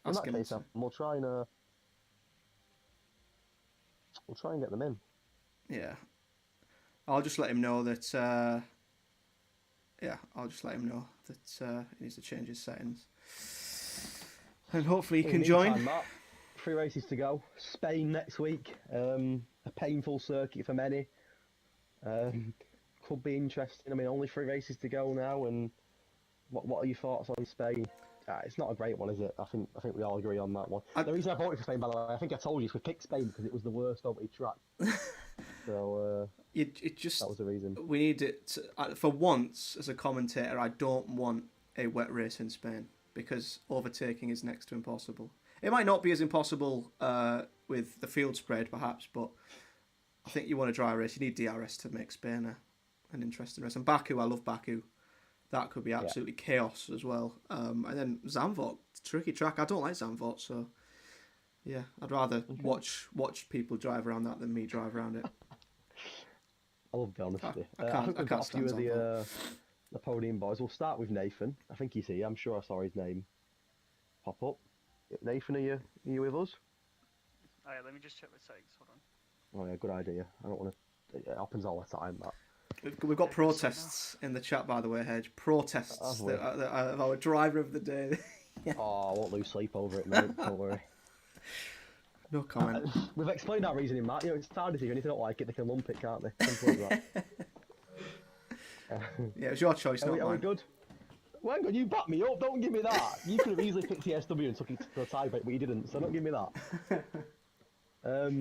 Ask him. Case, we'll try and get them in. Yeah, I'll just let him know that. I'll just let him know that he needs to change his settings, and hopefully he can join. Matt, 3 races to go. Spain next week. A painful circuit for many. Could be interesting. I mean, only 3 races to go now. And what are your thoughts on Spain? It's not a great one, is it? I think we all agree on that one. The reason I voted for Spain, by the way, I think I told you, is we picked Spain because it was the worst OT track. So that was the reason. We need it for once. As a commentator, I don't want a wet race in Spain because overtaking is next to impossible. It might not be as impossible with the field spread, perhaps, but I think you want a dry race. You need DRS to make Spain an interesting race. And Baku, I love Baku. That could be absolutely chaos as well. And then Zandvoort, tricky track. I don't like Zandvoort, so yeah, I'd rather watch people drive around that than me drive around it. I love the honesty. I think we've got a few of the podium boys. We'll start with Nathan. I think he's here. I'm sure I saw his name pop up. Nathan, are you with us? Oh yeah, let me just check my settings. Hold on. Oh yeah, good idea. I don't want to. It happens all the time, that. We've got protests in the chat, by the way, Hedge. Protests of our driver of the day. Yeah. Oh, I won't lose sleep over it, mate. Don't worry. No comment. We've explained our reasoning, Matt. You know, it's hard to do. If they don't like it, they can lump it, can't they? Simple as that. Yeah, it's your choice, not mine. Are we good? Well, hang on, you backed me up. Don't give me that. You could have easily picked TSW and took it to the tie break, but you didn't, so don't give me that. Are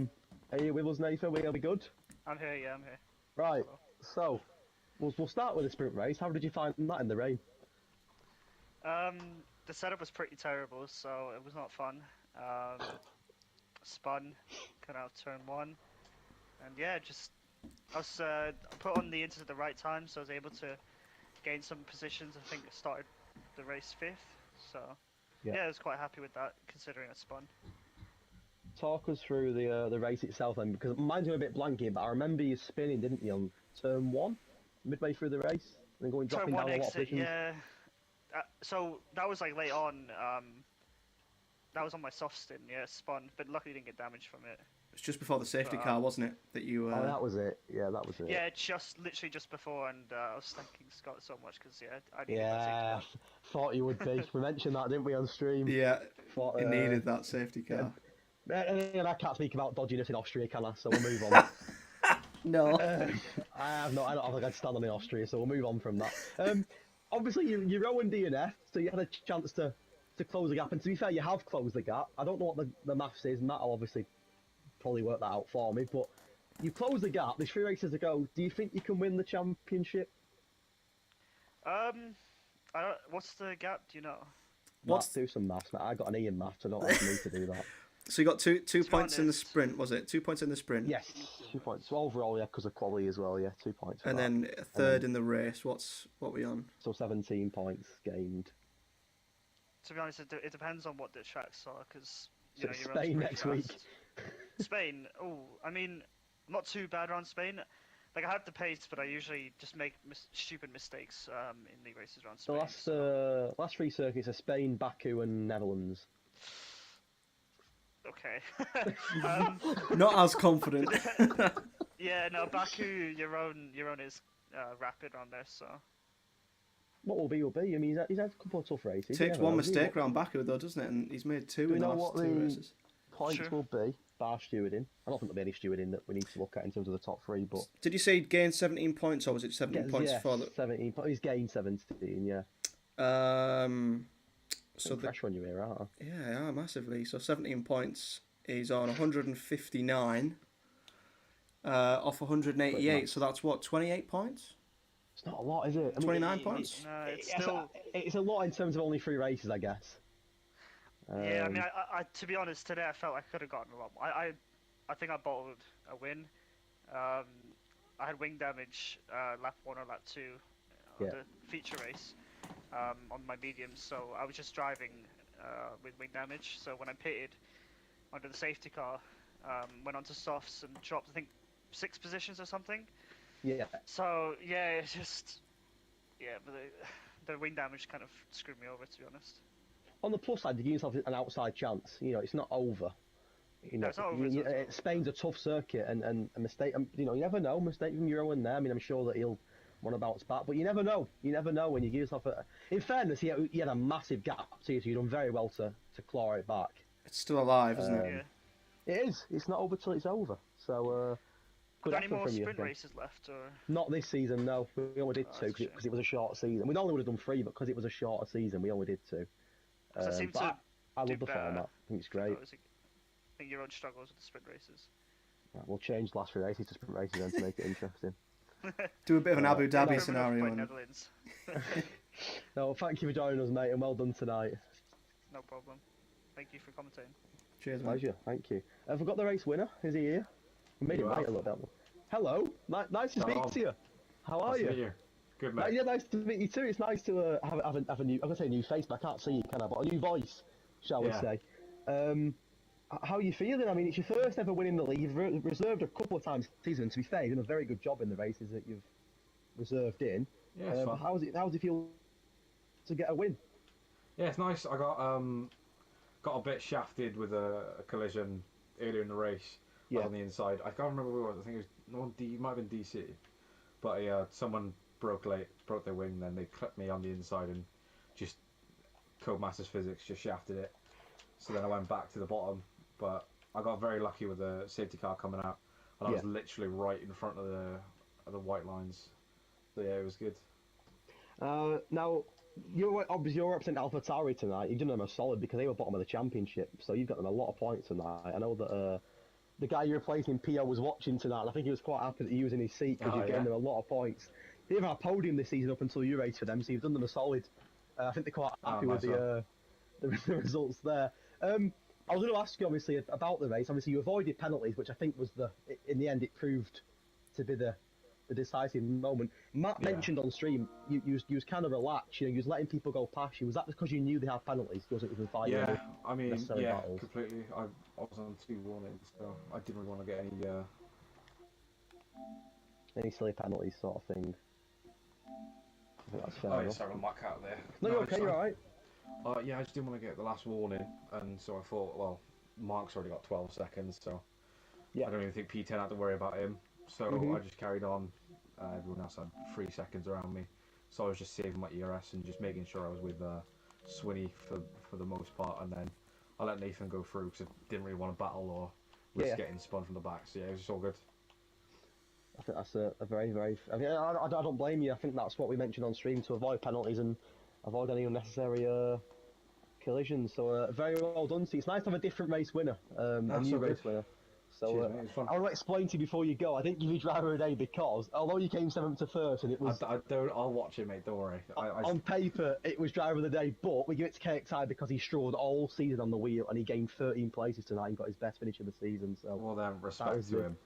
you with us, Nathan? Are we good? I'm here, yeah, I'm here. Right, so we'll start with the sprint race. How did you find that in the rain? The setup was pretty terrible, so it was not fun. Spun, cut out turn 1, and yeah, I was put on the inters at the right time, so I was able to gain some positions. I think I started the race 5th, so yeah, I was quite happy with that considering I spun. Talk us through the race itself then, because mine's a bit blanky, but I remember you spinning, didn't you, on turn 1, midway through the race, and then dropping down a lot of positions. Yeah. So that was like late on. That was on my soft stint, yeah, spun, but luckily didn't get damage from it. It's just before the safety car, wasn't it? That you. Oh, that was it. Yeah, that was it. Yeah, literally just before, and I was thanking Scott so much because I needed that safety car. Thought you would be. We mentioned that, didn't we, on stream? Yeah, it needed that safety car. And I can't speak about dodginess in Austria, can I? So we'll move on. No. I don't think I'd stand on in Austria, so we'll move on from that. Obviously, you're Owen DNF, so you had a chance to close the gap. And to be fair, you have closed the gap. I don't know what the maths is. Matt will obviously probably work that out for me. But you closed the gap. There's 3 races to go. Do you think you can win the championship? What's the gap? Do you know? Let's do some maths, Matt. I got an E in maths, so don't ask me to do that. So you got two points in the sprint, was it? 2 points in the sprint? Yes, 2 points. So overall, yeah, because of quality as well, yeah, 2 points. And then a third in the race. What we on? So 17 points gained. To be honest, it depends on what the tracks are, because Spain next week. Spain. Oh, I mean, I'm not too bad around Spain. Like I have the pace, but I usually just make stupid mistakes in the races around The Spain. last three circuits are Spain, Baku, and Netherlands. Okay. Not as confident. Yeah, no, Baku, your own is rapid on there, so. What will be will be. I mean, he's had a couple of tough races. Takes one mistake around Baku though, doesn't it? And he's made two Do in we the know last what two the races. points will be? Bar stewarding. I don't think there'll be any stewarding that we need to look at in terms of the top three. But did you say he gained 17 points, or was it 17 points for the? 17. He's gained 17. Yeah. So pressure on you here, aren't I? Yeah, massively. So 17 points. He's on 159 off 188. So that's what, 28 points? It's not a lot, is it? I mean, 29 points? No, it's a lot in terms of only 3 races, I guess. Yeah, I mean, I to be honest, today I felt I could have gotten a lot more. I think I bottled a win. I had wing damage lap 1 or lap 2 on the feature race on my mediums, so I was just driving with wing damage. So when I pitted under the safety car, went onto softs and dropped, I think, 6 positions or something. Yeah. So yeah, it's just but the wing damage kind of screwed me over, to be honest. On the plus side, you give yourself an outside chance. You know, it's not over. You know, it's not over, Spain's a tough circuit, and a mistake. You know, you never know. Mistake from Euro in there. I mean, I'm sure that he'll want to bounce back, but you never know. You never know when you give yourself a. In fairness, he had a massive gap, so you've done very well to claw it back. It's still alive, isn't it? Yeah. It is. It's not over till it's over. So. Good any more sprint races left, or not this season? No, we only did 2 because it was a short season. We normally would have done 3, but because it was a shorter season, we only did 2. I love the format. I think it's great. I think your own struggles with the sprint races. Right, we'll change the last 3 races to sprint races then to make it interesting. Do a bit of an Abu Dhabi scenario. No, thank you for joining us, mate, and well done tonight. No problem. Thank you for commentating. Cheers, mate. Pleasure. Thank you. Have we got the race winner? Is he here? We made him wait a little bit. Hello. Nice to speak to you. How are you? Nice to meet you. Good, mate. Yeah, nice to meet you too. It's nice to have a new, I'm going to say new face, but I can't see you, can I? But a new voice, shall we say. How are you feeling? I mean, it's your first ever win in the league. You've reserved a couple of times this season. To be fair, you've done a very good job in the races that you've reserved in. Yeah, how does it feel to get a win? Yeah, it's nice. I got a bit shafted with a collision earlier in the race on the inside. I can't remember who it was. I think it was it might have been DC, but someone broke their wing. Then they clipped me on the inside and just Codemasters Physics just shafted it. So then I went back to the bottom, but I got very lucky with the safety car coming out, and I was literally right in front of the white lines. So yeah, it was good. Now, you're representing AlphaTauri tonight. You've done them a solid because they were bottom of the championship, so you've got them a lot of points tonight. I know that the guy you're replacing, Pio, was watching tonight, and I think he was quite happy that he was in his seat because you're getting them a lot of points. They even had a podium this season up until you raced for them, so you've done them a solid. I think they're quite happy with the results there. I was going to ask you, obviously, about the race. Obviously, you avoided penalties, which I think was in the end, it proved to be the decisive moment. Matt mentioned on stream, you was kind of relaxed, you was letting people go past you. Was that because you knew they had penalties? Wasn't even fighting? Yeah, I mean, battles? completely. I was on 2 warnings, so I didn't really want to get any silly penalties sort of thing. I think that's fair enough. Sorry, my cat there. No, you're okay, you're alright. Yeah, I just didn't want to get the last warning, and so I thought, well, Mark's already got 12 seconds, so I don't even think P10 had to worry about him. So I just carried on. Everyone else had 3 seconds around me, so I was just saving my ERS and just making sure I was with Swinney for the most part, and then I let Nathan go through because I didn't really want to battle or risk getting spun from the back. So yeah, it was just all good. I think that's a very, very... I mean, I don't blame you. I think that's what we mentioned on stream, to avoid penalties and avoid any unnecessary collisions. So very well done. So it's nice to have a different race winner, a new race winner. So I want to explain to you before you go. I didn't give you driver of the day because although you came 7th to 1st and it was... I'll watch it, mate. Don't worry. On paper, it was driver of the day, but we give it to KXI because he struggled all season on the wheel and he gained 13 places tonight and got his best finish of the season. So well, then respect to him.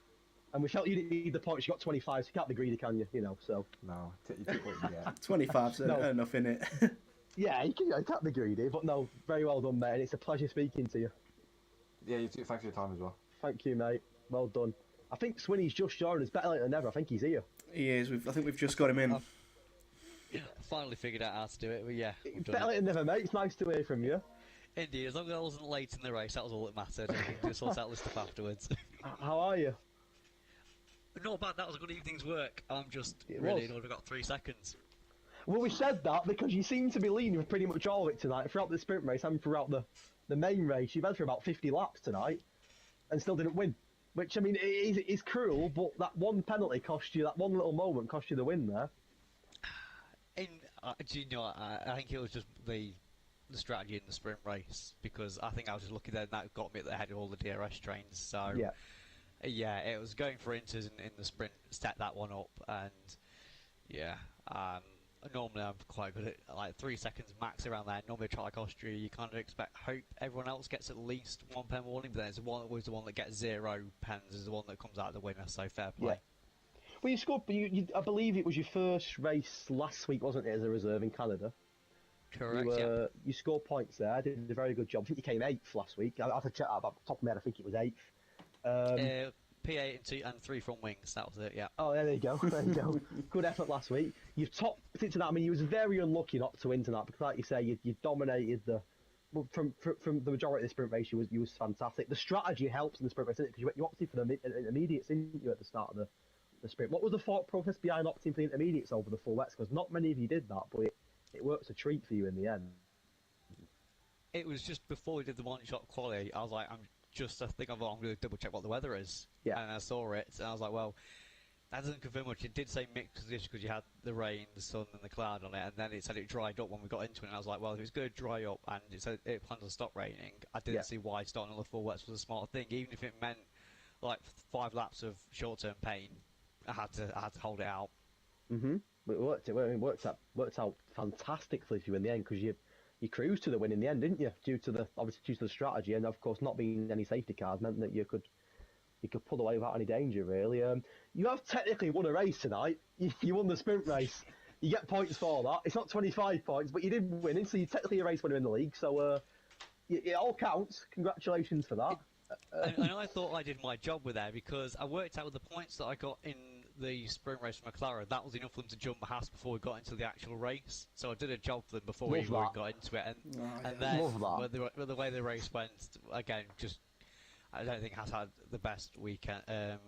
And we felt you didn't need the points. You got 25, so you can't be greedy, can you? You know, so... No, you took what you get. 25's enough, innit? Yeah, you can't be greedy, but no, very well done, mate, and it's a pleasure speaking to you. Yeah, you too. Thanks for your time as well. Thank you, mate. Well done. I think Swinney's just joined us. Better late than never. I think he's here. He is. I think we've just got him in. I've finally figured out how to do it, but yeah. Better late than never, mate. It's nice to hear from you. Indeed, as long as I wasn't late in the race, that was all that mattered. We can just sort out this stuff afterwards. How are you? Not bad, that was a good evening's work. I'm just It really was. annoyed I got 3 seconds. Well, we said that because you seem to be leading with pretty much all of it tonight, throughout the sprint race and throughout the main race. You've had for about 50 laps tonight and still didn't win. Which, I mean, is cruel, but that one penalty cost you, that one little moment cost you the win there. Do you know, I think it was just the strategy in the sprint race, because I think I was just lucky that got me at the head of all the DRS trains. So, yeah, it was going for inters in the sprint, set that one up, and yeah, normally I'm quite good at like 3 seconds max around there. Normally a track like Austria, you kind of hope everyone else gets at least 1 pen warning, but then it's always the one that gets 0 pens is the one that comes out the winner, so fair play. Yeah. Well, you scored, I believe it was your first race last week, wasn't it, as a reserve in Canada? Correct, You scored points there, did a very good job. I think you came 8th last week. I have to check that about the top of my head, I think it was 8th. P8 and 3 front wings, that was it, yeah. Oh, there you go, there you go. Good effort last week. You've topped it to that. I mean, you was very unlucky not to win tonight, because like you say, you dominated from the majority of the sprint race. You was fantastic. The strategy helps in the sprint race, didn't it? Because you opted for the intermediates, didn't you, at the start of the sprint? What was the thought process behind opting for the intermediates over the full wets? Because not many of you did that, but it works a treat for you in the end. It was just before we did the one-shot quali, I was like, I'm going to double check what the weather is. Yeah. And I saw it, and I was like, well, that doesn't confirm much. It did say mixed conditions because you had the rain, the sun, and the cloud on it, and then it said it dried up when we got into it, and I was like, well, if it's going to dry up and it said it plans to stop raining, I didn't see why starting on the full wets was a smart thing, even if it meant like 5 laps of short-term pain. I had to hold it out. It worked out fantastically for you in the end, because you cruised to the win in the end, didn't you? Due to the strategy, and of course not being any safety cars meant that you could pull away without any danger, really. You have technically won a race tonight. You won the sprint race. You get points for that. It's not 25 points, but you did win it, so you're technically a race winner in the league. So it all counts. Congratulations for that. And I thought I did my job with there, because I worked out with the points that I got in the sprint race for McLaren, that was enough for them to jump Haas before we got into the actual race. So I did a job for them before we even got into it. And then with the way the race went, again, just I don't think Haas had the best week to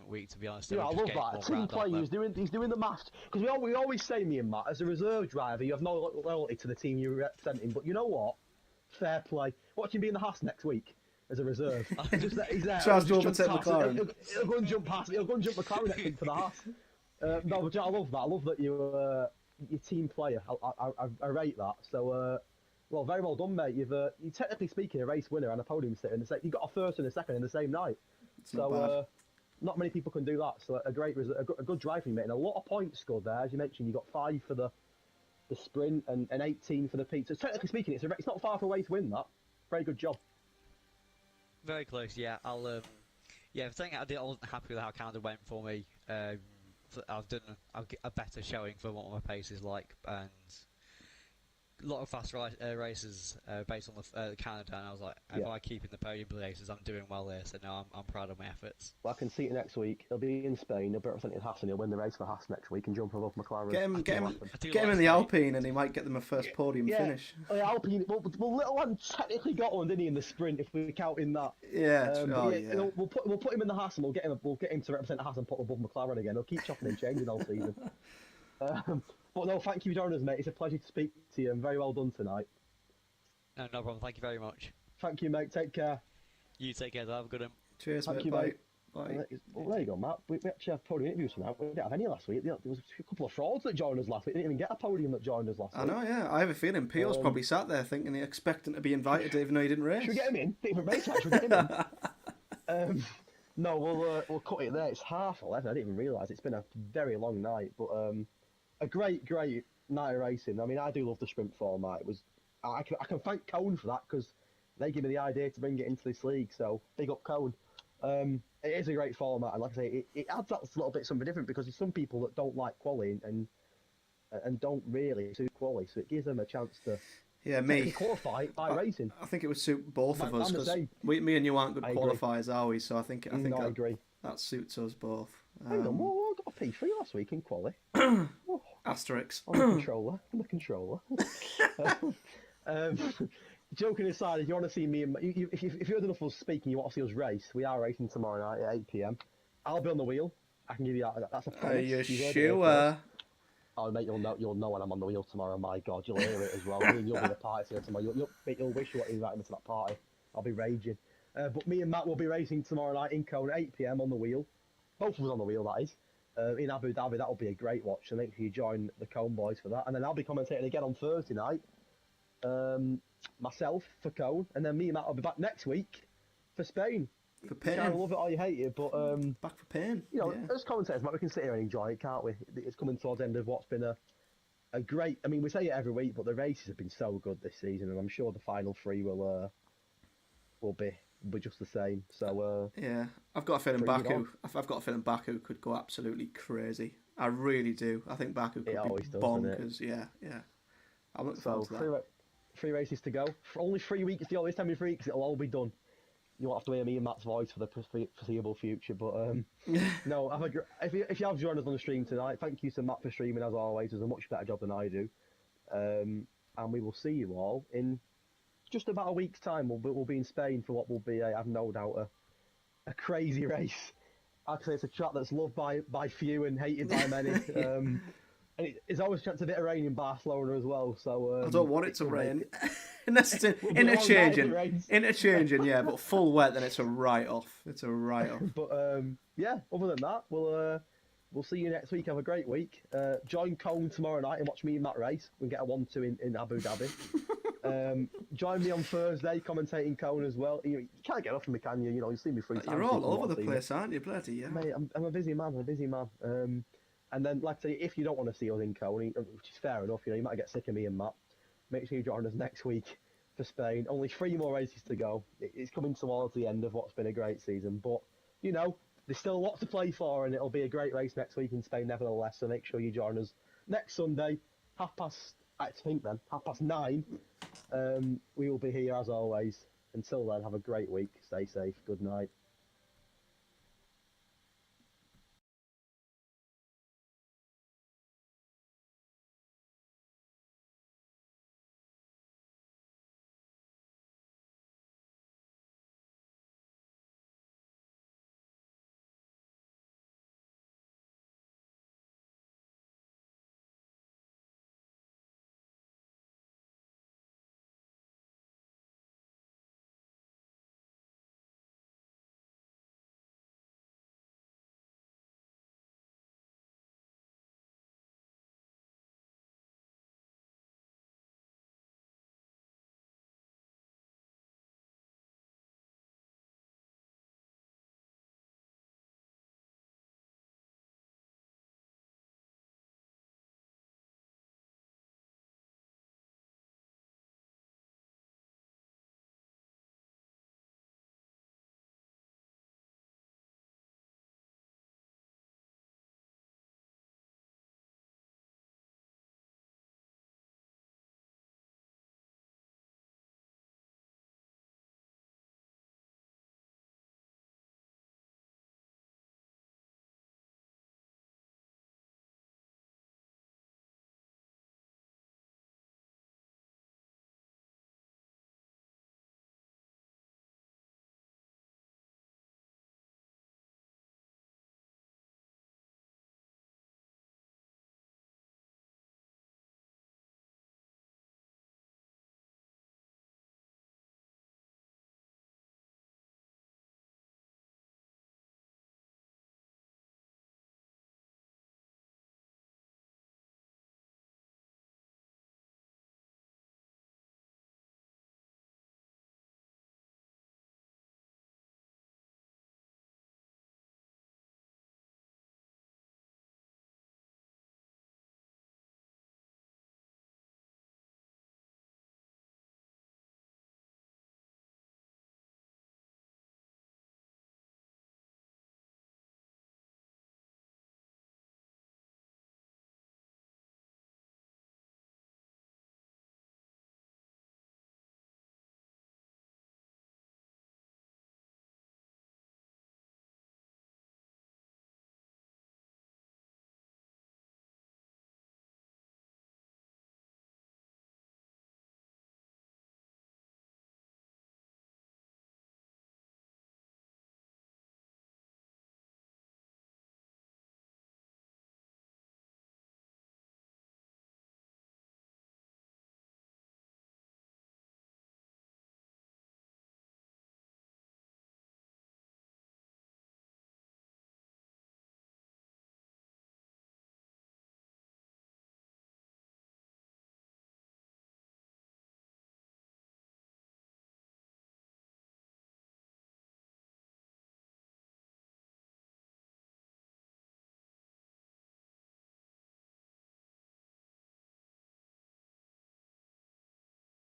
be honest. Yeah, I love that. A team player, he's doing the maths. Because we always say, me and Matt, as a reserve driver, you have no loyalty to the team you're representing. But you know what? Fair play. Watch him be in the Haas next week as a reserve. He's there. Tries to overtake McLaren. He'll go and jump past. He'll go and jump McLaren next week for the Haas. No, but I love that. I love that you're team player. I rate that. So, well, very well done, mate. You're technically speaking a race winner and a podium sitter in the same. You got a first and a second in the same night. So not many people can do that. So a good drive for you, mate. And a lot of points scored there, as you mentioned. You got 5 for the sprint and 18 for the peak. So technically speaking, it's not far away to win that. Very good job. Very close, yeah. I wasn't happy with how Canada went for me. I've done a better showing for what my pace is like, and a lot of fast races based on the Canada, and I was like, if I keep in the podium places, I'm doing well there, so now I'm proud of my efforts. Well, I can see it next week. He'll be in Spain, he'll be representing Haas, and he'll win the race for Haas next week and jump above McLaren. Get him in the Alpine, and he might get them a first podium finish. The Alpine, well, little one technically got one, didn't he, in the sprint, if we're counting that. We'll put him in the Haas, and we'll get him to represent Haas and put above McLaren again. He'll keep chopping and changing all season. But no, thank you for joining us, mate. It's a pleasure to speak to you, and very well done tonight. No problem. Thank you very much. Thank you, mate. Take care. You take care. Have a good one. Cheers, Thank mate. you, Bye. mate. Bye. Well, there you go, Matt. We actually have podium interviews tonight. We didn't have any last week. There was a couple of frauds that joined us last week. We didn't even get a podium that joined us last week. I know, yeah. I have a feeling Pio's probably sat there thinking he expecting to be invited even though he didn't race. Should we get him in? Different race, should we get him in? No, we'll cut it there. It's 11:30. I didn't even realise. It's been a very long night, but a great night of racing. I mean, I do love the sprint format. I can thank Cone for that, because they gave me the idea to bring it into this league. So big up Cone. It is a great format, and like I say, it adds that little bit something different, because there's some people that don't like quali and don't really suit quali, so it gives them a chance to qualify by racing. I think it would suit both of us, because me and you aren't good qualifiers, are we? So I think I agree. That suits us both. Hang on, I got a P3 last week in quali. Asterix. On the controller. Joking aside, if you want to see me, if you heard enough of us speaking, you want to see us race, we are racing tomorrow night at 8 PM. I'll be on the wheel. I can give you that. That's a promise. Are you sure? Oh, mate, you'll know when I'm on the wheel tomorrow. My God, you'll hear it as well. Me and you'll be the party here tomorrow. You'll wish you were inviting me to that party. I'll be raging. But me and Matt will be racing tomorrow night in Cone, 8 PM on the wheel. Both of us on the wheel, that is. In Abu Dhabi, that'll be a great watch. So make sure you join the Cone boys for that. And then I'll be commentating again on Thursday night. Myself for Cone, and then me and Matt will be back next week for Spain. For pain. You love it or you hate it, but back for pain. You know, as commentators, Matt, we can sit here and enjoy it, can't we? It's coming towards the end of what's been a great. I mean, we say it every week, but the races have been so good this season, and I'm sure the final three will be just the same. So yeah, I've got a feeling Baku. I've got a feeling Baku could go absolutely crazy. I really do. I think Baku could be bonkers. Yeah. I'm looking forward to that. Three races to go. Only 3 weeks to go this time in 3 weeks. It'll all be done. You won't have to hear me and Matt's voice for the foreseeable future. But no, if you have joined us on the stream tonight, thank you to Matt for streaming as always. Does a much better job than I do. And we will see you all in just about a week's time. We'll be in Spain for what will be, I have no doubt, a crazy race. Actually, it's a track that's loved by few and hated by many. And it's always chance a bit of rain in Barcelona as well. So I don't want it to rain. Unless it's interchanging, yeah, but full wet, then it's a write-off. It's a write-off. But yeah, other than that, we'll see you next week. Have a great week. Join Cone tomorrow night and watch me and Matt race. We can get a 1-2 in Abu Dhabi. Join me on Thursday commentating Cone as well. You can't get off from me, can you? You know, you see me free time. You're all over the place, aren't you? Bloody yeah. Mate, I'm a busy man. And then, like I say, if you don't want to see us in Cone, which is fair enough, you know, you might get sick of me and Matt. Make sure you join us next week for Spain. Only 3 more races to go. It's coming towards the end of what's been a great season, but you know, there's still a lot to play for, and it'll be a great race next week in Spain, nevertheless. So make sure you join us next Sunday, 9:30. We will be here as always. Until then, have a great week. Stay safe. Good night.